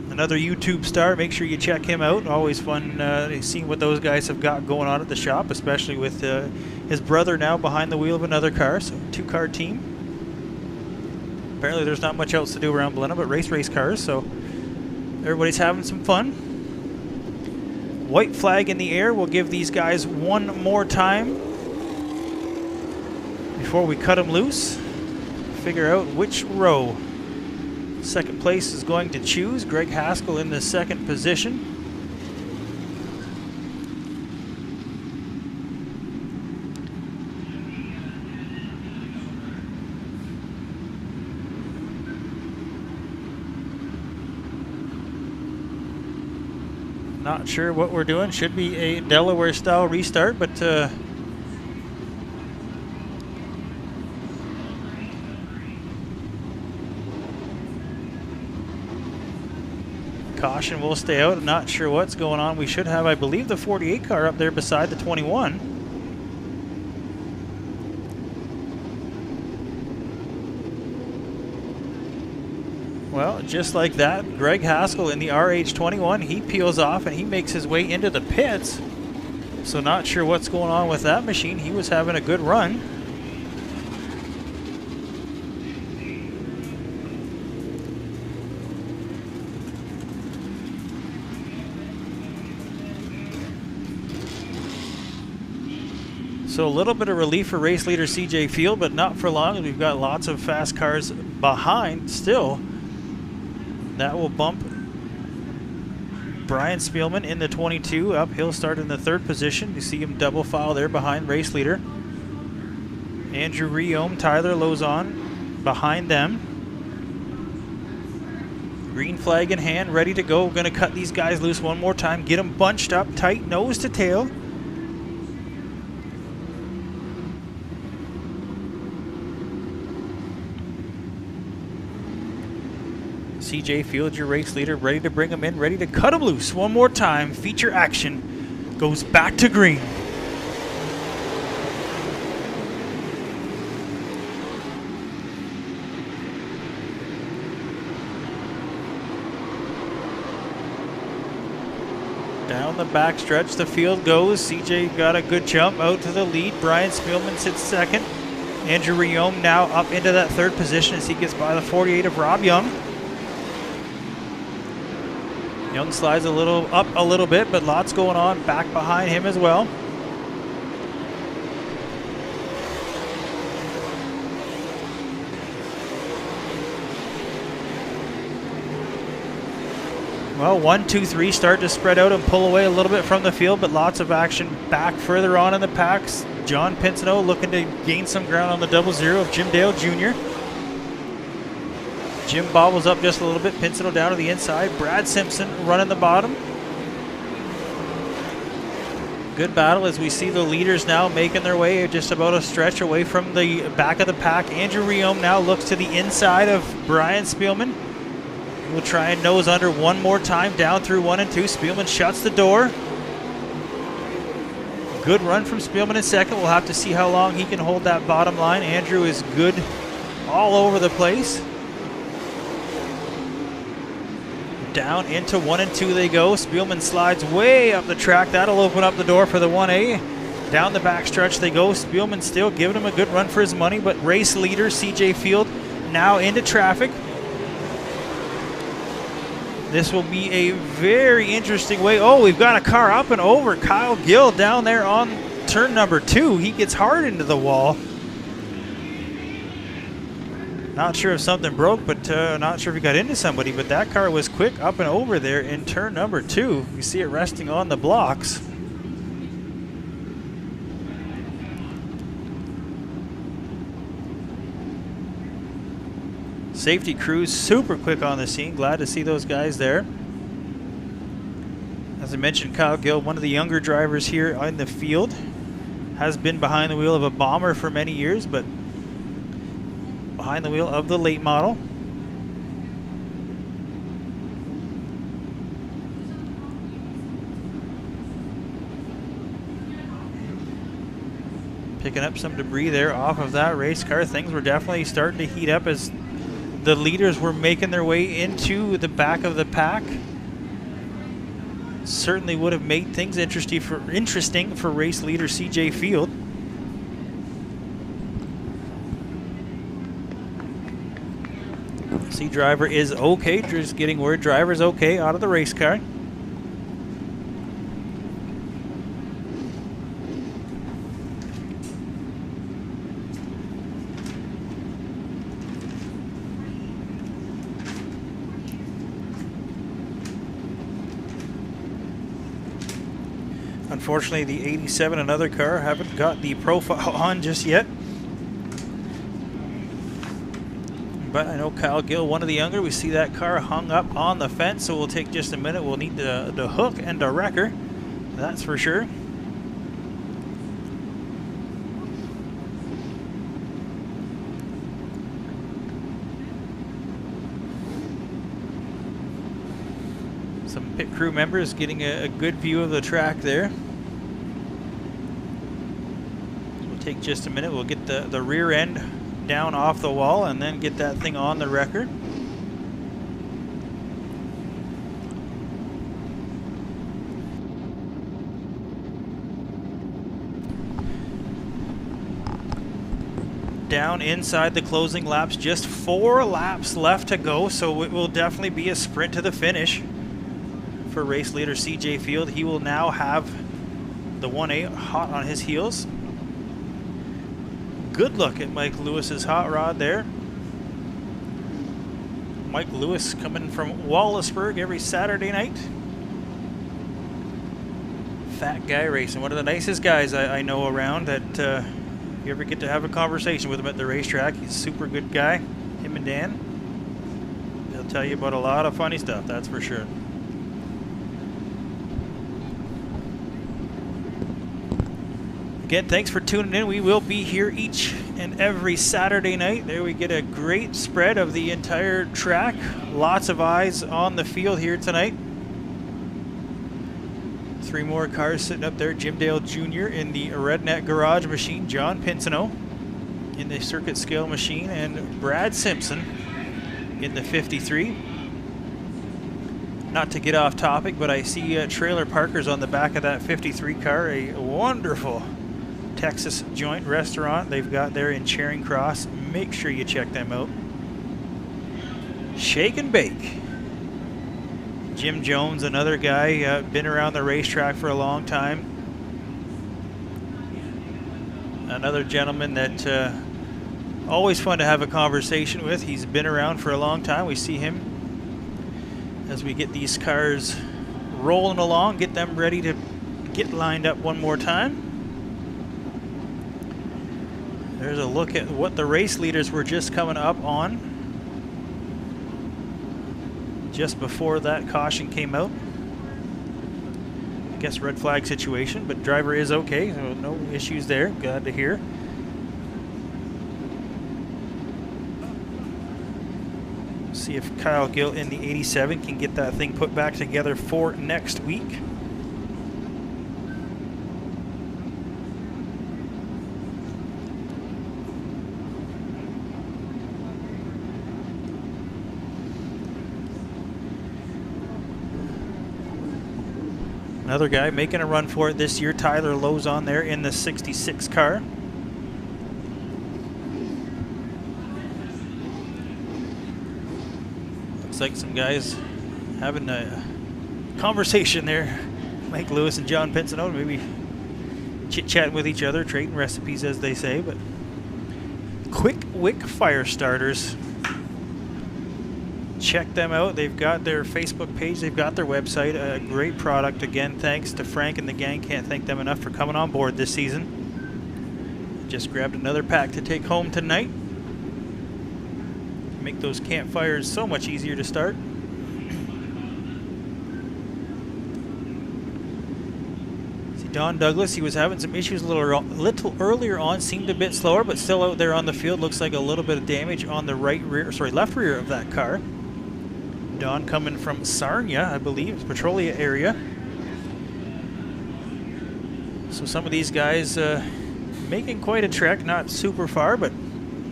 S1: another YouTube star. Make sure you check him out. Always fun seeing what those guys have got going on at the shop, especially with his brother now behind the wheel of another car. So 2-car team. Apparently there's not much else to do around Blenheim but race cars. So everybody's having some fun. White flag in the air. We'll give these guys one more time before we cut them loose. Figure out which row second place is going to choose. Greg Haskell in the 2nd position. Not sure what we're doing. Should be a Delaware style restart, but caution will stay out. I'm not sure what's going on. We should have, I believe, the 48 car up there beside the 21. Well, just like that, Greg Haskell in the RH21, he peels off and he makes his way into the pits. So not sure what's going on with that machine. He was having a good run. So a little bit of relief for race leader CJ Field, but not for long. We've got lots of fast cars behind still. That will bump Brian Spielman in the 22 up. He'll start in the 3rd position. You see him double file there behind race leader. Andrew Riom, Tyler Lozon behind them. Green flag in hand, ready to go. Going to cut these guys loose one more time. Get them bunched up tight, nose to tail. CJ Field, your race leader, ready to bring them in, ready to cut them loose one more time. Feature action goes back to green. Down the back stretch, the field goes. CJ got a good jump out to the lead. Brian Spielman sits 2nd. Andrew Riom now up into that 3rd position as he gets by the 48 of Rob Young. Young slides up a little bit, but lots going on back behind him as well. Well, 1, 2, 3 start to spread out and pull away a little bit from the field, but lots of action back further on in the packs. John Pinsino looking to gain some ground on the 00 of Jim Dale Jr. Jim bobbles up just a little bit. Pinsino down to the inside. Brad Simpson running the bottom. Good battle as we see the leaders now making their way just about a stretch away from the back of the pack. Andrew Riom now looks to the inside of Brian Spielman. We'll try and nose under one more time down through 1 and 2. Spielman shuts the door. Good run from Spielman in second. We'll have to see how long he can hold that bottom line. Andrew is good all over the place. Down into 1 and 2 they go. Spielman slides way up the track. That'll open up the door for the 1A. Down the backstretch they go. Spielman still giving him a good run for his money, but race leader CJ Field now into traffic. This will be a very interesting way. Oh, we've got a car up and over. Kyle Gill down there on turn number 2. He gets hard into the wall. Not sure if something broke, but not sure if he got into somebody, but that car was quick up and over there in turn number 2. You see it resting on the blocks. Safety crews super quick on the scene. Glad to see those guys there. As I mentioned, Kyle Gill, one of the younger drivers here in the field, has been behind the wheel of a Bomber for many years, but behind the wheel of the late model. Picking up some debris there off of that race car. Things were definitely starting to heat up as the leaders were making their way into the back of the pack. Certainly would have made things interesting for race leader CJ Field. See, driver is okay. Just getting word driver's okay out of the race car. Unfortunately, the 87 and other car haven't got the profile on just yet. But I know Kyle Gill, one of the younger, we see that car hung up on the fence, so we'll take just a minute. We'll need the hook and the wrecker, that's for sure. Some pit crew members getting a good view of the track there. We'll take just a minute. We'll get the rear end down off the wall and then get that thing on the wrecker. Down inside the closing laps, just 4 laps left to go, so it will definitely be a sprint to the finish for race leader CJ Field. He will now have the 1A hot on his heels. Good look at Mike Lewis's hot rod there. Mike Lewis coming from Wallaceburg every Saturday night. Fat guy racing, one of the nicest guys I know around. That if you ever get to have a conversation with him at the racetrack, he's a super good guy. Him and Dan, they'll tell you about a lot of funny stuff, that's for sure. Again, thanks for tuning in. We will be here each and every Saturday night. There we get a great spread of the entire track. Lots of eyes on the field here tonight. 3 more cars sitting up there. Jim Dale Jr. in the Redneck Garage machine. John Pinsino in the Circuit Scale machine. And Brad Simpson in the 53. Not to get off topic, but I see trailer parkers on the back of that 53 car. A wonderful Texas joint restaurant they've got there in Charing Cross. Make sure you check them out. Shake and Bake. Jim Jones, another guy, been around the racetrack for a long time. Another gentleman that always fun to have a conversation with. He's been around for a long time. We see him as we get these cars rolling along, get them ready to get lined up one more time. There's a look at what the race leaders were just coming up on just before that caution came out. I guess red flag situation, but driver is okay, so no issues there. Glad to hear. See if Kyle Gill in the 87 can get that thing put back together for next week. Another guy making a run for it this year, Tyler Lowe's on there in the 66 car. Looks like some guys having a conversation there. Mike Lewis and John Pinson, maybe chit-chatting with each other, trading recipes as they say. But Quick Wick Fire Starters. Check them out. They've got their Facebook page. They've got their website. A great product. Again, thanks to Frank and the gang. Can't thank them enough for coming on board this season. Just grabbed another pack to take home tonight. Make those campfires so much easier to start. See Don Douglas, he was having some issues a little earlier on, seemed a bit slower, but still out there on the field. Looks like a little bit of damage on the left rear of that car. Don coming from Sarnia, I believe, Petrolia area. So some of these guys making quite a trek, not super far, but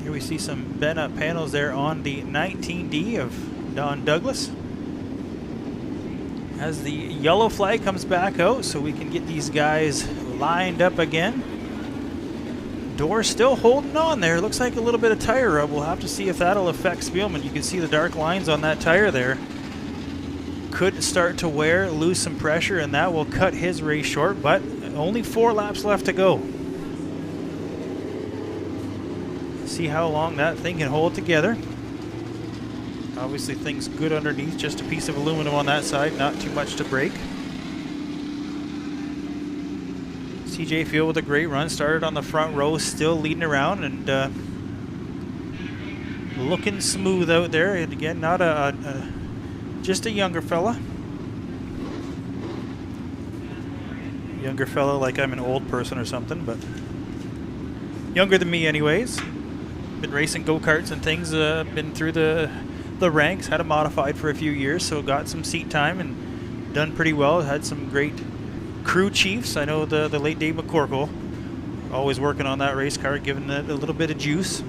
S1: here we see some bent up panels there on the 19D of Don Douglas. As the yellow flag comes back out, so we can get these guys lined up again. Door still holding on there. Looks like a little bit of tire rub. We'll have to see if that'll affect Spielman. You can see the dark lines on that tire there. Could start to wear, lose some pressure, and that will cut his race short, but only 4 laps left to go. See how long that thing can hold together. Obviously things good underneath, just a piece of aluminum on that side, not too much to break. CJ Field with a great run, started on the front row, still leading around and looking smooth out there. And again, not just a younger fella. Younger fella like I'm an old person or something, but younger than me anyways. Been racing go-karts and things, been through the ranks, had a modified for a few years, so got some seat time and done pretty well. Had some great crew chiefs. I know the late Dave McCorkle, always working on that race car, giving it a little bit of juice.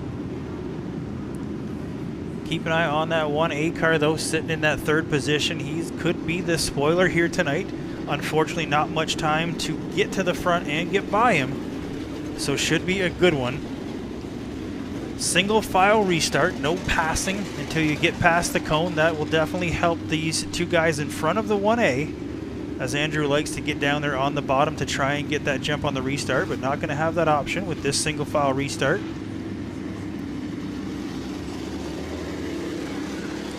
S1: Keep an eye on that 1A car though, sitting in that 3rd position. He could be the spoiler here tonight. Unfortunately, not much time to get to the front and get by him, so should be a good one. Single file restart, no passing until you get past the cone. That will definitely help these 2 guys in front of the 1A, as Andrew likes to get down there on the bottom to try and get that jump on the restart, but not going to have that option with this single file restart.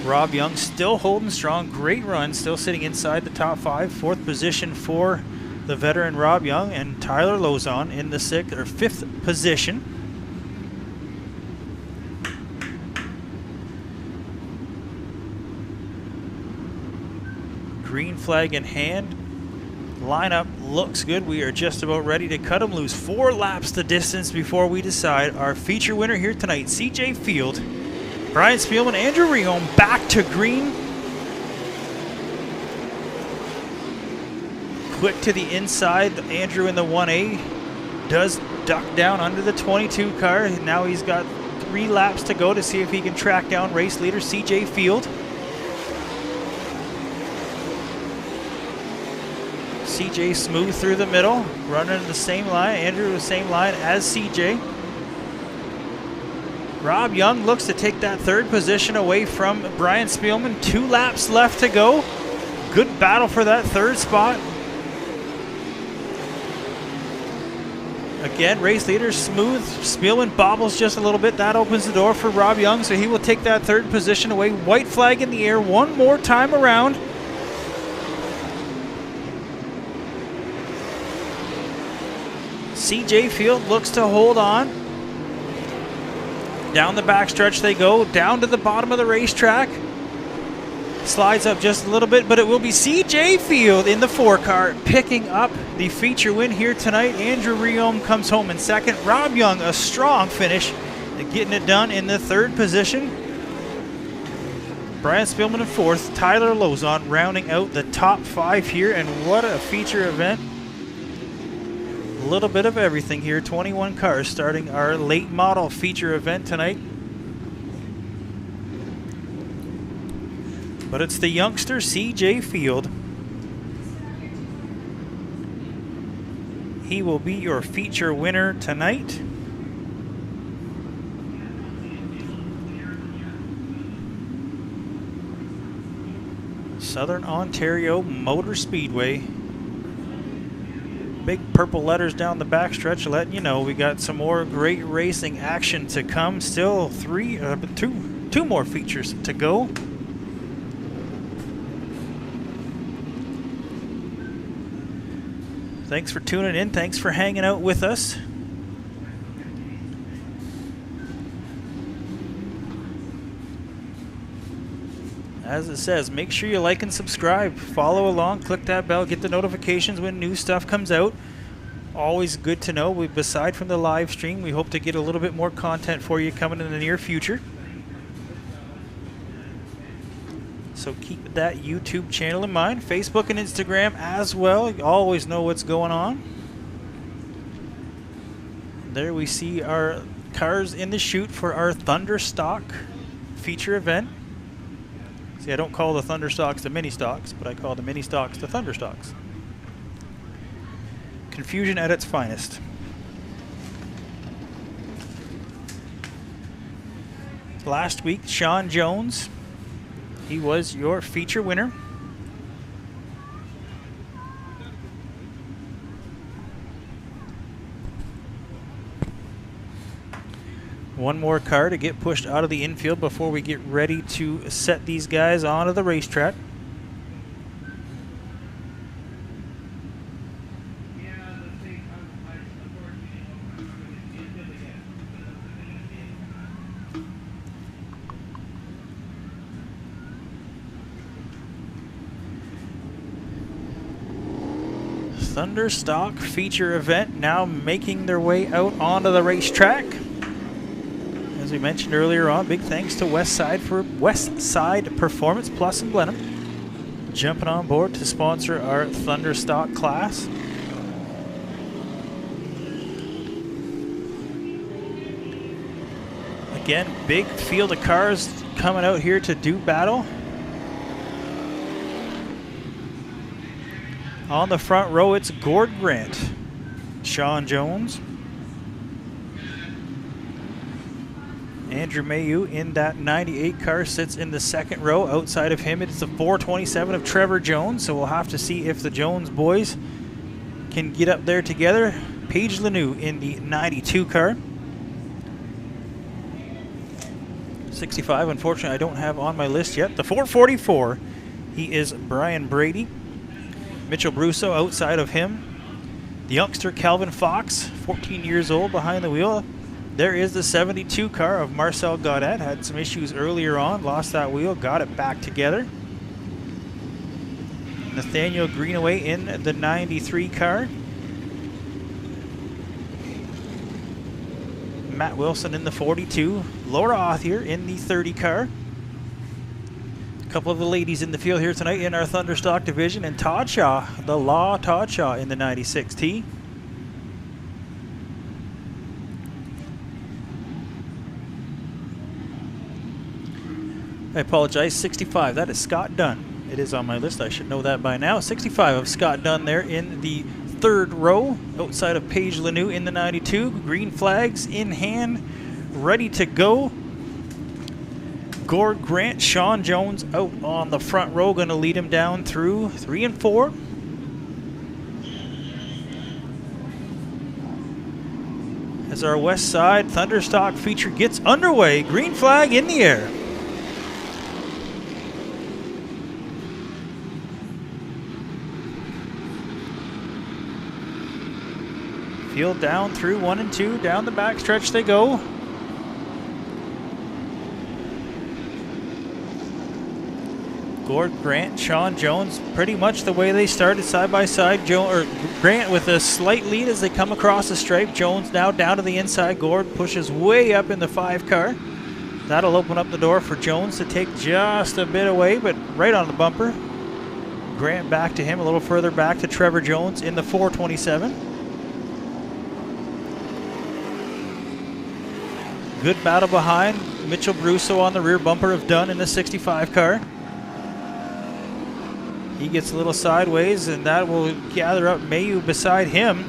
S1: Rob Young still holding strong, great run, still sitting inside the top 5. 4th position for the veteran Rob Young, and Tyler Lozon in the 5th position. Green flag in hand. Lineup looks good. We are just about ready to cut them loose. 4 laps the distance before we decide our feature winner here tonight. CJ Field, Brian Spielman, Andrew Rehome back to green. Quick to the inside. Andrew in the 1A does duck down under the 22 car. Now he's got 3 laps to go to see if he can track down race leader CJ Field. CJ smooth through the middle, running the same line. Andrew the same line as CJ. Rob Young looks to take that 3rd position away from Brian Spielman. 2 laps left to go. Good battle for that 3rd spot. Again, race leader, smooth. Spielman bobbles just a little bit. That opens the door for Rob Young, so he will take that third position away. White flag in the air one more time around. CJ Field looks to hold on. Down the backstretch they go, down to the bottom of the racetrack. Slides up just a little bit, but it will be CJ Field in the 4 car picking up the feature win here tonight. Andrew Riom comes home in second. Rob Young, a strong finish, getting it done in the 3rd position. Brian Spielman in 4th. Tyler Lozon rounding out the top 5 here, and what a feature event. A little bit of everything here. 21 cars starting our late model feature event tonight. But it's the youngster CJ Field. He will be your feature winner tonight. Southern Ontario Motor Speedway. Big purple letters down the backstretch letting you know we got some more great racing action to come. Still two more features to go. Thanks for tuning in. Thanks for hanging out with us. As it says, make sure you like and subscribe. Follow along, click that bell, get the notifications when new stuff comes out. Always good to know. Aside from the live stream, we hope to get a little bit more content for you coming in the near future. So keep that YouTube channel in mind. Facebook and Instagram as well. You always know what's going on. There we see our cars in the chute for our Thunderstock feature event. See, I don't call the Thunderstocks the mini stocks, but I call the mini stocks the Thunderstocks. Confusion at its finest. Last week, Sean Jones, he was your feature winner. One more car to get pushed out of the infield before we get ready to set these guys onto the racetrack. Thunderstock feature event now making their way out onto the racetrack. As we mentioned earlier on, big thanks to West Side Performance Plus in Blenheim, jumping on board to sponsor our Thunderstock class. Again, big field of cars coming out here to do battle. On the front row, it's Gord Grant, Sean Jones, Andrew Mayu in that 98 car sits in the second row. Outside of him, it's the 427 of Trevor Jones, so we'll have to see if the Jones boys can get up there together. Paige Lanou in the 92 car. 65, unfortunately, I don't have on my list yet. The 444, he is Brian Brady. Mitchell Brusso outside of him. The youngster Calvin Fox, 14 years old, behind the wheel. There is the 72 car of Marcel Gaudet. Had some issues earlier on, lost that wheel, got it back together. Nathaniel Greenaway in the 93 car. Matt Wilson in the 42. Laura Othier in the 30 car. Couple of the ladies in the field here tonight in our Thunderstock division, and Todd Shaw, the Law Todd Shaw in the 96T. I apologize, 65, that is Scott Dunn. It is on my list, I should know that by now. 65 of Scott Dunn there in the third row, outside of Paige Lanou in the 92. Green flags in hand, ready to go. Gord Grant, Sean Jones out on the front row, going to lead him down through 3 and 4. as our West Side Thunderstock feature gets underway. Green flag in the air. Field down through 1 and 2, down the backstretch they go. Gord Grant, Sean Jones, pretty much the way they started side by side. Grant with a slight lead as they come across the stripe. Jones now down to the inside. Gord pushes way up in the 5 car. That'll open up the door for Jones to take just a bit away, but right on the bumper. Grant back to him, a little further back to Trevor Jones in the 427. Good battle behind. Mitchell Brusso on the rear bumper of Dunn in the 65 car. He gets a little sideways, and that will gather up Mayu beside him.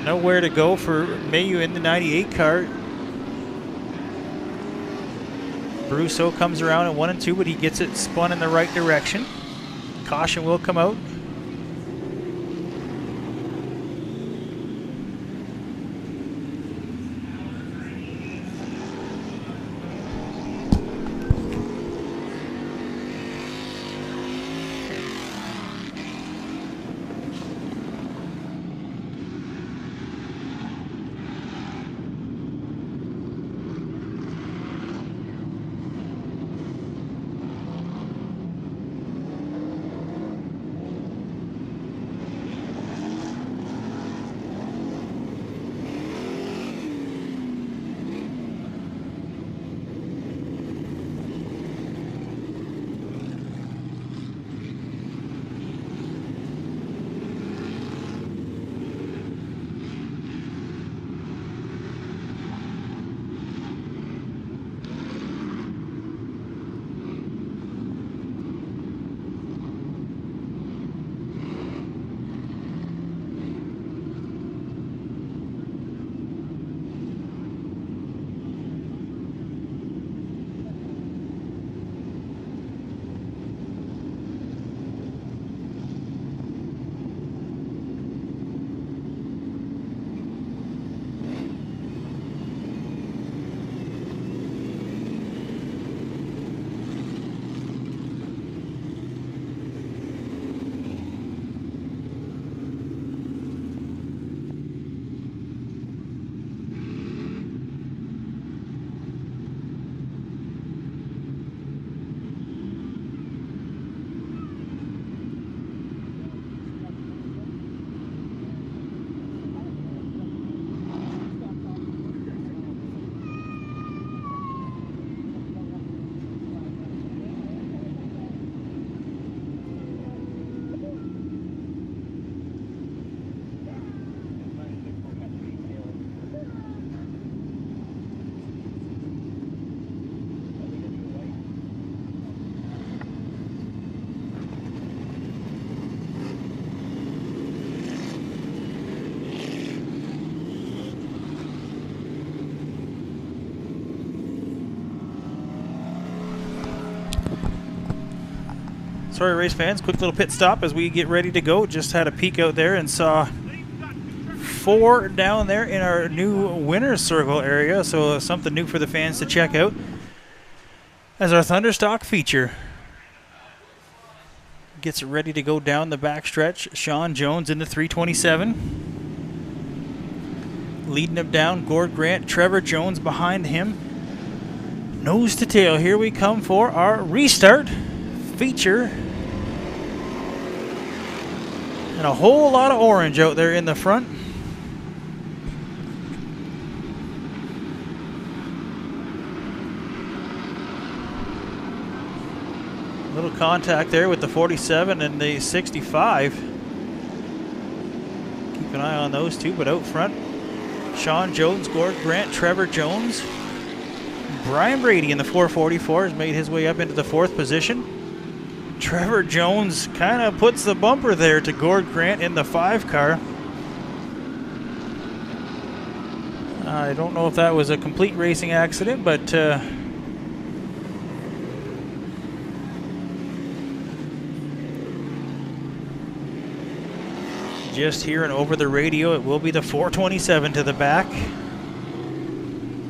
S1: Nowhere to go for Mayu in the 98 car. Brusso comes around at 1 and 2, but he gets it spun in the right direction. Caution will come out. Sorry, race fans, quick little pit stop as we get ready to go. Just had a peek out there and saw 4 down there in our new winner's circle area, so something new for the fans to check out as our Thunderstock feature gets ready to go down the backstretch. Sean Jones in the 327. Leading him down, Gord Grant, Trevor Jones behind him. Nose to tail, here we come for our restart feature. And a whole lot of orange out there in the front. Little contact there with the 47 and the 65. Keep an eye on those two, but out front, Sean Jones, Gord Grant, Trevor Jones. Brian Brady in the 444 has made his way up into the 4th position. Trevor Jones kind of puts the bumper there to Gord Grant in the 5 car. I don't know if that was a complete racing accident, but just hearing over the radio, it will be the 427 to the back.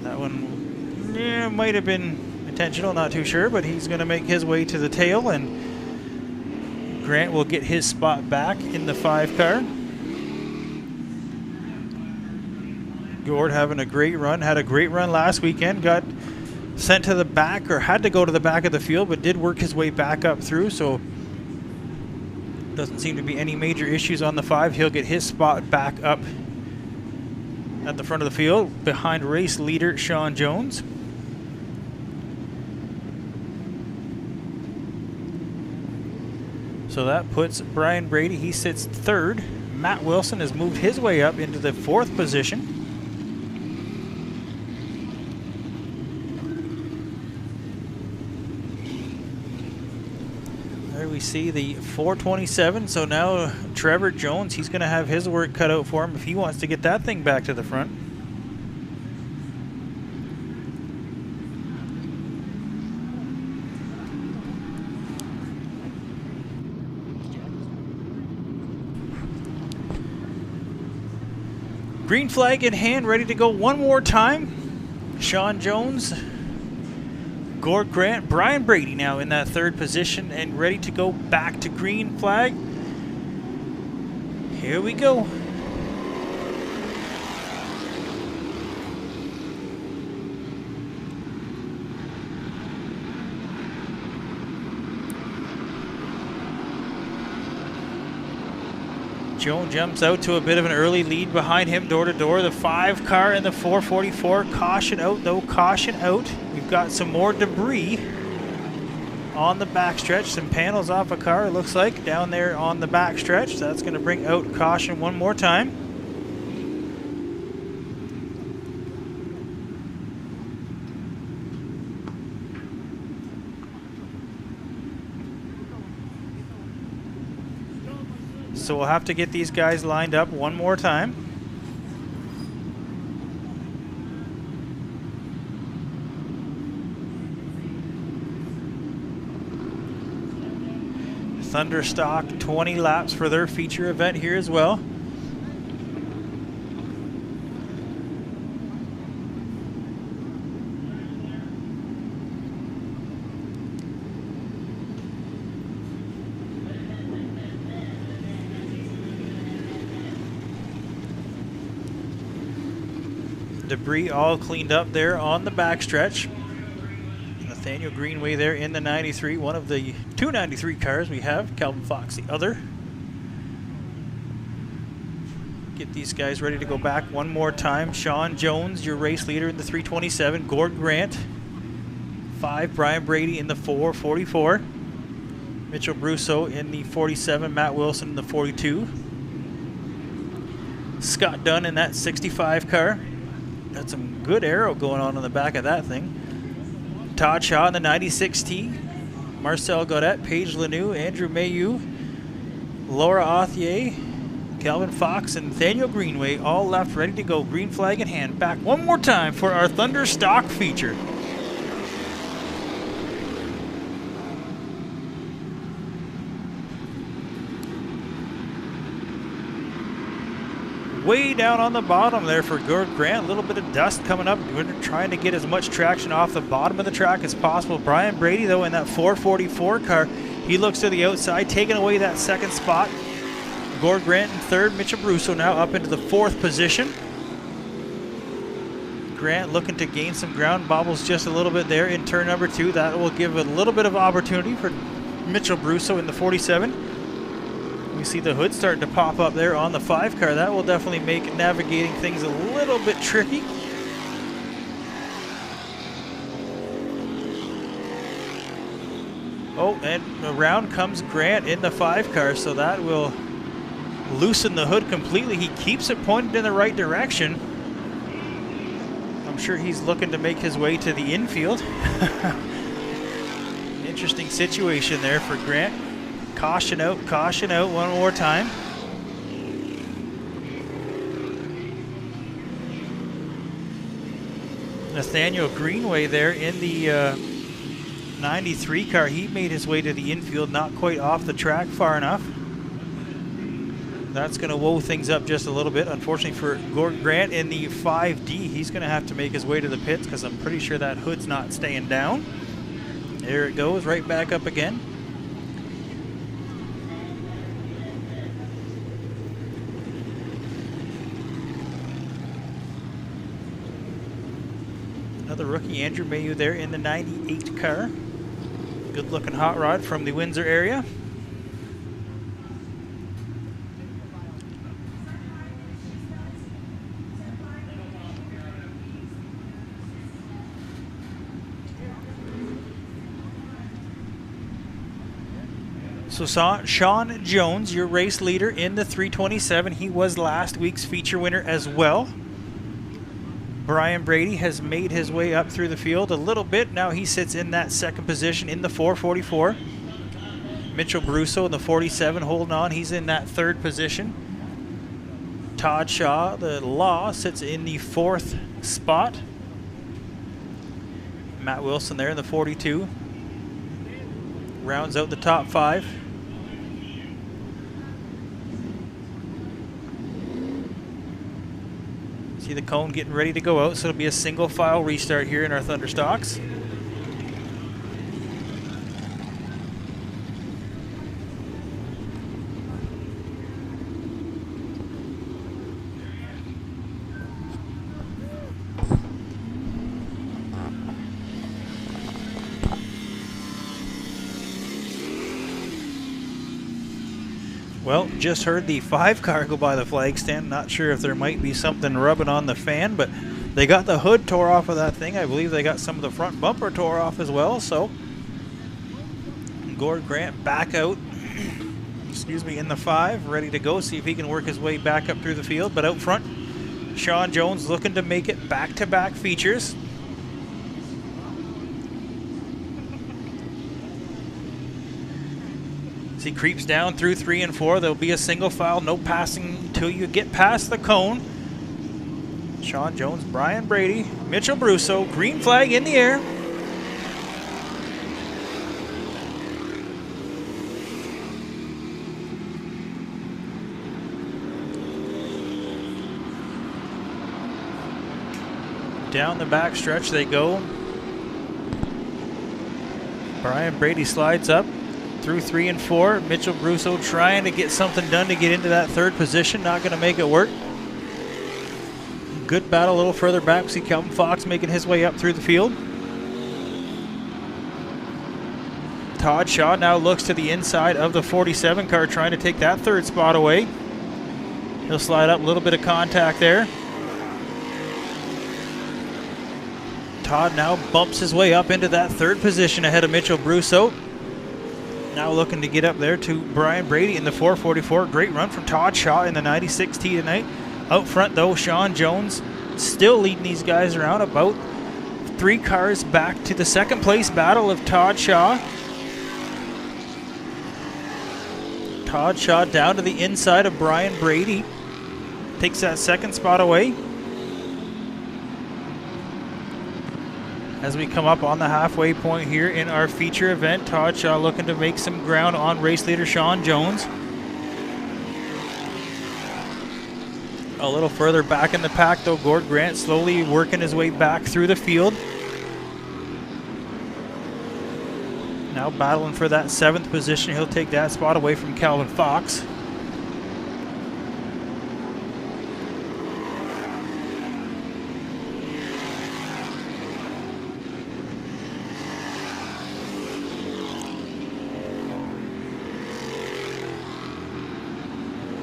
S1: That one might have been intentional, not too sure, but he's going to make his way to the tail, and Grant will get his spot back in the 5 car. Gord having a great run, had a great run last weekend, got sent to the back, or had to go to the back of the field, but did work his way back up through, so doesn't seem to be any major issues on the 5. He'll get his spot back up at the front of the field behind race leader Sean Jones. So that puts Brian Brady, he sits 3rd. Matt Wilson has moved his way up into the 4th position. We see the 427, so now Trevor Jones, he's going to have his work cut out for him if he wants to get that thing back to the front. Green flag in hand, ready to go one more time. Sean Jones, Gord Grant, Brian Brady now in that 3rd position and ready to go back to green flag. Here we go. Jones jumps out to a bit of an early lead behind him, door to door. The 5 car and the 444. Caution out, though. Caution out. We've got some more debris on the backstretch. Some panels off a car, it looks like, down there on the backstretch. So that's going to bring out caution one more time. So we'll have to get these guys lined up one more time. Thunderstock 20 laps for their feature event here as well. Debris all cleaned up there on the backstretch. Nathaniel Greenway there in the 93, one of the 293 cars we have. Calvin Fox the other. Get these guys ready to go back one more time. Sean Jones, your race leader in the 327. Gord Grant, 5. Brian Brady in the 444. Mitchell Brusso in the 47. Matt Wilson in the 42. Scott Dunn in that 65 car. Got some good aero going on the back of that thing. Todd Shaw in the 96T. Marcel Godet, Paige Lanou, Andrew Mayu, Laura Authier, Calvin Fox, and Nathaniel Greenway all left ready to go. Green flag in hand. Back one more time for our Thunderstock feature. Way down on the bottom there for Gord Grant. A little bit of dust coming up. We're trying to get as much traction off the bottom of the track as possible. Brian Brady, though, in that 444 car, he looks to the outside, taking away that 2nd spot. Gord Grant in 3rd. Mitchell Brusso now up into the 4th position. Grant looking to gain some ground. Bobbles just a little bit there in turn number 2. That will give a little bit of opportunity for Mitchell Brusso in the 47. We see the hood starting to pop up there on the 5 car. That will definitely make navigating things a little bit tricky. Oh, and around comes Grant in the 5 car, so that will loosen the hood completely. He keeps it pointed in the right direction. I'm sure he's looking to make his way to the infield. Interesting situation there for Grant. Caution out one more time. Nathaniel Greenway there in the 93 car. He made his way to the infield, not quite off the track far enough. That's going to woe things up just a little bit. Unfortunately for Gordon Grant in the 5D, he's going to have to make his way to the pits because I'm pretty sure that hood's not staying down. There it goes, right back up again. Another rookie, Andrew Mayu there in the 98 car. Good looking hot rod from the Windsor area. So Sean Jones, your race leader in the 327. He was last week's feature winner as well. Brian Brady has made his way up through the field a little bit. Now he sits in that second position in the 444. Mitchell Brusso in the 47 holding on. He's in that third position. Todd Shaw, the Law, sits in the fourth spot. Matt Wilson there in the 42. Rounds out the top five. See the cone getting ready to go out, so it'll be a single file restart here in our Thunderstocks. Well, just heard the 5 car go by the flag stand. Not sure if there might be something rubbing on the fan, but they got the hood tore off of that thing. I believe they got some of the front bumper tore off as well. So Gord Grant back out, excuse me, in the 5, ready to go. See if he can work his way back up through the field. But out front, Sean Jones looking to make it back-to-back features. As he creeps down through 3 and 4, there'll be a single file, no passing until you get past the cone. Sean Jones, Brian Brady, Mitchell Brusso, green flag in the air. Down the back stretch they go. Brian Brady slides up through 3 and 4. Mitchell Brusso trying to get something done to get into that third position. Not going to make it work. Good battle a little further back. We see Calvin Fox making his way up through the field. Todd Shaw now looks to the inside of the 47 car, trying to take that third spot away. He'll slide up, a little bit of contact there. Todd now bumps his way up into that third position ahead of Mitchell Brusso. Now looking to get up there to Brian Brady in the 444. Great run from Todd Shaw in the 96T tonight. Out front, though, Sean Jones still leading these guys around, about 3 cars back to the second place battle of Todd Shaw. Todd Shaw down to the inside of Brian Brady. Takes that second spot away. As we come up on the halfway point here in our feature event, Todd Shaw looking to make some ground on race leader Sean Jones. A little further back in the pack, though, Gord Grant slowly working his way back through the field. Now battling for that 7th position. He'll take that spot away from Calvin Fox.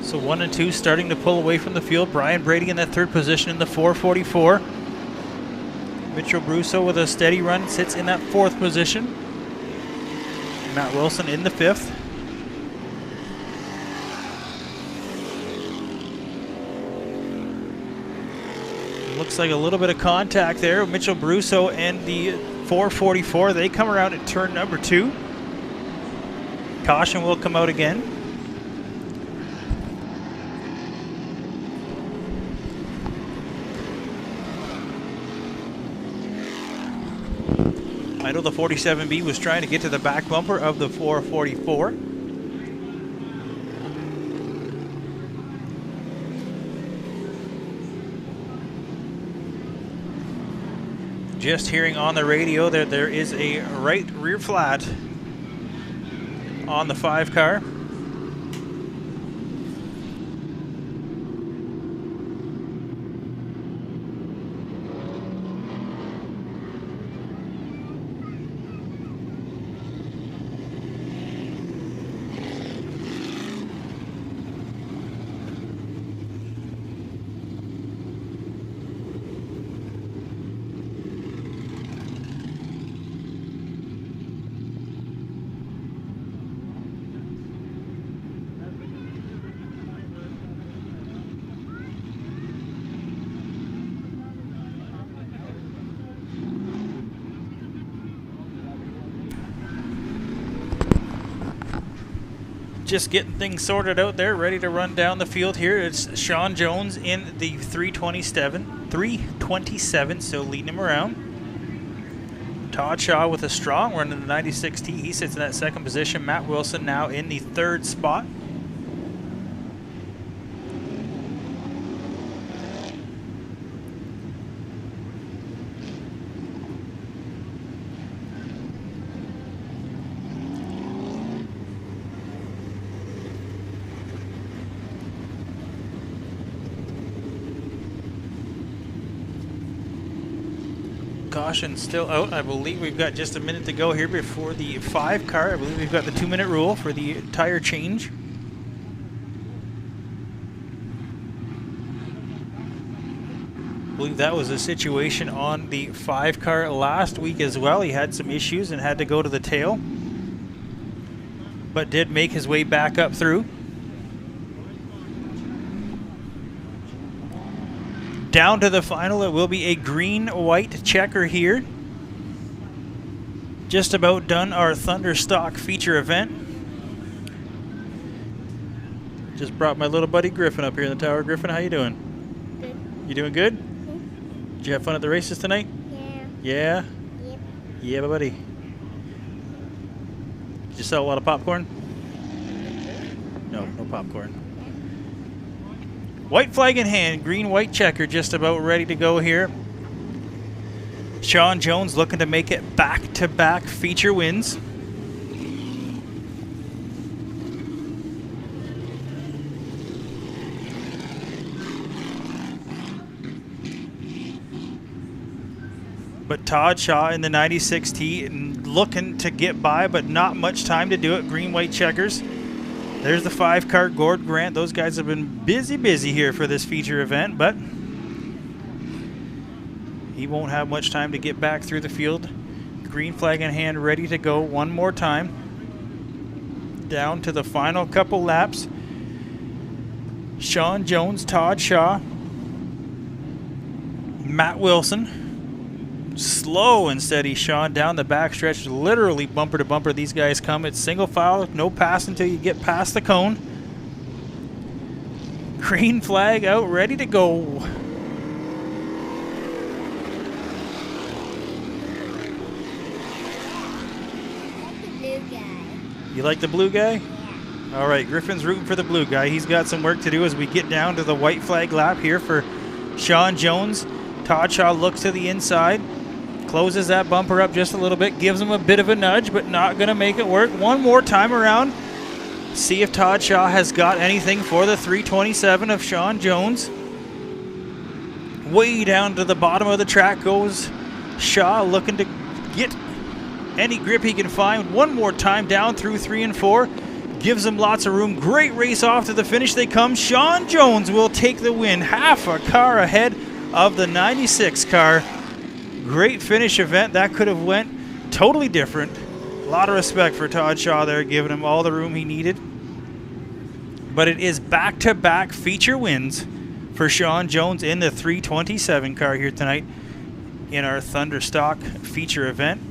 S1: So 1 and 2 starting to pull away from the field. Brian Brady in that third position in the 444. Mitchell Brusso with a steady run sits in that 4th position. Matt Wilson in the 5th. Looks like a little bit of contact there. Mitchell Brusso and the 444, they come around at turn number 2. Caution will come out again. I know the 47B was trying to get to the back bumper of the 444. Just hearing on the radio that there is a right rear flat on the 5 car. Just getting things sorted out there, ready to run down the field here. It's Sean Jones in the 327, so leading him around. Todd Shaw with a strong run in the 96T. He sits in that second position. Matt Wilson now in the 3rd spot. Caution still out. I believe we've got just a minute to go here before the 5 car. I believe we've got the 2-minute rule for the tire change. I believe that was a situation on the 5 car last week as well. He had some issues and had to go to the tail, but did make his way back up through. Down to the final, it will be a green-white checker here. Just about done our Thunderstock feature event. Just brought my little buddy Griffin up here in the tower. Griffin, how you doing?
S2: Good.
S1: You doing good?
S2: Mm-hmm.
S1: Did you have fun at the races tonight?
S2: Yeah.
S1: Yeah?
S2: Yep.
S1: Yeah, buddy. Did you sell a lot of popcorn? No, no popcorn. White flag in hand, green-white checker just about ready to go here. Sean Jones looking to make it back-to-back feature wins. But Todd Shaw in the 96T looking to get by, but not much time to do it. Green-white checkers. There's the 5 car, Gord Grant. Those guys have been busy here for this feature event, but he won't have much time to get back through the field. Green flag in hand, ready to go one more time. Down to the final couple laps. Sean Jones, Todd Shaw, Matt Wilson. Slow and steady Sean down the backstretch, literally bumper to bumper these guys come. It's single file, no pass until you get past the cone. Green flag out, ready to go.
S2: Blue guy.
S1: You like the blue guy?
S2: Yeah.
S1: All right, Griffin's rooting for the blue guy. He's got some work to do as we get down to the white flag lap here for Sean Jones. Todd Shaw looks to the inside. Closes that bumper up just a little bit, gives him a bit of a nudge, but not going to make it work. One more time around. See if Todd Shaw has got anything for the 327 of Sean Jones. Way down to the bottom of the track goes Shaw, looking to get any grip he can find. One more time down through 3 and 4. Gives him lots of room. Great race off to the finish they come. Sean Jones will take the win. Half a car ahead of the 96 car. Great finish event. That could have went totally different. A lot of respect for Todd Shaw there, giving him all the room he needed. But it is back-to-back feature wins for Sean Jones in the 327 car here tonight in our Thunderstock feature event.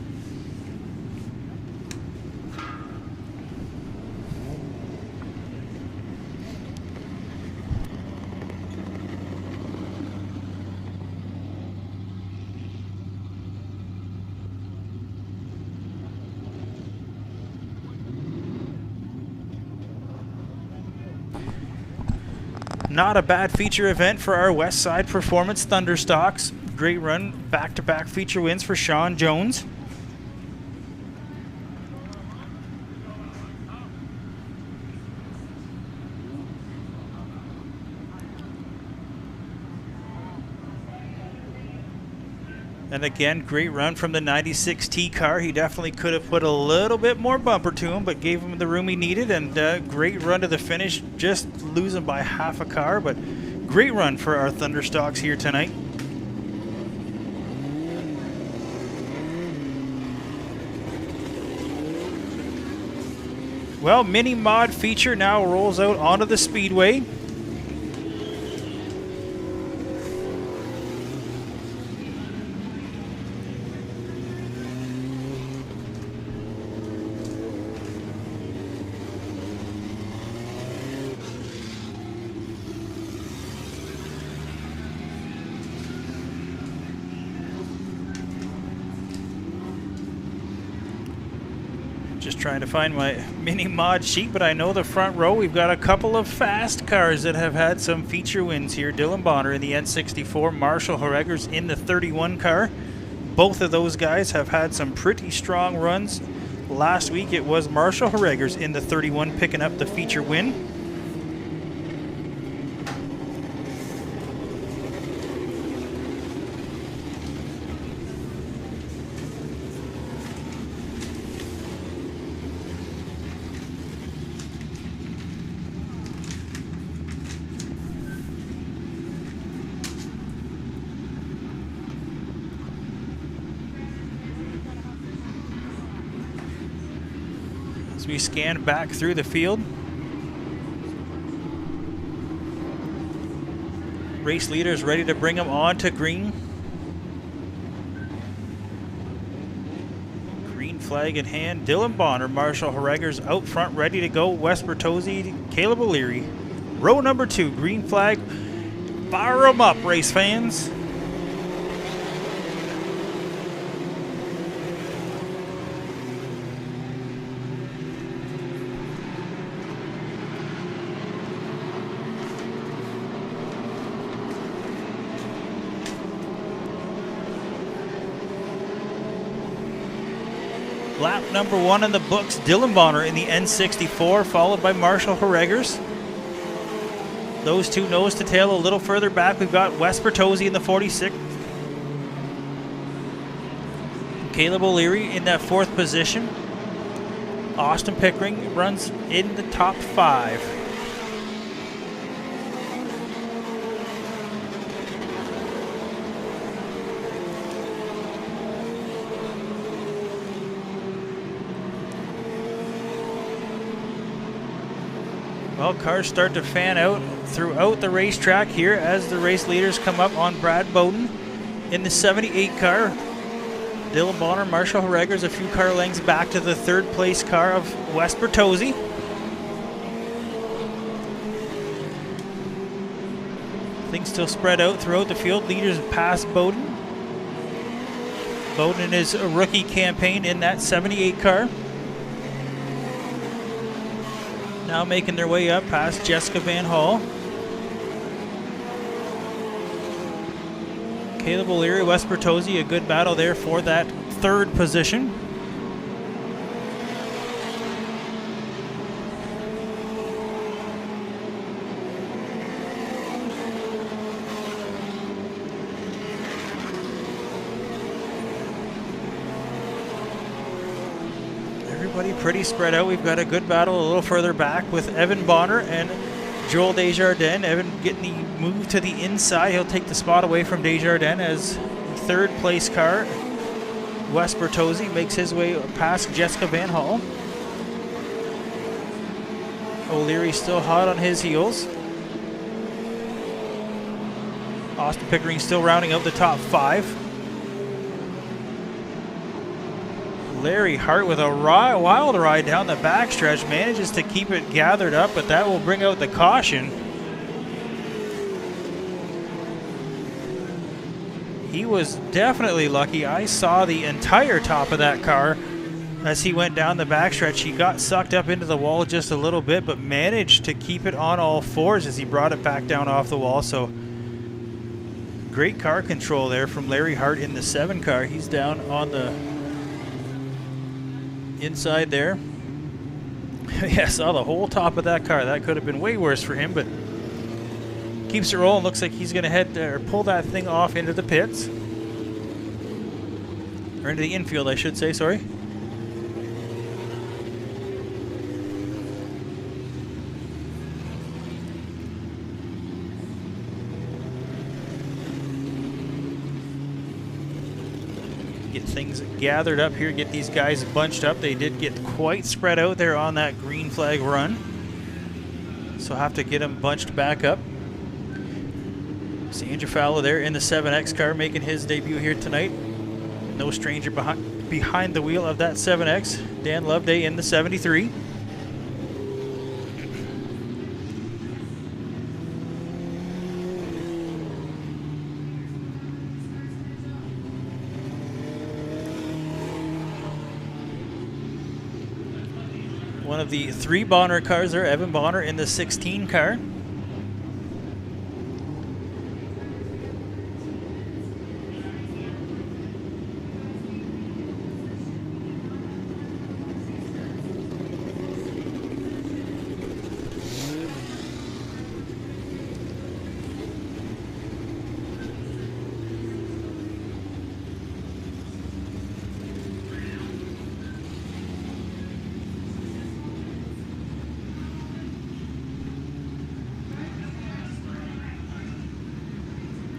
S1: Not a bad feature event for our West Side Performance Thunderstocks. great run. Back-to-back feature wins for Sean Jones. And again, great run from the 96T car. He definitely could have put a little bit more bumper to him, but gave him the room he needed. And great run to the finish, just losing by half a car, but great run for our Thunderstocks here tonight. Well, mini mod feature now rolls out onto the Speedway. Just trying to find my mini mod sheet, but I know the front row, we've got a couple of fast cars that have had some feature wins here. Dylan Bonner in the N64, Marshall Horreggers in the 31 car. Both of those guys have had some pretty strong runs. Last week it was Marshall Horreggers in the 31 picking up the feature win. We scan back through the field. Race leaders ready to bring them on to green. Green flag in hand. Dylan Bonner, Marshall Horreggers out front, ready to go. Wes Bertozzi, Caleb O'Leary. Row number 2, green flag. Fire them up, race fans. Lap number 1 in the books, Dylan Bonner in the N64, followed by Marshall Horreggers. Those two nose to tail a little further back. We've got Wes Bertozzi in the 46. Caleb O'Leary in that 4th position. Austin Pickering runs in the top 5. Well, cars start to fan out throughout the racetrack here as the race leaders come up on Brad Bowden in the 78 car. Dylan Bonner, Marshall Horreggers a few car lengths back to the 3rd place car of Wes Bertozzi. Things still spread out throughout the field. Leaders pass Bowden. Bowden in his rookie campaign in that 78 car. Now making their way up past Jessica Van Hall. Caleb O'Leary, Wes Bertozzi, a good battle there for that 3rd position. Everybody pretty spread out. We've got a good battle a little further back with Evan Bonner and Joel Desjardins. Evan getting the move to the inside. He'll take the spot away from Desjardins as 3rd place car. Wes Bertozzi makes his way past Jessica Van Hall. O'Leary still hot on his heels. Austin Pickering still rounding out the top 5. Larry Hart with a wild ride down the backstretch, manages to keep it gathered up, but that will bring out the caution. He was definitely lucky. I saw the entire top of that car as he went down the backstretch. He got sucked up into the wall just a little bit, but managed to keep it on all 4s as he brought it back down off the wall. So great car control there from Larry Hart in the 7 car. He's down on the inside there. Yeah, saw the whole top of that car. That could have been way worse for him, but keeps it rolling. Looks like he's going to head or pull that thing off into the pits. Or into the infield, I should say, sorry. Get things gathered up here, get these guys bunched up. They did get quite spread out there on that green flag run, so have to get them bunched back up. See Andrew Fowler there in the 7X car making his debut here tonight. No stranger behind the wheel of that 7X. Dan Loveday in the 73. One of the 3 Bonner cars there, Evan Bonner in the 16 car.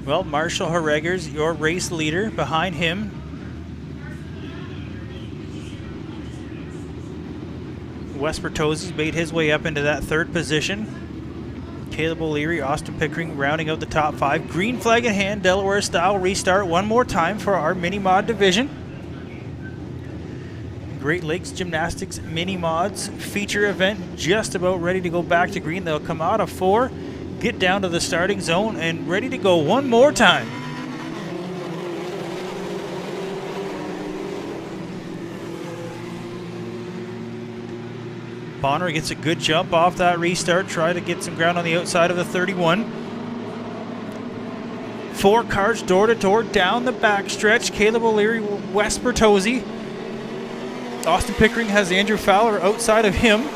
S1: Well, Marshall Harreggers, your race leader, behind him. Wes Bertozzi's made his way up into that 3rd position. Caleb O'Leary, Austin Pickering rounding out the top 5. Green flag in hand, Delaware style restart one more time for our mini mod division. Great Lakes Gymnastics mini mods feature event just about ready to go back to green. They'll come out of 4. Get down to the starting zone and ready to go one more time. Bonner gets a good jump off that restart. Try to get some ground on the outside of the 31. 4 cars door to door down the backstretch. Caleb O'Leary, Wes Bertozzi. Austin Pickering has Andrew Fowler outside of him.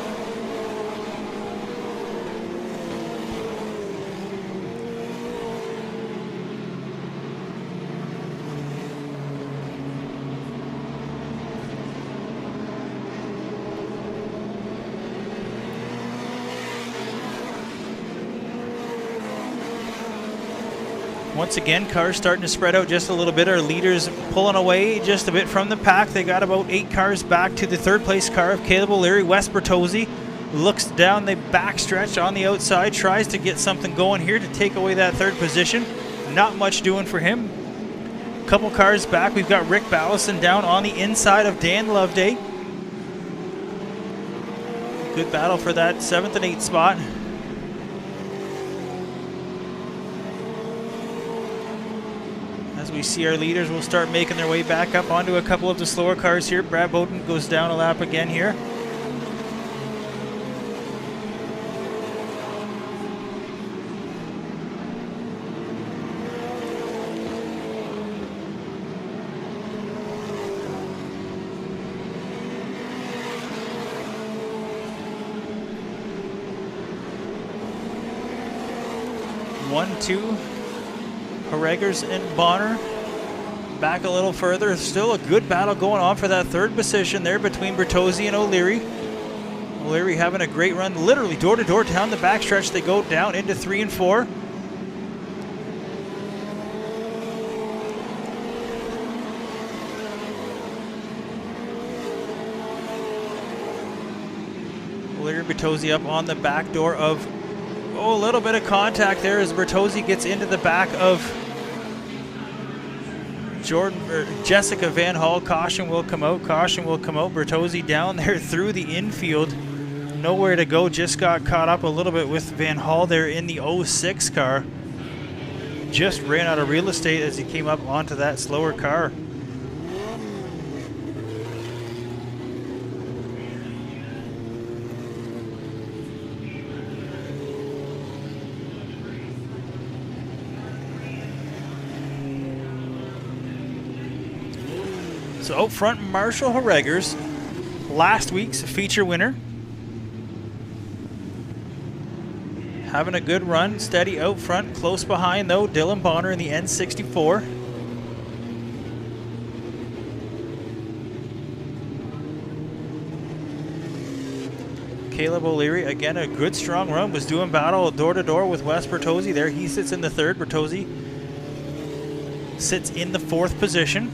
S1: Once again, cars starting to spread out just a little bit. Our leaders pulling away just a bit from the pack. They got about 8 cars back to the 3rd place car of Caleb O'Leary. Wes Bertozzi looks down the backstretch on the outside, tries to get something going here to take away that 3rd position. Not much doing for him. Couple cars back. We've got Rick Ballison down on the inside of Dan Loveday. Good battle for that 7th and 8th spot. As we see our leaders will start making their way back up onto a couple of the slower cars here. Brad Bowden goes down a lap again here. One, two. Harreggers and Bonner back a little further. Still a good battle going on for that 3rd position there between Bertozzi and O'Leary. O'Leary having a great run, literally door to door down the backstretch. They go down into 3 and 4. O'Leary, Bertozzi up on the back door of, a little bit of contact there as Bertozzi gets into the back of Jessica Van Hall. Caution will come out. Caution will come out. Bertozzi down there through the infield. Nowhere to go. Just got caught up a little bit with Van Hall there in the 06 car. Just ran out of real estate as he came up onto that slower car. So out front, Marshall Harreggers, last week's feature winner. Having a good run, steady out front. Close behind, though, Dylan Bonner in the N64. Caleb O'Leary, again, a good strong run, was doing battle door-to-door with Wes Bertozzi there. He sits in the third. Bertozzi sits in the fourth position.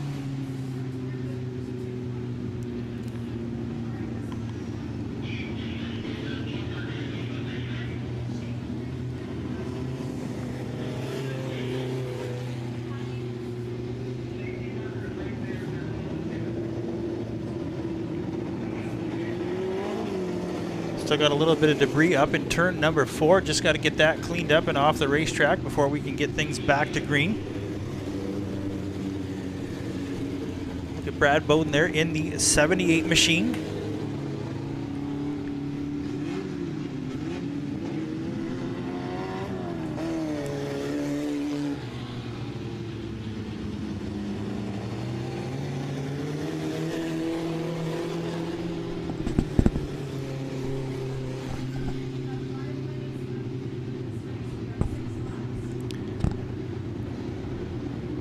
S1: Still got a little bit of debris up in turn number 4. Just got to get that cleaned up and off the racetrack before we can get things back to green. Look at Brad Bowden there in the 78 machine.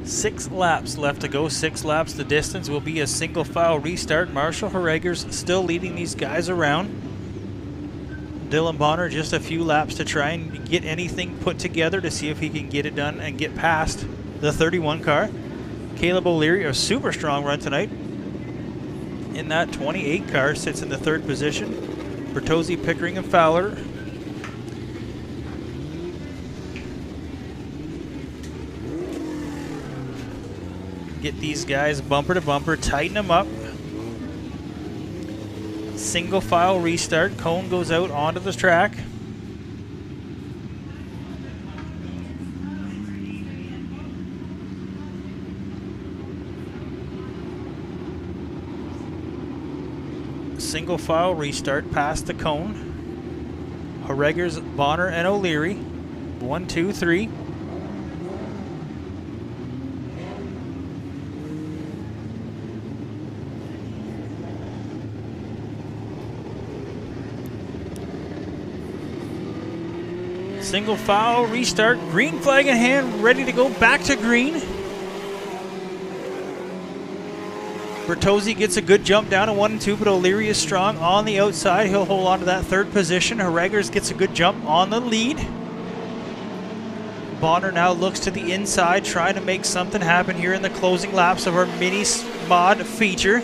S1: Six laps left to go. 6 laps. The distance will be a single file restart. Marshall Harreggers still leading these guys around. Dylan Bonner just a few laps to try and get anything put together to see if he can get it done and get past the 31 car. Caleb O'Leary, a super strong run tonight in that 28 car, sits in the third position. Bertozzi, Pickering, and Fowler. Get these guys bumper to bumper, tighten them up. Single file restart. Cone goes out onto the track. Single file restart past the cone. Harreggers, Bonner, and O'Leary. 1, 2, 3. Single foul, restart, green flag in hand, ready to go back to green. Bertozzi gets a good jump down to 1 and 2, but O'Leary is strong on the outside. He'll hold on to that third position. Harreggers gets a good jump on the lead. Bonner now looks to the inside, trying to make something happen here in the closing laps of our mini mod feature.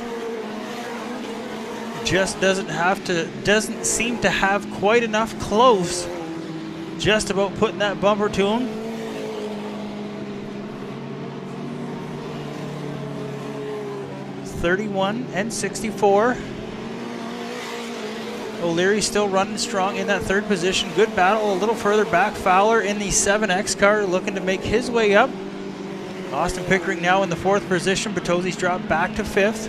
S1: Just doesn't seem to have quite enough close. Just about putting that bumper to him. .31 and 64. O'Leary still running strong in that third position. Good battle a little further back. Fowler in the 7X car looking to make his way up. Austin Pickering now in the fourth position. Bertozzi's dropped back to fifth.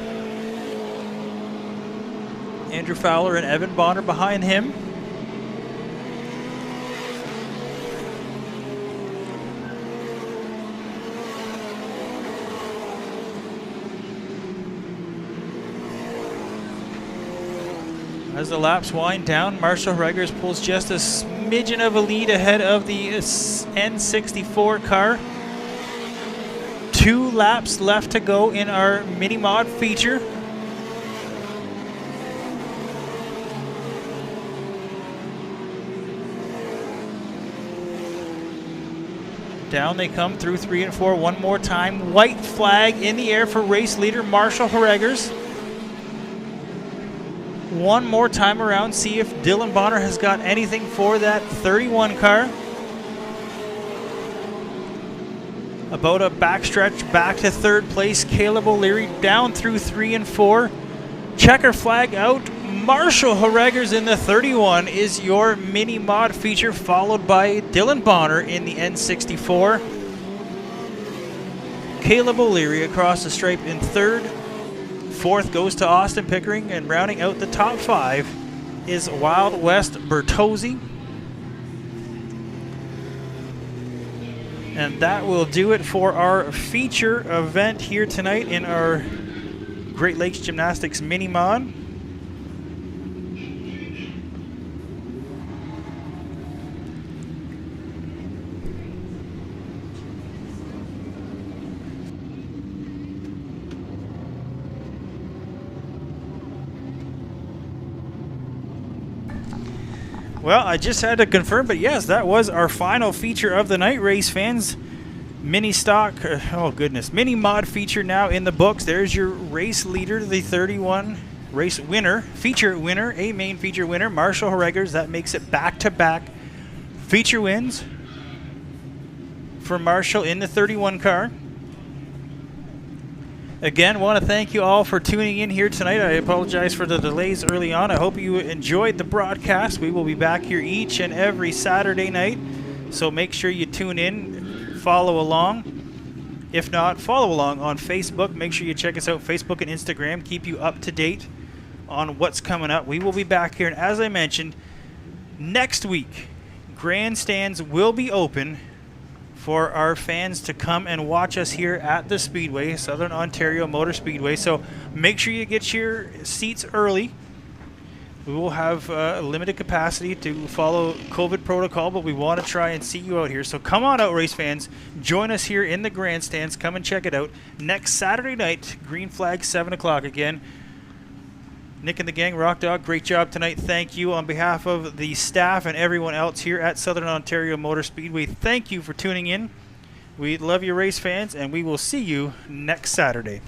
S1: Andrew Fowler and Evan Bonner behind him. As the laps wind down, Marshall Harreggers pulls just a smidgen of a lead ahead of the N64 car. 2 laps left to go in our mini mod feature. Down they come through 3 and 4 one more time. White flag in the air for race leader Marshall Harreggers. One more time around, see if Dylan Bonner has got anything for that 31 car. About a backstretch back to third place. Caleb O'Leary down through 3 and 4. Checker flag out. Marshall Harreggers in the 31 is your mini mod feature, followed by Dylan Bonner in the N64. Caleb O'Leary across the stripe in third. Fourth goes to Austin Pickering, and rounding out the top 5 is Wild West Bertozzi. And that will do it for our feature event here tonight in our Great Lakes Gymnastics Mini Mod. Well, I just had to confirm, but yes, that was our final feature of the night, race fans. Mini stock, oh goodness, mini mod feature now in the books. There's your race leader, the 31 race winner, feature winner, a main feature winner, Marshall Horregers. That makes it back-to-back feature wins for Marshall in the 31 car. Again, want to thank you all for tuning in here tonight. I apologize for the delays early on. I hope you enjoyed the broadcast. We will be back here each and every Saturday night, so make sure you tune in, follow along. If not, follow along on Facebook. Make sure you check us out, Facebook and Instagram. Keep you up to date on what's coming up. We will be back here, and as I mentioned, next week, grandstands will be open for our fans to come and watch us here at the Speedway, Southern Ontario Motor Speedway. So make sure you get your seats early. We will have a limited capacity to follow COVID protocol, but we want to try and see you out here. So come on out, race fans. Join us here in the grandstands. Come and check it out. Next Saturday night, green flag, 7 o'clock again. Nick and the gang, Rock Dog, great job tonight. Thank you on behalf of the staff and everyone else here at Southern Ontario Motor Speedway. Thank you for tuning in. We love you, race fans, and we will see you next Saturday.